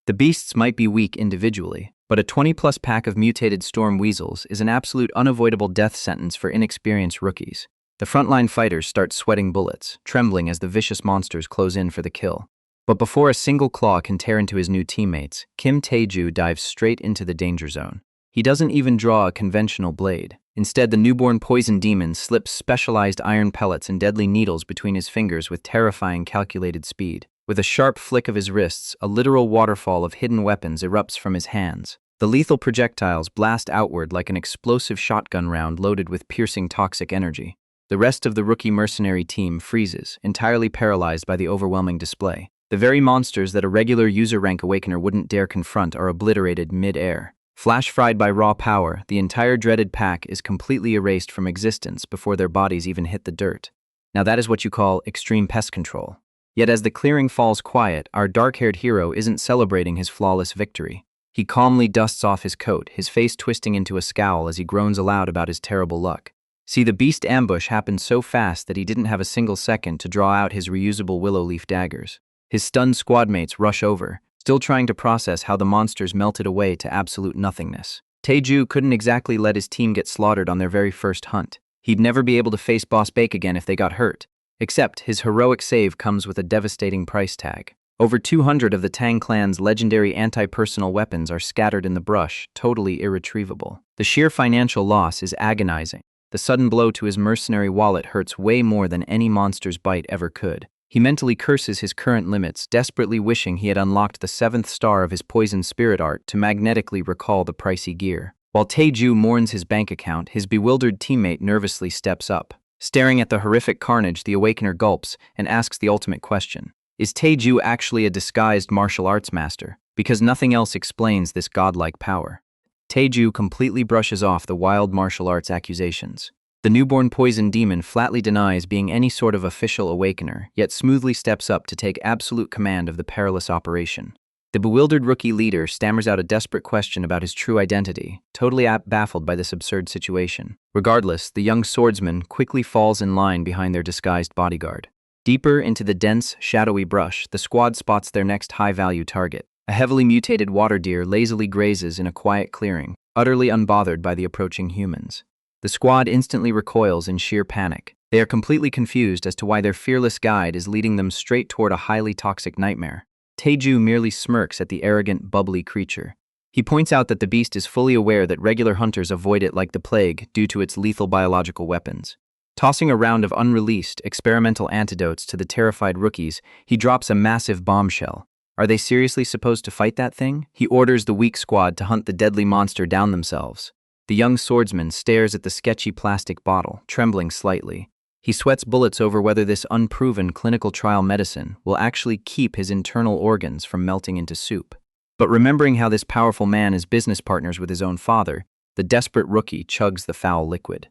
The beasts might be weak individually, but a 20-plus pack of mutated storm weasels is an absolute unavoidable death sentence for inexperienced rookies. The frontline fighters start sweating bullets, trembling as the vicious monsters close in for the kill. But before a single claw can tear into his new teammates, Kim Tae-ju dives straight into the danger zone. He doesn't even draw a conventional blade. Instead, the newborn poison demon slips specialized iron pellets and deadly needles between his fingers with terrifying calculated speed. With a sharp flick of his wrists, a literal waterfall of hidden weapons erupts from his hands. The lethal projectiles blast outward like an explosive shotgun round loaded with piercing toxic energy. The rest of the rookie mercenary team freezes, entirely paralyzed by the overwhelming display. The very monsters that a regular user-rank Awakener wouldn't dare confront are obliterated mid-air. Flash-fried by raw power, the entire dreaded pack is completely erased from existence before their bodies even hit the dirt. Now that is what you call extreme pest control. Yet as the clearing falls quiet, our dark-haired hero isn't celebrating his flawless victory. He calmly dusts off his coat, his face twisting into a scowl as he groans aloud about his terrible luck. See, the beast ambush happened so fast that he didn't have a single second to draw out his reusable willow leaf daggers. His stunned squadmates rush over, still trying to process how the monsters melted away to absolute nothingness. Tae-ju couldn't exactly let his team get slaughtered on their very first hunt. He'd never be able to face Boss Bake again if they got hurt. Except his heroic save comes with a devastating price tag. Over 200 of the Tang clan's legendary anti-personal weapons are scattered in the brush, totally irretrievable. The sheer financial loss is agonizing. The sudden blow to his mercenary wallet hurts way more than any monster's bite ever could. He mentally curses his current limits, desperately wishing he had unlocked the 7th star of his poison spirit art to magnetically recall the pricey gear. While Tae-ju mourns his bank account, his bewildered teammate nervously steps up. Staring at the horrific carnage, the Awakener gulps and asks the ultimate question. Is Tae-ju actually a disguised martial arts master? Because nothing else explains this godlike power. Tae-ju completely brushes off the wild martial arts accusations. The newborn poison demon flatly denies being any sort of official Awakener, yet smoothly steps up to take absolute command of the perilous operation. The bewildered rookie leader stammers out a desperate question about his true identity, totally baffled by this absurd situation. Regardless, the young swordsman quickly falls in line behind their disguised bodyguard. Deeper into the dense, shadowy brush, the squad spots their next high-value target. A heavily mutated water deer lazily grazes in a quiet clearing, utterly unbothered by the approaching humans. The squad instantly recoils in sheer panic. They are completely confused as to why their fearless guide is leading them straight toward a highly toxic nightmare. Tae-ju merely smirks at the arrogant, bubbly creature. He points out that the beast is fully aware that regular hunters avoid it like the plague due to its lethal biological weapons. Tossing a round of unreleased, experimental antidotes to the terrified rookies, he drops a massive bombshell. Are they seriously supposed to fight that thing? He orders the weak squad to hunt the deadly monster down themselves. The young swordsman stares at the sketchy plastic bottle, trembling slightly. He sweats bullets over whether this unproven clinical trial medicine will actually keep his internal organs from melting into soup. But remembering how this powerful man is business partners with his own father, the desperate rookie chugs the foul liquid.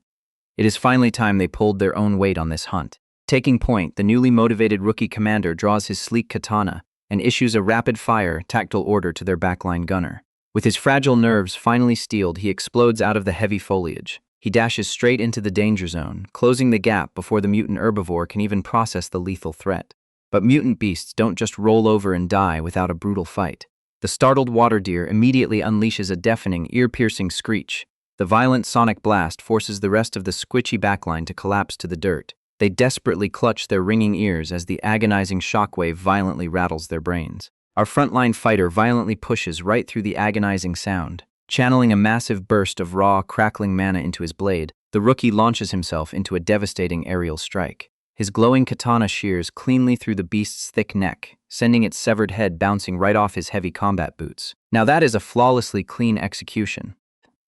It is finally time they pulled their own weight on this hunt. Taking point, the newly motivated rookie commander draws his sleek katana and issues a rapid-fire, tactile order to their backline gunner. With his fragile nerves finally steeled, he explodes out of the heavy foliage. He dashes straight into the danger zone, closing the gap before the mutant herbivore can even process the lethal threat. But mutant beasts don't just roll over and die without a brutal fight. The startled water deer immediately unleashes a deafening, ear-piercing screech. The violent sonic blast forces the rest of the squishy backline to collapse to the dirt. They desperately clutch their ringing ears as the agonizing shockwave violently rattles their brains. Our frontline fighter violently pushes right through the agonizing sound. Channeling a massive burst of raw, crackling mana into his blade, the rookie launches himself into a devastating aerial strike. His glowing katana shears cleanly through the beast's thick neck, sending its severed head bouncing right off his heavy combat boots. Now that is a flawlessly clean execution.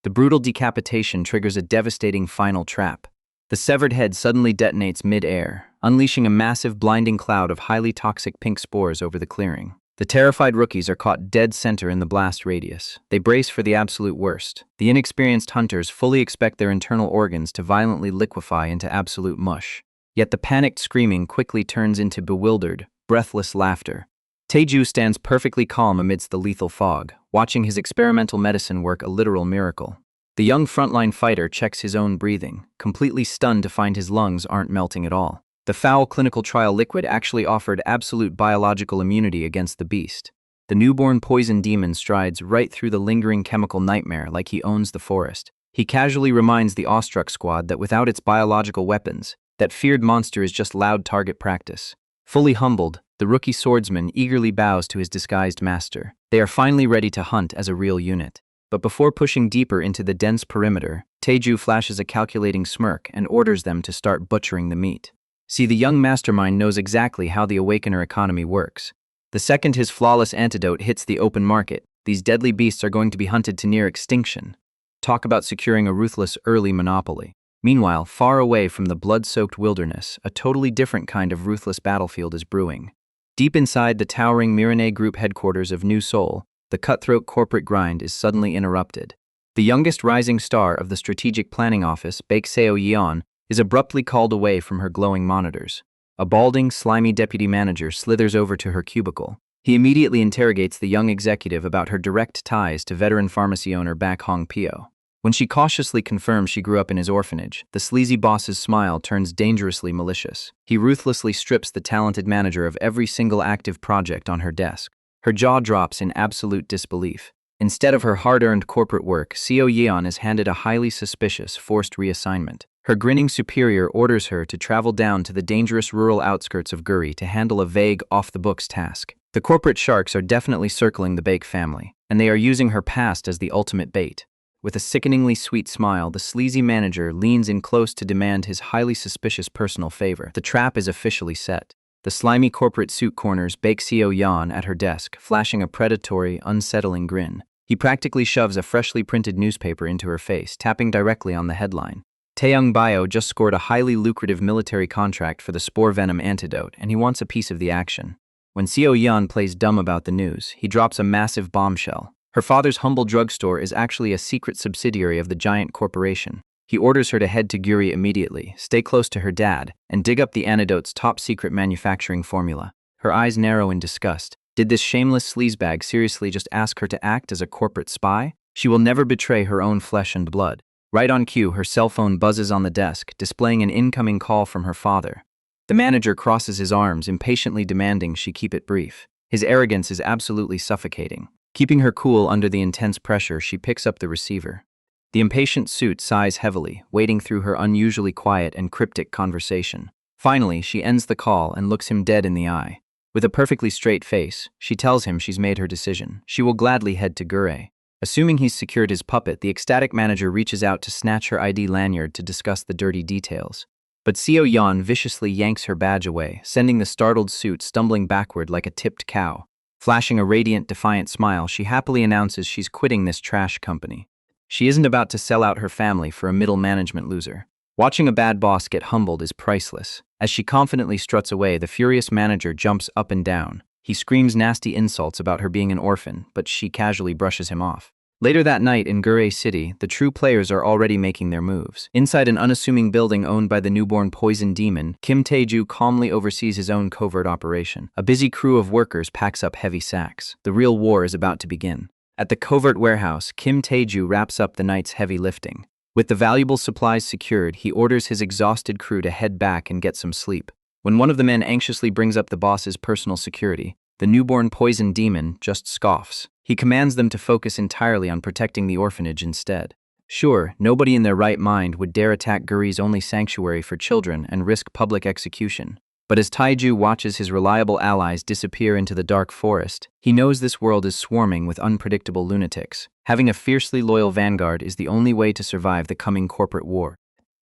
The brutal decapitation triggers a devastating final trap. The severed head suddenly detonates mid-air, unleashing a massive blinding cloud of highly toxic pink spores over the clearing. The terrified rookies are caught dead center in the blast radius. They brace for the absolute worst. The inexperienced hunters fully expect their internal organs to violently liquefy into absolute mush. Yet the panicked screaming quickly turns into bewildered, breathless laughter. Taeju stands perfectly calm amidst the lethal fog, watching his experimental medicine work a literal miracle. The young frontline fighter checks his own breathing, completely stunned to find his lungs aren't melting at all. The foul clinical trial liquid actually offered absolute biological immunity against the beast. The newborn poison demon strides right through the lingering chemical nightmare like he owns the forest. He casually reminds the awestruck squad that without its biological weapons, that feared monster is just loud target practice. Fully humbled, the rookie swordsman eagerly bows to his disguised master. They are finally ready to hunt as a real unit. But before pushing deeper into the dense perimeter, Taeju flashes a calculating smirk and orders them to start butchering the meat. See, the young mastermind knows exactly how the Awakener economy works. The second his flawless antidote hits the open market, these deadly beasts are going to be hunted to near extinction. Talk about securing a ruthless early monopoly. Meanwhile, far away from the blood-soaked wilderness, a totally different kind of ruthless battlefield is brewing. Deep inside the towering Mercenary Group headquarters of New Seoul, the cutthroat corporate grind is suddenly interrupted. The youngest rising star of the Strategic Planning Office, Baek Seo-yeon, is abruptly called away from her glowing monitors. A balding, slimy deputy manager slithers over to her cubicle. He immediately interrogates the young executive about her direct ties to veteran pharmacy owner Baek Hong-pyo. When she cautiously confirms she grew up in his orphanage, the sleazy boss's smile turns dangerously malicious. He ruthlessly strips the talented manager of every single active project on her desk. Her jaw drops in absolute disbelief. Instead of her hard-earned corporate work, Seo-yeon is handed a highly suspicious, forced reassignment. Her grinning superior orders her to travel down to the dangerous rural outskirts of Guri to handle a vague, off-the-books task. The corporate sharks are definitely circling the Baek family, and they are using her past as the ultimate bait. With a sickeningly sweet smile, the sleazy manager leans in close to demand his highly suspicious personal favor. The trap is officially set. The slimy corporate suit corners Baek Seo-yeon at her desk, flashing a predatory, unsettling grin. He practically shoves a freshly printed newspaper into her face, tapping directly on the headline. Taeyoung Bio just scored a highly lucrative military contract for the spore venom antidote, and he wants a piece of the action. When Seo-yeon plays dumb about the news, he drops a massive bombshell. Her father's humble drugstore is actually a secret subsidiary of the giant corporation. He orders her to head to Guri immediately, stay close to her dad, and dig up the antidote's top-secret manufacturing formula. Her eyes narrow in disgust. Did this shameless sleazebag seriously just ask her to act as a corporate spy? She will never betray her own flesh and blood. Right on cue, her cell phone buzzes on the desk, displaying an incoming call from her father. The manager crosses his arms, impatiently demanding she keep it brief. His arrogance is absolutely suffocating. Keeping her cool under the intense pressure, she picks up the receiver. The impatient suit sighs heavily, wading through her unusually quiet and cryptic conversation. Finally, she ends the call and looks him dead in the eye. With a perfectly straight face, she tells him she's made her decision. She will gladly head to Gure. Assuming he's secured his puppet, the ecstatic manager reaches out to snatch her ID lanyard to discuss the dirty details. But Seo-yeon viciously yanks her badge away, sending the startled suit stumbling backward like a tipped cow. Flashing a radiant, defiant smile, she happily announces she's quitting this trash company. She isn't about to sell out her family for a middle management loser. Watching a bad boss get humbled is priceless. As she confidently struts away, the furious manager jumps up and down. He screams nasty insults about her being an orphan, but she casually brushes him off. Later that night in Gure City, the true players are already making their moves. Inside an unassuming building owned by the newborn poison demon, Kim Tae-ju calmly oversees his own covert operation. A busy crew of workers packs up heavy sacks. The real war is about to begin. At the covert warehouse, Kim Tae-ju wraps up the night's heavy lifting. With the valuable supplies secured, he orders his exhausted crew to head back and get some sleep. When one of the men anxiously brings up the boss's personal security, the newborn poison demon just scoffs. He commands them to focus entirely on protecting the orphanage instead. Sure, nobody in their right mind would dare attack Guri's only sanctuary for children and risk public execution. But as Taeju watches his reliable allies disappear into the dark forest, he knows this world is swarming with unpredictable lunatics. Having a fiercely loyal vanguard is the only way to survive the coming corporate war.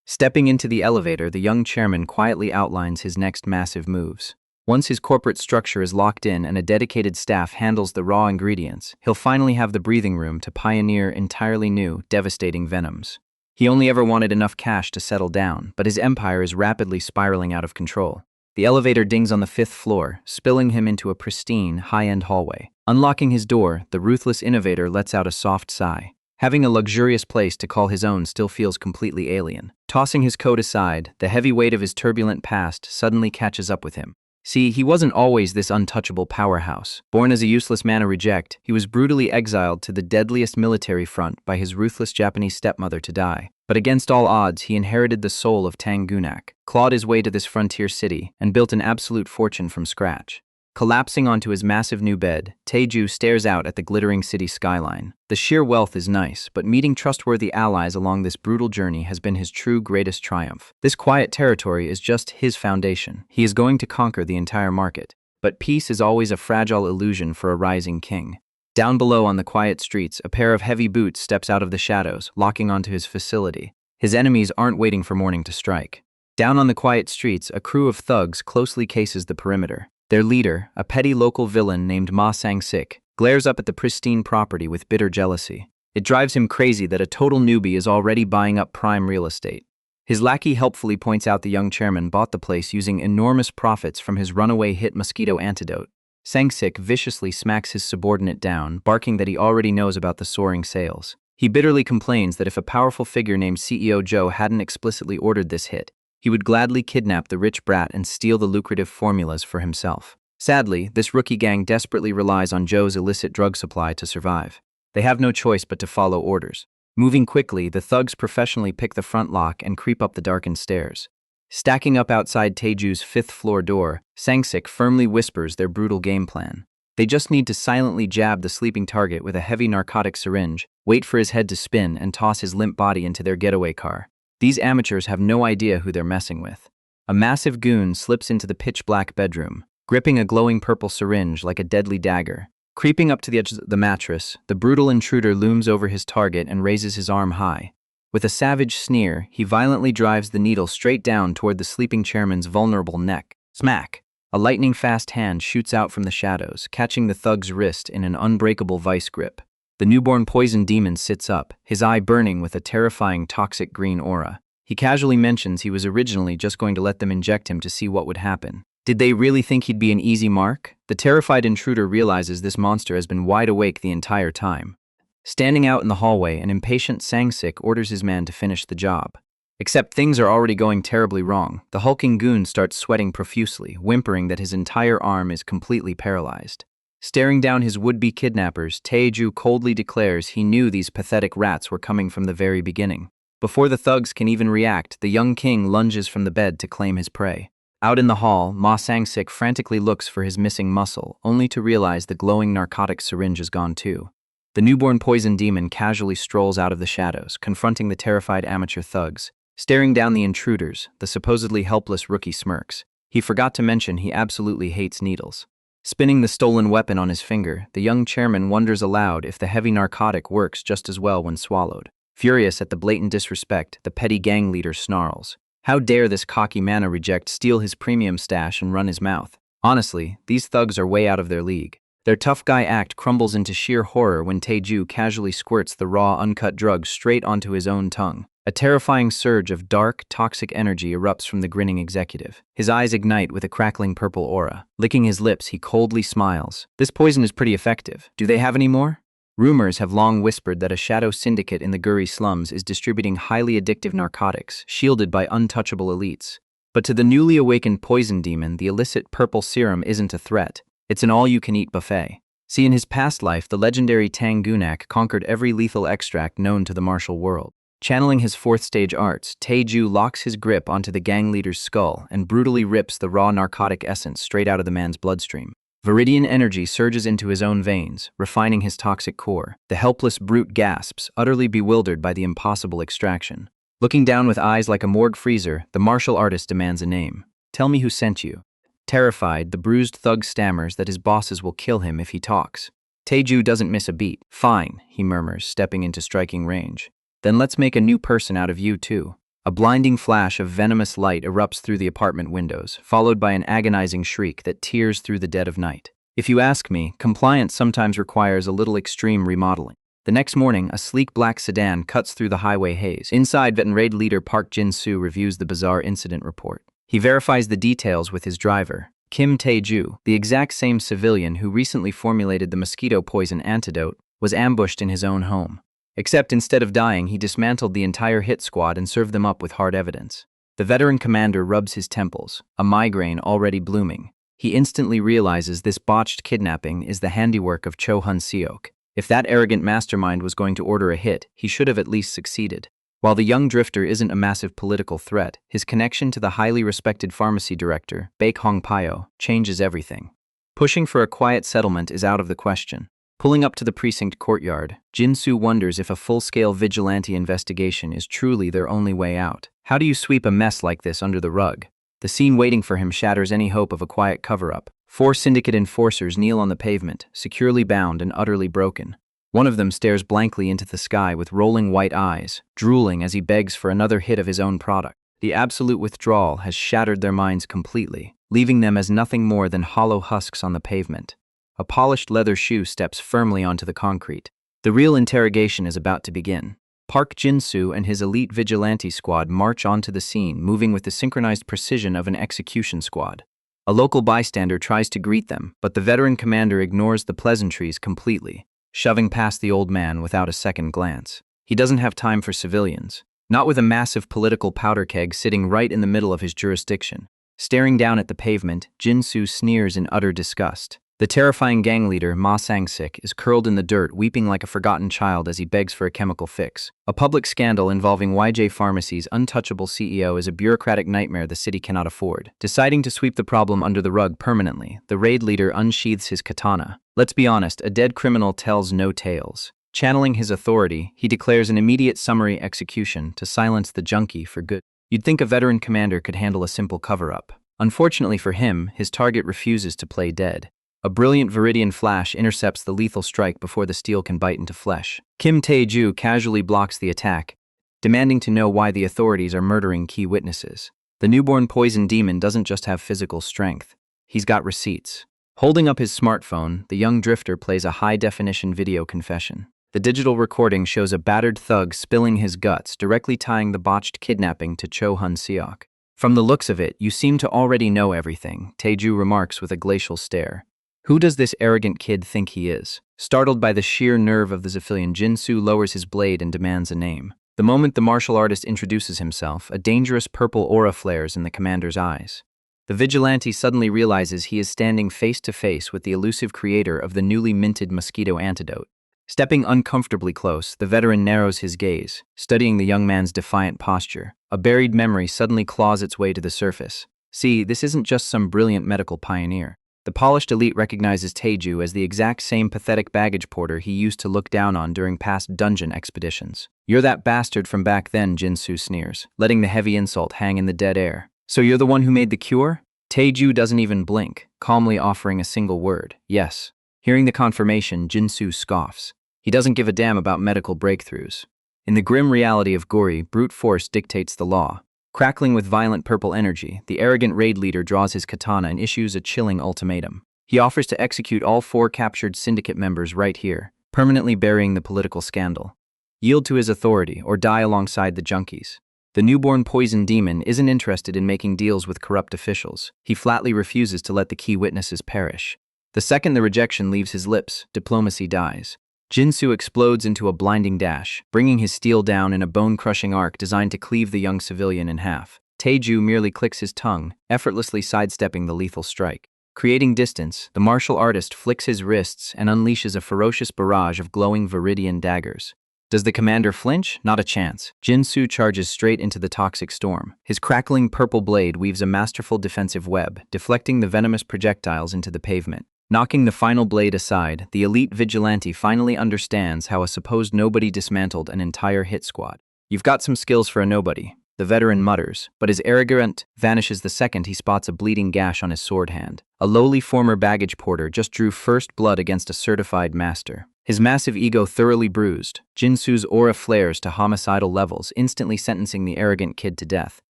Stepping into the elevator, the young chairman quietly outlines his next massive moves. Once his corporate structure is locked in and a dedicated staff handles the raw ingredients, he'll finally have the breathing room to pioneer entirely new, devastating venoms. He only ever wanted enough cash to settle down, but his empire is rapidly spiraling out of control. The elevator dings on the 5th floor, spilling him into a pristine, high-end hallway. Unlocking his door, the ruthless innovator lets out a soft sigh. Having a luxurious place to call his own still feels completely alien. Tossing his coat aside, the heavy weight of his turbulent past suddenly catches up with him. See, he wasn't always this untouchable powerhouse. Born as a useless mana reject, he was brutally exiled to the deadliest military front by his ruthless Japanese stepmother to die. But against all odds, he inherited the soul of Tangunak, clawed his way to this frontier city, and built an absolute fortune from scratch. Collapsing onto his massive new bed, Taeju stares out at the glittering city skyline. The sheer wealth is nice, but meeting trustworthy allies along this brutal journey has been his true greatest triumph. This quiet territory is just his foundation. He is going to conquer the entire market. But peace is always a fragile illusion for a rising king. Down below on the quiet streets, a pair of heavy boots steps out of the shadows, locking onto his facility. His enemies aren't waiting for morning to strike. Down on the quiet streets, a crew of thugs closely cases the perimeter. Their leader, a petty local villain named Ma Sang-sik, glares up at the pristine property with bitter jealousy. It drives him crazy that a total newbie is already buying up prime real estate. His lackey helpfully points out the young chairman bought the place using enormous profits from his runaway hit mosquito antidote. Sang-sik viciously smacks his subordinate down, barking that he already knows about the soaring sales. He bitterly complains that if a powerful figure named CEO Joe hadn't explicitly ordered this hit, he would gladly kidnap the rich brat and steal the lucrative formulas for himself. Sadly, this rookie gang desperately relies on Joe's illicit drug supply to survive. They have no choice but to follow orders. Moving quickly, the thugs professionally pick the front lock and creep up the darkened stairs. Stacking up outside Taeju's 5th floor door, Sang-sik firmly whispers their brutal game plan. They just need to silently jab the sleeping target with a heavy narcotic syringe, wait for his head to spin, and toss his limp body into their getaway car. These amateurs have no idea who they're messing with. A massive goon slips into the pitch-black bedroom, gripping a glowing purple syringe like a deadly dagger. Creeping up to the edge of the mattress, the brutal intruder looms over his target and raises his arm high. With a savage sneer, he violently drives the needle straight down toward the sleeping chairman's vulnerable neck. Smack! A lightning-fast hand shoots out from the shadows, catching the thug's wrist in an unbreakable vice grip. The newborn poison demon sits up, his eye burning with a terrifying toxic green aura. He casually mentions he was originally just going to let them inject him to see what would happen. Did they really think he'd be an easy mark? The terrified intruder realizes this monster has been wide awake the entire time. Standing out in the hallway, an impatient Sang-sik orders his man to finish the job. Except things are already going terribly wrong. The hulking goon starts sweating profusely, whimpering that his entire arm is completely paralyzed. Staring down his would-be kidnappers, Taeju coldly declares he knew these pathetic rats were coming from the very beginning. Before the thugs can even react, the young king lunges from the bed to claim his prey. Out in the hall, Ma Sang-sik frantically looks for his missing muscle, only to realize the glowing narcotic syringe is gone too. The newborn poison demon casually strolls out of the shadows, confronting the terrified amateur thugs. Staring down the intruders, the supposedly helpless rookie smirks. He forgot to mention he absolutely hates needles. Spinning the stolen weapon on his finger, the young chairman wonders aloud if the heavy narcotic works just as well when swallowed. Furious at the blatant disrespect, the petty gang leader snarls. How dare this cocky mana reject steal his premium stash and run his mouth? Honestly, these thugs are way out of their league. Their tough guy act crumbles into sheer horror when Taeju casually squirts the raw, uncut drug straight onto his own tongue. A terrifying surge of dark, toxic energy erupts from the grinning executive. His eyes ignite with a crackling purple aura. Licking his lips, he coldly smiles. This poison is pretty effective. Do they have any more? Rumors have long whispered that a shadow syndicate in the Guri slums is distributing highly addictive narcotics, shielded by untouchable elites. But to the newly awakened poison demon, the illicit purple serum isn't a threat. It's an all-you-can-eat buffet. See, in his past life, the legendary Tangunak conquered every lethal extract known to the martial world. Channeling his 4th stage arts, Taeju locks his grip onto the gang leader's skull and brutally rips the raw narcotic essence straight out of the man's bloodstream. Viridian energy surges into his own veins, refining his toxic core. The helpless brute gasps, utterly bewildered by the impossible extraction. Looking down with eyes like a morgue freezer, the martial artist demands a name. Tell me who sent you. Terrified, the bruised thug stammers that his bosses will kill him if he talks. Taeju doesn't miss a beat. Fine, he murmurs, stepping into striking range. Then let's make a new person out of you too. A blinding flash of venomous light erupts through the apartment windows, followed by an agonizing shriek that tears through the dead of night. If you ask me, compliance sometimes requires a little extreme remodeling. The next morning, a sleek black sedan cuts through the highway haze. Inside, Veteran Raid leader Park Jin-soo reviews the bizarre incident report. He verifies the details with his driver, Kim Tae-ju, the exact same civilian who recently formulated the mosquito poison antidote, was ambushed in his own home. Except instead of dying, he dismantled the entire hit squad and served them up with hard evidence. The veteran commander rubs his temples, a migraine already blooming. He instantly realizes this botched kidnapping is the handiwork of Cho Hun-seok. If that arrogant mastermind was going to order a hit, he should have at least succeeded. While the young drifter isn't a massive political threat, his connection to the highly respected pharmacy director, Baek Hong-pyo, changes everything. Pushing for a quiet settlement is out of the question. Pulling up to the precinct courtyard, Jin-soo wonders if a full-scale vigilante investigation is truly their only way out. How do you sweep a mess like this under the rug? The scene waiting for him shatters any hope of a quiet cover-up. 4 syndicate enforcers kneel on the pavement, securely bound and utterly broken. One of them stares blankly into the sky with rolling white eyes, drooling as he begs for another hit of his own product. The absolute withdrawal has shattered their minds completely, leaving them as nothing more than hollow husks on the pavement. A polished leather shoe steps firmly onto the concrete. The real interrogation is about to begin. Park Jin-soo and his elite vigilante squad march onto the scene, moving with the synchronized precision of an execution squad. A local bystander tries to greet them, but the veteran commander ignores the pleasantries completely, shoving past the old man without a second glance. He doesn't have time for civilians, not with a massive political powder keg sitting right in the middle of his jurisdiction. Staring down at the pavement, Jin-soo sneers in utter disgust. The terrifying gang leader, Ma Sang-sik, is curled in the dirt, weeping like a forgotten child as he begs for a chemical fix. A public scandal involving YJ Pharmacy's untouchable CEO is a bureaucratic nightmare the city cannot afford. Deciding to sweep the problem under the rug permanently, the raid leader unsheathes his katana. Let's be honest, a dead criminal tells no tales. Channeling his authority, he declares an immediate summary execution to silence the junkie for good. You'd think a veteran commander could handle a simple cover-up. Unfortunately for him, his target refuses to play dead. A brilliant Viridian flash intercepts the lethal strike before the steel can bite into flesh. Kim Tae-ju casually blocks the attack, demanding to know why the authorities are murdering key witnesses. The newborn poison demon doesn't just have physical strength. He's got receipts. Holding up his smartphone, the young drifter plays a high-definition video confession. The digital recording shows a battered thug spilling his guts, directly tying the botched kidnapping to Cho Hun-seok. From the looks of it, you seem to already know everything, Tae-ju remarks with a glacial stare. Who does this arrogant kid think he is? Startled by the sheer nerve of the civilian, Jin-soo lowers his blade and demands a name. The moment the martial artist introduces himself, a dangerous purple aura flares in the commander's eyes. The vigilante suddenly realizes he is standing face to face with the elusive creator of the newly minted mosquito antidote. Stepping uncomfortably close, the veteran narrows his gaze, studying the young man's defiant posture. A buried memory suddenly claws its way to the surface. See, this isn't just some brilliant medical pioneer. The polished elite recognizes Tae-ju as the exact same pathetic baggage porter he used to look down on during past dungeon expeditions. You're that bastard from back then, Jin-soo sneers, letting the heavy insult hang in the dead air. So you're the one who made the cure? Tae-ju doesn't even blink, calmly offering a single word, yes. Hearing the confirmation, Jin-soo scoffs. He doesn't give a damn about medical breakthroughs. In the grim reality of Gori, brute force dictates the law. Crackling with violent purple energy, the arrogant raid leader draws his katana and issues a chilling ultimatum. He offers to execute all 4 captured syndicate members right here, permanently burying the political scandal. Yield to his authority or die alongside the junkies. The newborn poison demon isn't interested in making deals with corrupt officials. He flatly refuses to let the key witnesses perish. The second the rejection leaves his lips, diplomacy dies. Jin-soo explodes into a blinding dash, bringing his steel down in a bone-crushing arc designed to cleave the young civilian in half. Tae-ju merely clicks his tongue, effortlessly sidestepping the lethal strike. Creating distance, the martial artist flicks his wrists and unleashes a ferocious barrage of glowing Viridian daggers. Does the commander flinch? Not a chance. Jin-soo charges straight into the toxic storm. His crackling purple blade weaves a masterful defensive web, deflecting the venomous projectiles into the pavement. Knocking the final blade aside, the elite vigilante finally understands how a supposed nobody dismantled an entire hit squad. You've got some skills for a nobody, the veteran mutters, but his arrogance vanishes the second he spots a bleeding gash on his sword hand. A lowly former baggage porter just drew first blood against a certified master. His massive ego thoroughly bruised, Jin-soo's aura flares to homicidal levels, instantly sentencing the arrogant kid to death.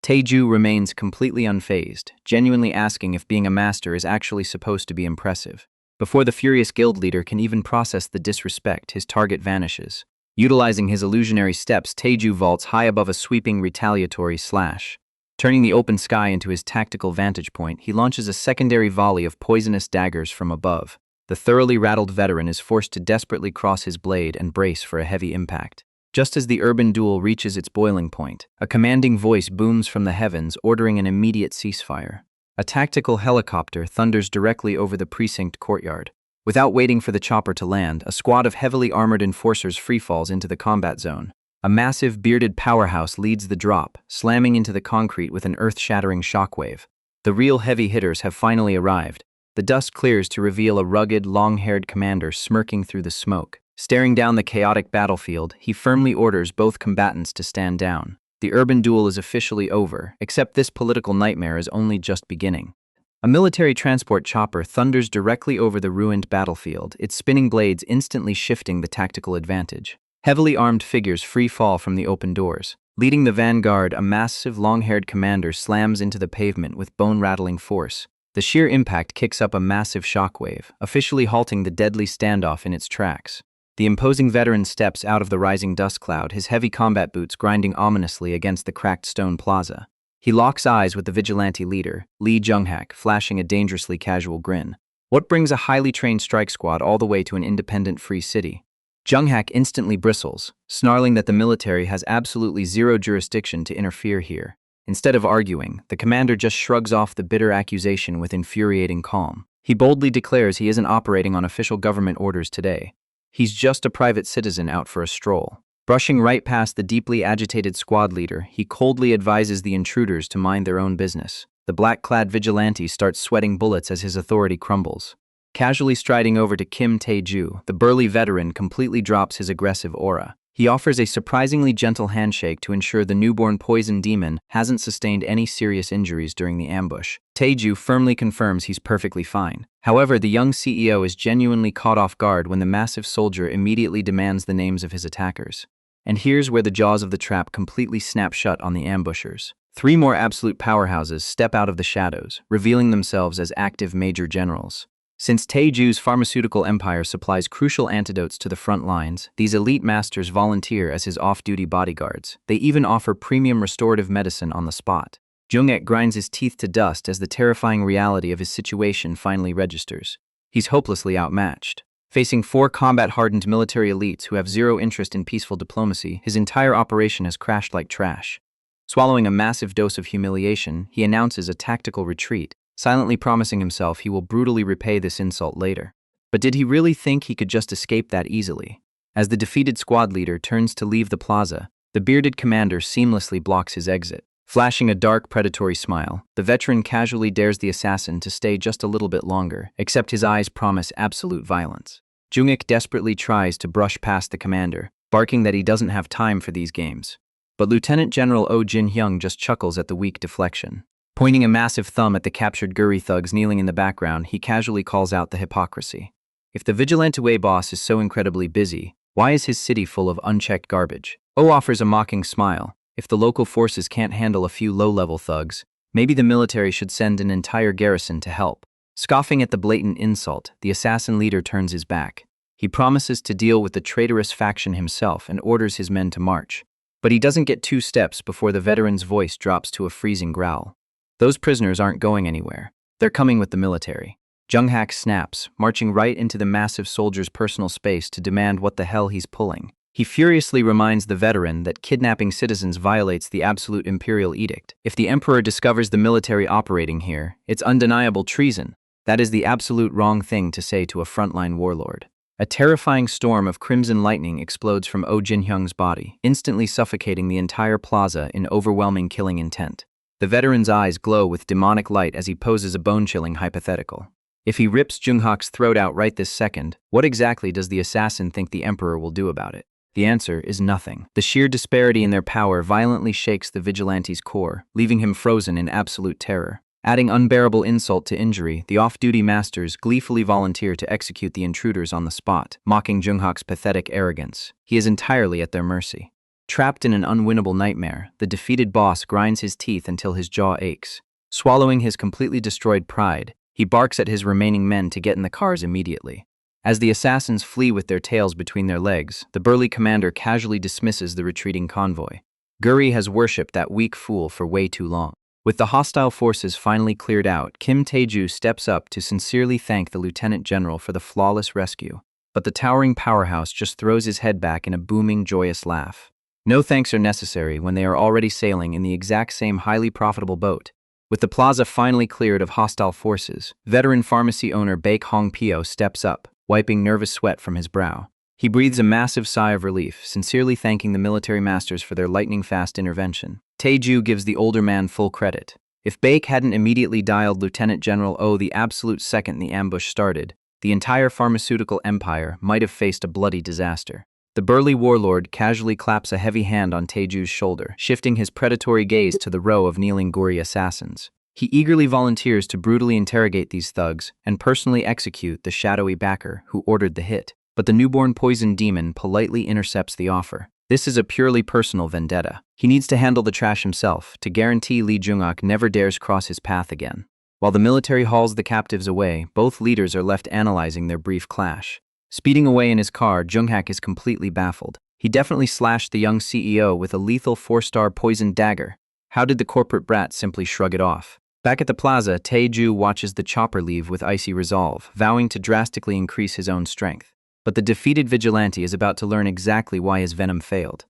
Tae-ju remains completely unfazed, genuinely asking if being a master is actually supposed to be impressive. Before the furious guild leader can even process the disrespect, his target vanishes. Utilizing his illusionary steps, Tae-ju vaults high above a sweeping retaliatory slash. Turning the open sky into his tactical vantage point, he launches a secondary volley of poisonous daggers from above. The thoroughly rattled veteran is forced to desperately cross his blade and brace for a heavy impact. Just as the urban duel reaches its boiling point, a commanding voice booms from the heavens ordering an immediate ceasefire. A tactical helicopter thunders directly over the precinct courtyard. Without waiting for the chopper to land, a squad of heavily armored enforcers freefalls into the combat zone. A massive, bearded powerhouse leads the drop, slamming into the concrete with an earth-shattering shockwave. The real heavy hitters have finally arrived. The dust clears to reveal a rugged, long-haired commander smirking through the smoke. Staring down the chaotic battlefield, he firmly orders both combatants to stand down. The urban duel is officially over, except this political nightmare is only just beginning. A military transport chopper thunders directly over the ruined battlefield, its spinning blades instantly shifting the tactical advantage. Heavily armed figures free fall from the open doors. Leading the vanguard, a massive, long-haired commander slams into the pavement with bone-rattling force. The sheer impact kicks up a massive shockwave, officially halting the deadly standoff in its tracks. The imposing veteran steps out of the rising dust cloud, his heavy combat boots grinding ominously against the cracked stone plaza. He locks eyes with the vigilante leader, Lee Jung-hak, flashing a dangerously casual grin. What brings a highly trained strike squad all the way to an independent free city? Jung-hak instantly bristles, snarling that the military has absolutely zero jurisdiction to interfere here. Instead of arguing, the commander just shrugs off the bitter accusation with infuriating calm. He boldly declares he isn't operating on official government orders today. He's just a private citizen out for a stroll. Brushing right past the deeply agitated squad leader, he coldly advises the intruders to mind their own business. The black-clad vigilante starts sweating bullets as his authority crumbles. Casually striding over to Kim Tae-ju, the burly veteran completely drops his aggressive aura. He offers a surprisingly gentle handshake to ensure the newborn poison demon hasn't sustained any serious injuries during the ambush. Tae-ju firmly confirms he's perfectly fine. However, the young CEO is genuinely caught off guard when the massive soldier immediately demands the names of his attackers. And here's where the jaws of the trap completely snap shut on the ambushers. 3 more absolute powerhouses step out of the shadows, revealing themselves as active major generals. Since Tae-ju's pharmaceutical empire supplies crucial antidotes to the front lines, these elite masters volunteer as his off-duty bodyguards. They even offer premium restorative medicine on the spot. Jung-ek grinds his teeth to dust as the terrifying reality of his situation finally registers. He's hopelessly outmatched. Facing 4 combat-hardened military elites who have zero interest in peaceful diplomacy, his entire operation has crashed like trash. Swallowing a massive dose of humiliation, he announces a tactical retreat, silently promising himself he will brutally repay this insult later. But did he really think he could just escape that easily? As the defeated squad leader turns to leave the plaza, the bearded commander seamlessly blocks his exit. Flashing a dark, predatory smile, the veteran casually dares the assassin to stay just a little bit longer, except his eyes promise absolute violence. Jung-ik desperately tries to brush past the commander, barking that he doesn't have time for these games. But Lieutenant General Oh Jin-hyung just chuckles at the weak deflection. Pointing a massive thumb at the captured Guri thugs kneeling in the background, he casually calls out the hypocrisy. If the Vigilante boss is so incredibly busy, why is his city full of unchecked garbage? Oh offers a mocking smile. If the local forces can't handle a few low-level thugs, maybe the military should send an entire garrison to help. Scoffing at the blatant insult, the assassin leader turns his back. He promises to deal with the traitorous faction himself and orders his men to march. But he doesn't get 2 steps before the veteran's voice drops to a freezing growl. Those prisoners aren't going anywhere. They're coming with the military. Jung-hak snaps, marching right into the massive soldier's personal space to demand what the hell he's pulling. He furiously reminds the veteran that kidnapping citizens violates the absolute imperial edict. If the emperor discovers the military operating here, it's undeniable treason. That is the absolute wrong thing to say to a frontline warlord. A terrifying storm of crimson lightning explodes from Oh Jin-hyung's body, instantly suffocating the entire plaza in overwhelming killing intent. The veteran's eyes glow with demonic light as he poses a bone-chilling hypothetical. If he rips Jung-hak's throat out right this second, what exactly does the assassin think the emperor will do about it? The answer is nothing. The sheer disparity in their power violently shakes the vigilante's core, leaving him frozen in absolute terror. Adding unbearable insult to injury, the off-duty masters gleefully volunteer to execute the intruders on the spot, mocking Jung-hak's pathetic arrogance. He is entirely at their mercy. Trapped in an unwinnable nightmare, the defeated boss grinds his teeth until his jaw aches. Swallowing his completely destroyed pride, he barks at his remaining men to get in the cars immediately. As the assassins flee with their tails between their legs, the burly commander casually dismisses the retreating convoy. Guri has worshipped that weak fool for way too long. With the hostile forces finally cleared out, Kim Tae-ju steps up to sincerely thank the lieutenant general for the flawless rescue. But the towering powerhouse just throws his head back in a booming, joyous laugh. No thanks are necessary when they are already sailing in the exact same highly profitable boat. With the plaza finally cleared of hostile forces, veteran pharmacy owner Baek Hong-pyo steps up, wiping nervous sweat from his brow. He breathes a massive sigh of relief, sincerely thanking the military masters for their lightning-fast intervention. Tae-ju gives the older man full credit. If Baek hadn't immediately dialed Lieutenant General O the absolute second the ambush started, the entire pharmaceutical empire might have faced a bloody disaster. The burly warlord casually claps a heavy hand on Tae-ju's shoulder, shifting his predatory gaze to the row of kneeling gory assassins. He eagerly volunteers to brutally interrogate these thugs and personally execute the shadowy backer who ordered the hit. But the newborn poison demon politely intercepts the offer. This is a purely personal vendetta. He needs to handle the trash himself to guarantee Lee Jung-ak never dares cross his path again. While the military hauls the captives away, both leaders are left analyzing their brief clash. Speeding away in his car, Jung-hak is completely baffled. He definitely slashed the young CEO with a lethal 4-star poisoned dagger. How did the corporate brat simply shrug it off? Back at the plaza, Tae-ju watches the chopper leave with icy resolve, vowing to drastically increase his own strength. But the defeated vigilante is about to learn exactly why his venom failed.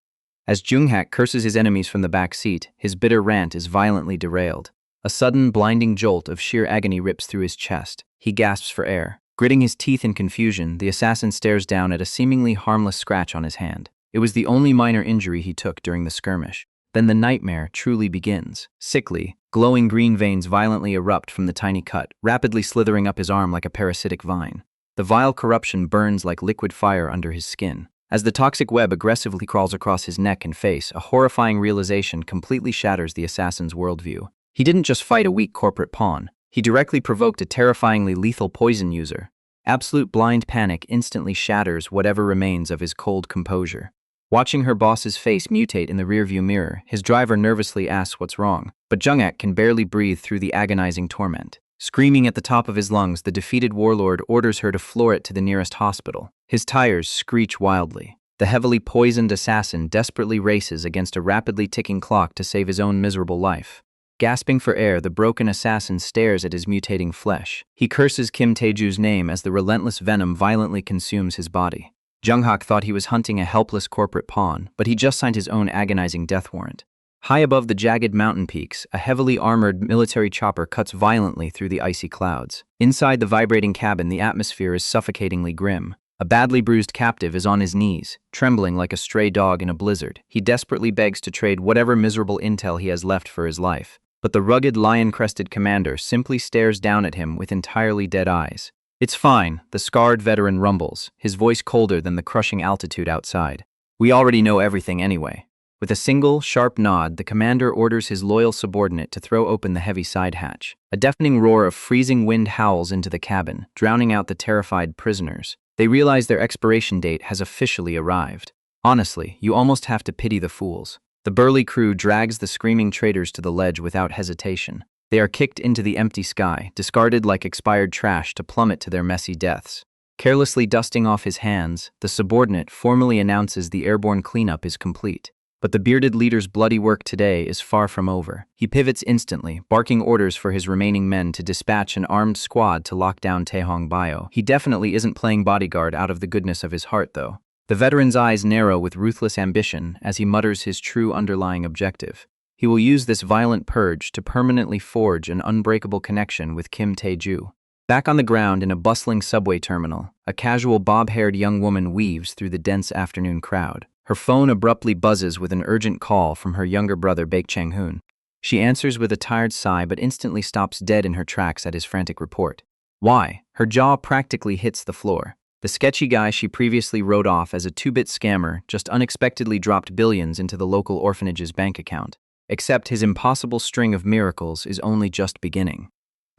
As Jung-hak curses his enemies from the back seat, his bitter rant is violently derailed. A sudden, blinding jolt of sheer agony rips through his chest. He gasps for air. Gritting his teeth in confusion, the assassin stares down at a seemingly harmless scratch on his hand. It was the only minor injury he took during the skirmish. Then the nightmare truly begins. Sickly, glowing green veins violently erupt from the tiny cut, rapidly slithering up his arm like a parasitic vine. The vile corruption burns like liquid fire under his skin. As the toxic web aggressively crawls across his neck and face, a horrifying realization completely shatters the assassin's worldview. He didn't just fight a weak corporate pawn. He directly provoked a terrifyingly lethal poison user. Absolute blind panic instantly shatters whatever remains of his cold composure. Watching her boss's face mutate in the rearview mirror, his driver nervously asks what's wrong, but Jung-ak can barely breathe through the agonizing torment. Screaming at the top of his lungs, the defeated warlord orders her to floor it to the nearest hospital. His tires screech wildly. The heavily poisoned assassin desperately races against a rapidly ticking clock to save his own miserable life. Gasping for air, the broken assassin stares at his mutating flesh. He curses Kim Tae-ju's name as the relentless venom violently consumes his body. Jung-hak thought he was hunting a helpless corporate pawn, but he just signed his own agonizing death warrant. High above the jagged mountain peaks, a heavily armored military chopper cuts violently through the icy clouds. Inside the vibrating cabin, the atmosphere is suffocatingly grim. A badly bruised captive is on his knees, trembling like a stray dog in a blizzard. He desperately begs to trade whatever miserable intel he has left for his life. But the rugged, lion-crested commander simply stares down at him with entirely dead eyes. "It's fine," the scarred veteran rumbles, his voice colder than the crushing altitude outside. "We already know everything anyway." With a single, sharp nod, the commander orders his loyal subordinate to throw open the heavy side hatch. A deafening roar of freezing wind howls into the cabin, drowning out the terrified prisoners. They realize their expiration date has officially arrived. Honestly, you almost have to pity the fools. The burly crew drags the screaming traitors to the ledge without hesitation. They are kicked into the empty sky, discarded like expired trash to plummet to their messy deaths. Carelessly dusting off his hands, the subordinate formally announces the airborne cleanup is complete. But the bearded leader's bloody work today is far from over. He pivots instantly, barking orders for his remaining men to dispatch an armed squad to lock down Taehong Bio. He definitely isn't playing bodyguard out of the goodness of his heart, though. The veteran's eyes narrow with ruthless ambition as he mutters his true underlying objective. He will use this violent purge to permanently forge an unbreakable connection with Kim Tae-ju. Back on the ground in a bustling subway terminal, a casual bob-haired young woman weaves through the dense afternoon crowd. Her phone abruptly buzzes with an urgent call from her younger brother Baek Chang-hoon. She answers with a tired sigh but instantly stops dead in her tracks at his frantic report. Why? Her jaw practically hits the floor. The sketchy guy she previously wrote off as a two-bit scammer just unexpectedly dropped billions into the local orphanage's bank account. Except his impossible string of miracles is only just beginning.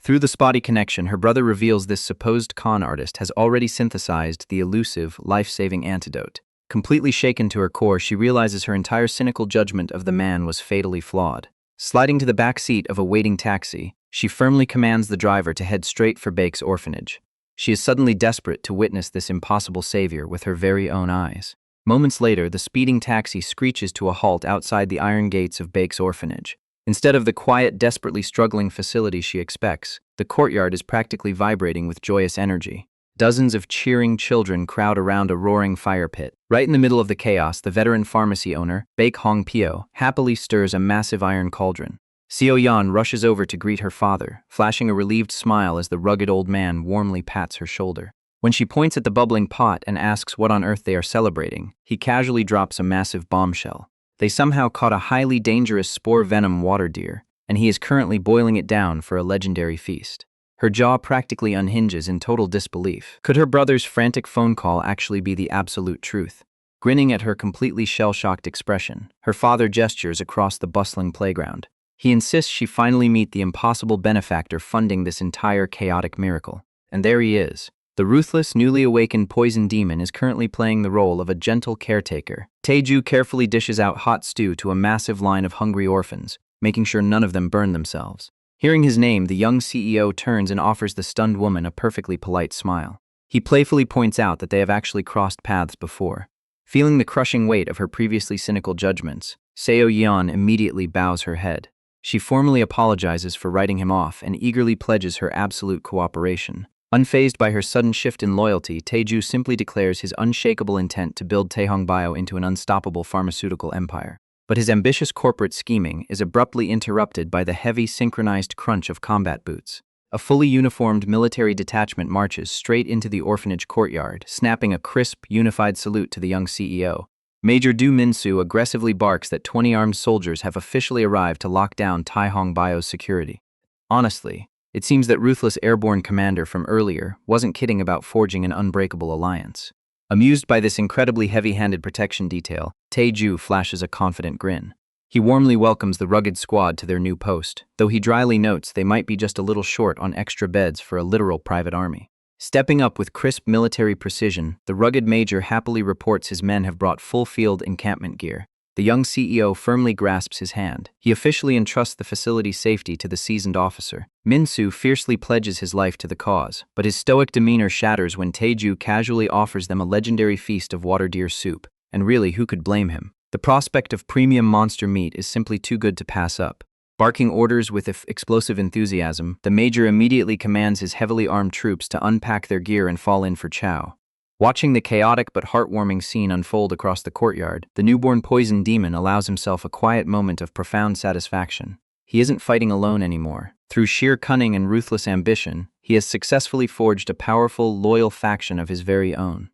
Through the spotty connection, her brother reveals this supposed con artist has already synthesized the elusive, life-saving antidote. Completely shaken to her core, she realizes her entire cynical judgment of the man was fatally flawed. Sliding to the back seat of a waiting taxi, she firmly commands the driver to head straight for Baek's orphanage. She is suddenly desperate to witness this impossible savior with her very own eyes. Moments later, the speeding taxi screeches to a halt outside the iron gates of Baek's orphanage. Instead of the quiet, desperately struggling facility she expects, the courtyard is practically vibrating with joyous energy. Dozens of cheering children crowd around a roaring fire pit. Right in the middle of the chaos, the veteran pharmacy owner, Baek Hong Pyo, happily stirs a massive iron cauldron. Seo Yan rushes over to greet her father, flashing a relieved smile as the rugged old man warmly pats her shoulder. When she points at the bubbling pot and asks what on earth they are celebrating, he casually drops a massive bombshell. They somehow caught a highly dangerous spore venom water deer, and he is currently boiling it down for a legendary feast. Her jaw practically unhinges in total disbelief. Could her brother's frantic phone call actually be the absolute truth? Grinning at her completely shell-shocked expression, her father gestures across the bustling playground. He insists she finally meet the impossible benefactor funding this entire chaotic miracle. And there he is. The ruthless, newly awakened poison demon is currently playing the role of a gentle caretaker. Taeju carefully dishes out hot stew to a massive line of hungry orphans, making sure none of them burn themselves. Hearing his name, the young CEO turns and offers the stunned woman a perfectly polite smile. He playfully points out that they have actually crossed paths before. Feeling the crushing weight of her previously cynical judgments, Seo Yeon immediately bows her head. She formally apologizes for writing him off and eagerly pledges her absolute cooperation. Unfazed by her sudden shift in loyalty, Taeju simply declares his unshakable intent to build Taehong Bio into an unstoppable pharmaceutical empire. But his ambitious corporate scheming is abruptly interrupted by the heavy, synchronized crunch of combat boots. A fully uniformed military detachment marches straight into the orphanage courtyard, snapping a crisp, unified salute to the young CEO. Major Du Min-soo aggressively barks that 20 armed soldiers have officially arrived to lock down Taehong Bio's security. Honestly, it seems that ruthless airborne commander from earlier wasn't kidding about forging an unbreakable alliance. Amused by this incredibly heavy-handed protection detail, Taeju flashes a confident grin. He warmly welcomes the rugged squad to their new post, though he dryly notes they might be just a little short on extra beds for a literal private army. Stepping up with crisp military precision, the rugged major happily reports his men have brought full field encampment gear. The young CEO firmly grasps his hand. He officially entrusts the facility's safety to the seasoned officer. Min-soo fiercely pledges his life to the cause, but his stoic demeanor shatters when Taeju casually offers them a legendary feast of water deer soup. And really, who could blame him? The prospect of premium monster meat is simply too good to pass up. Barking orders with explosive enthusiasm, the major immediately commands his heavily armed troops to unpack their gear and fall in for chow. Watching the chaotic but heartwarming scene unfold across the courtyard, the newborn poison demon allows himself a quiet moment of profound satisfaction. He isn't fighting alone anymore. Through sheer cunning and ruthless ambition, he has successfully forged a powerful, loyal faction of his very own.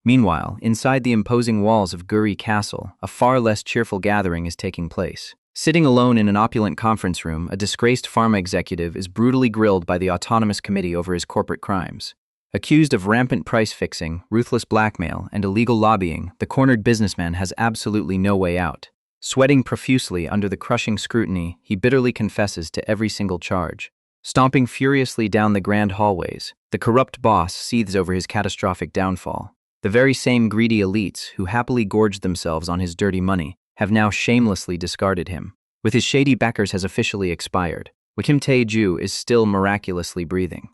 Meanwhile, inside the imposing walls of Guri Castle, a far less cheerful gathering is taking place. Sitting alone in an opulent conference room, a disgraced pharma executive is brutally grilled by the autonomous committee over his corporate crimes. Accused of rampant price fixing, ruthless blackmail, and illegal lobbying, the cornered businessman has absolutely no way out. Sweating profusely under the crushing scrutiny, he bitterly confesses to every single charge. Stomping furiously down the grand hallways, the corrupt boss seethes over his catastrophic downfall. The very same greedy elites who happily gorged themselves on his dirty money have now shamelessly discarded him. With his shady backers has officially expired, Kim Tae-ju is still miraculously breathing.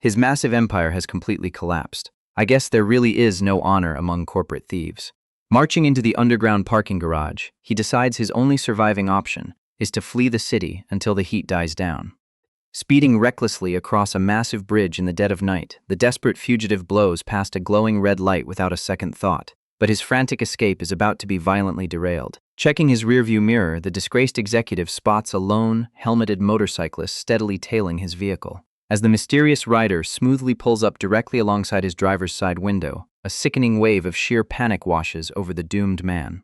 His massive empire has completely collapsed. I guess there really is no honor among corporate thieves. Marching into the underground parking garage, he decides his only surviving option is to flee the city until the heat dies down. Speeding recklessly across a massive bridge in the dead of night, the desperate fugitive blows past a glowing red light without a second thought. But his frantic escape is about to be violently derailed. Checking his rearview mirror, the disgraced executive spots a lone, helmeted motorcyclist steadily tailing his vehicle. As the mysterious rider smoothly pulls up directly alongside his driver's side window, a sickening wave of sheer panic washes over the doomed man.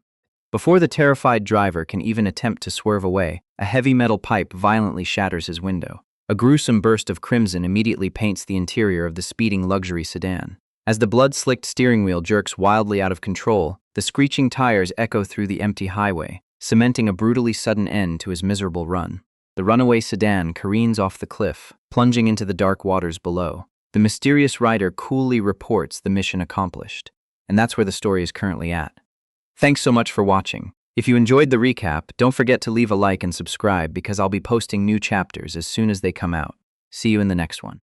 Before the terrified driver can even attempt to swerve away, a heavy metal pipe violently shatters his window. A gruesome burst of crimson immediately paints the interior of the speeding luxury sedan. As the blood-slicked steering wheel jerks wildly out of control, the screeching tires echo through the empty highway, cementing a brutally sudden end to his miserable run. The runaway sedan careens off the cliff, plunging into the dark waters below. The mysterious rider coolly reports the mission accomplished. And that's where the story is currently at. Thanks so much for watching. If you enjoyed the recap, don't forget to leave a like and subscribe because I'll be posting new chapters as soon as they come out. See you in the next one.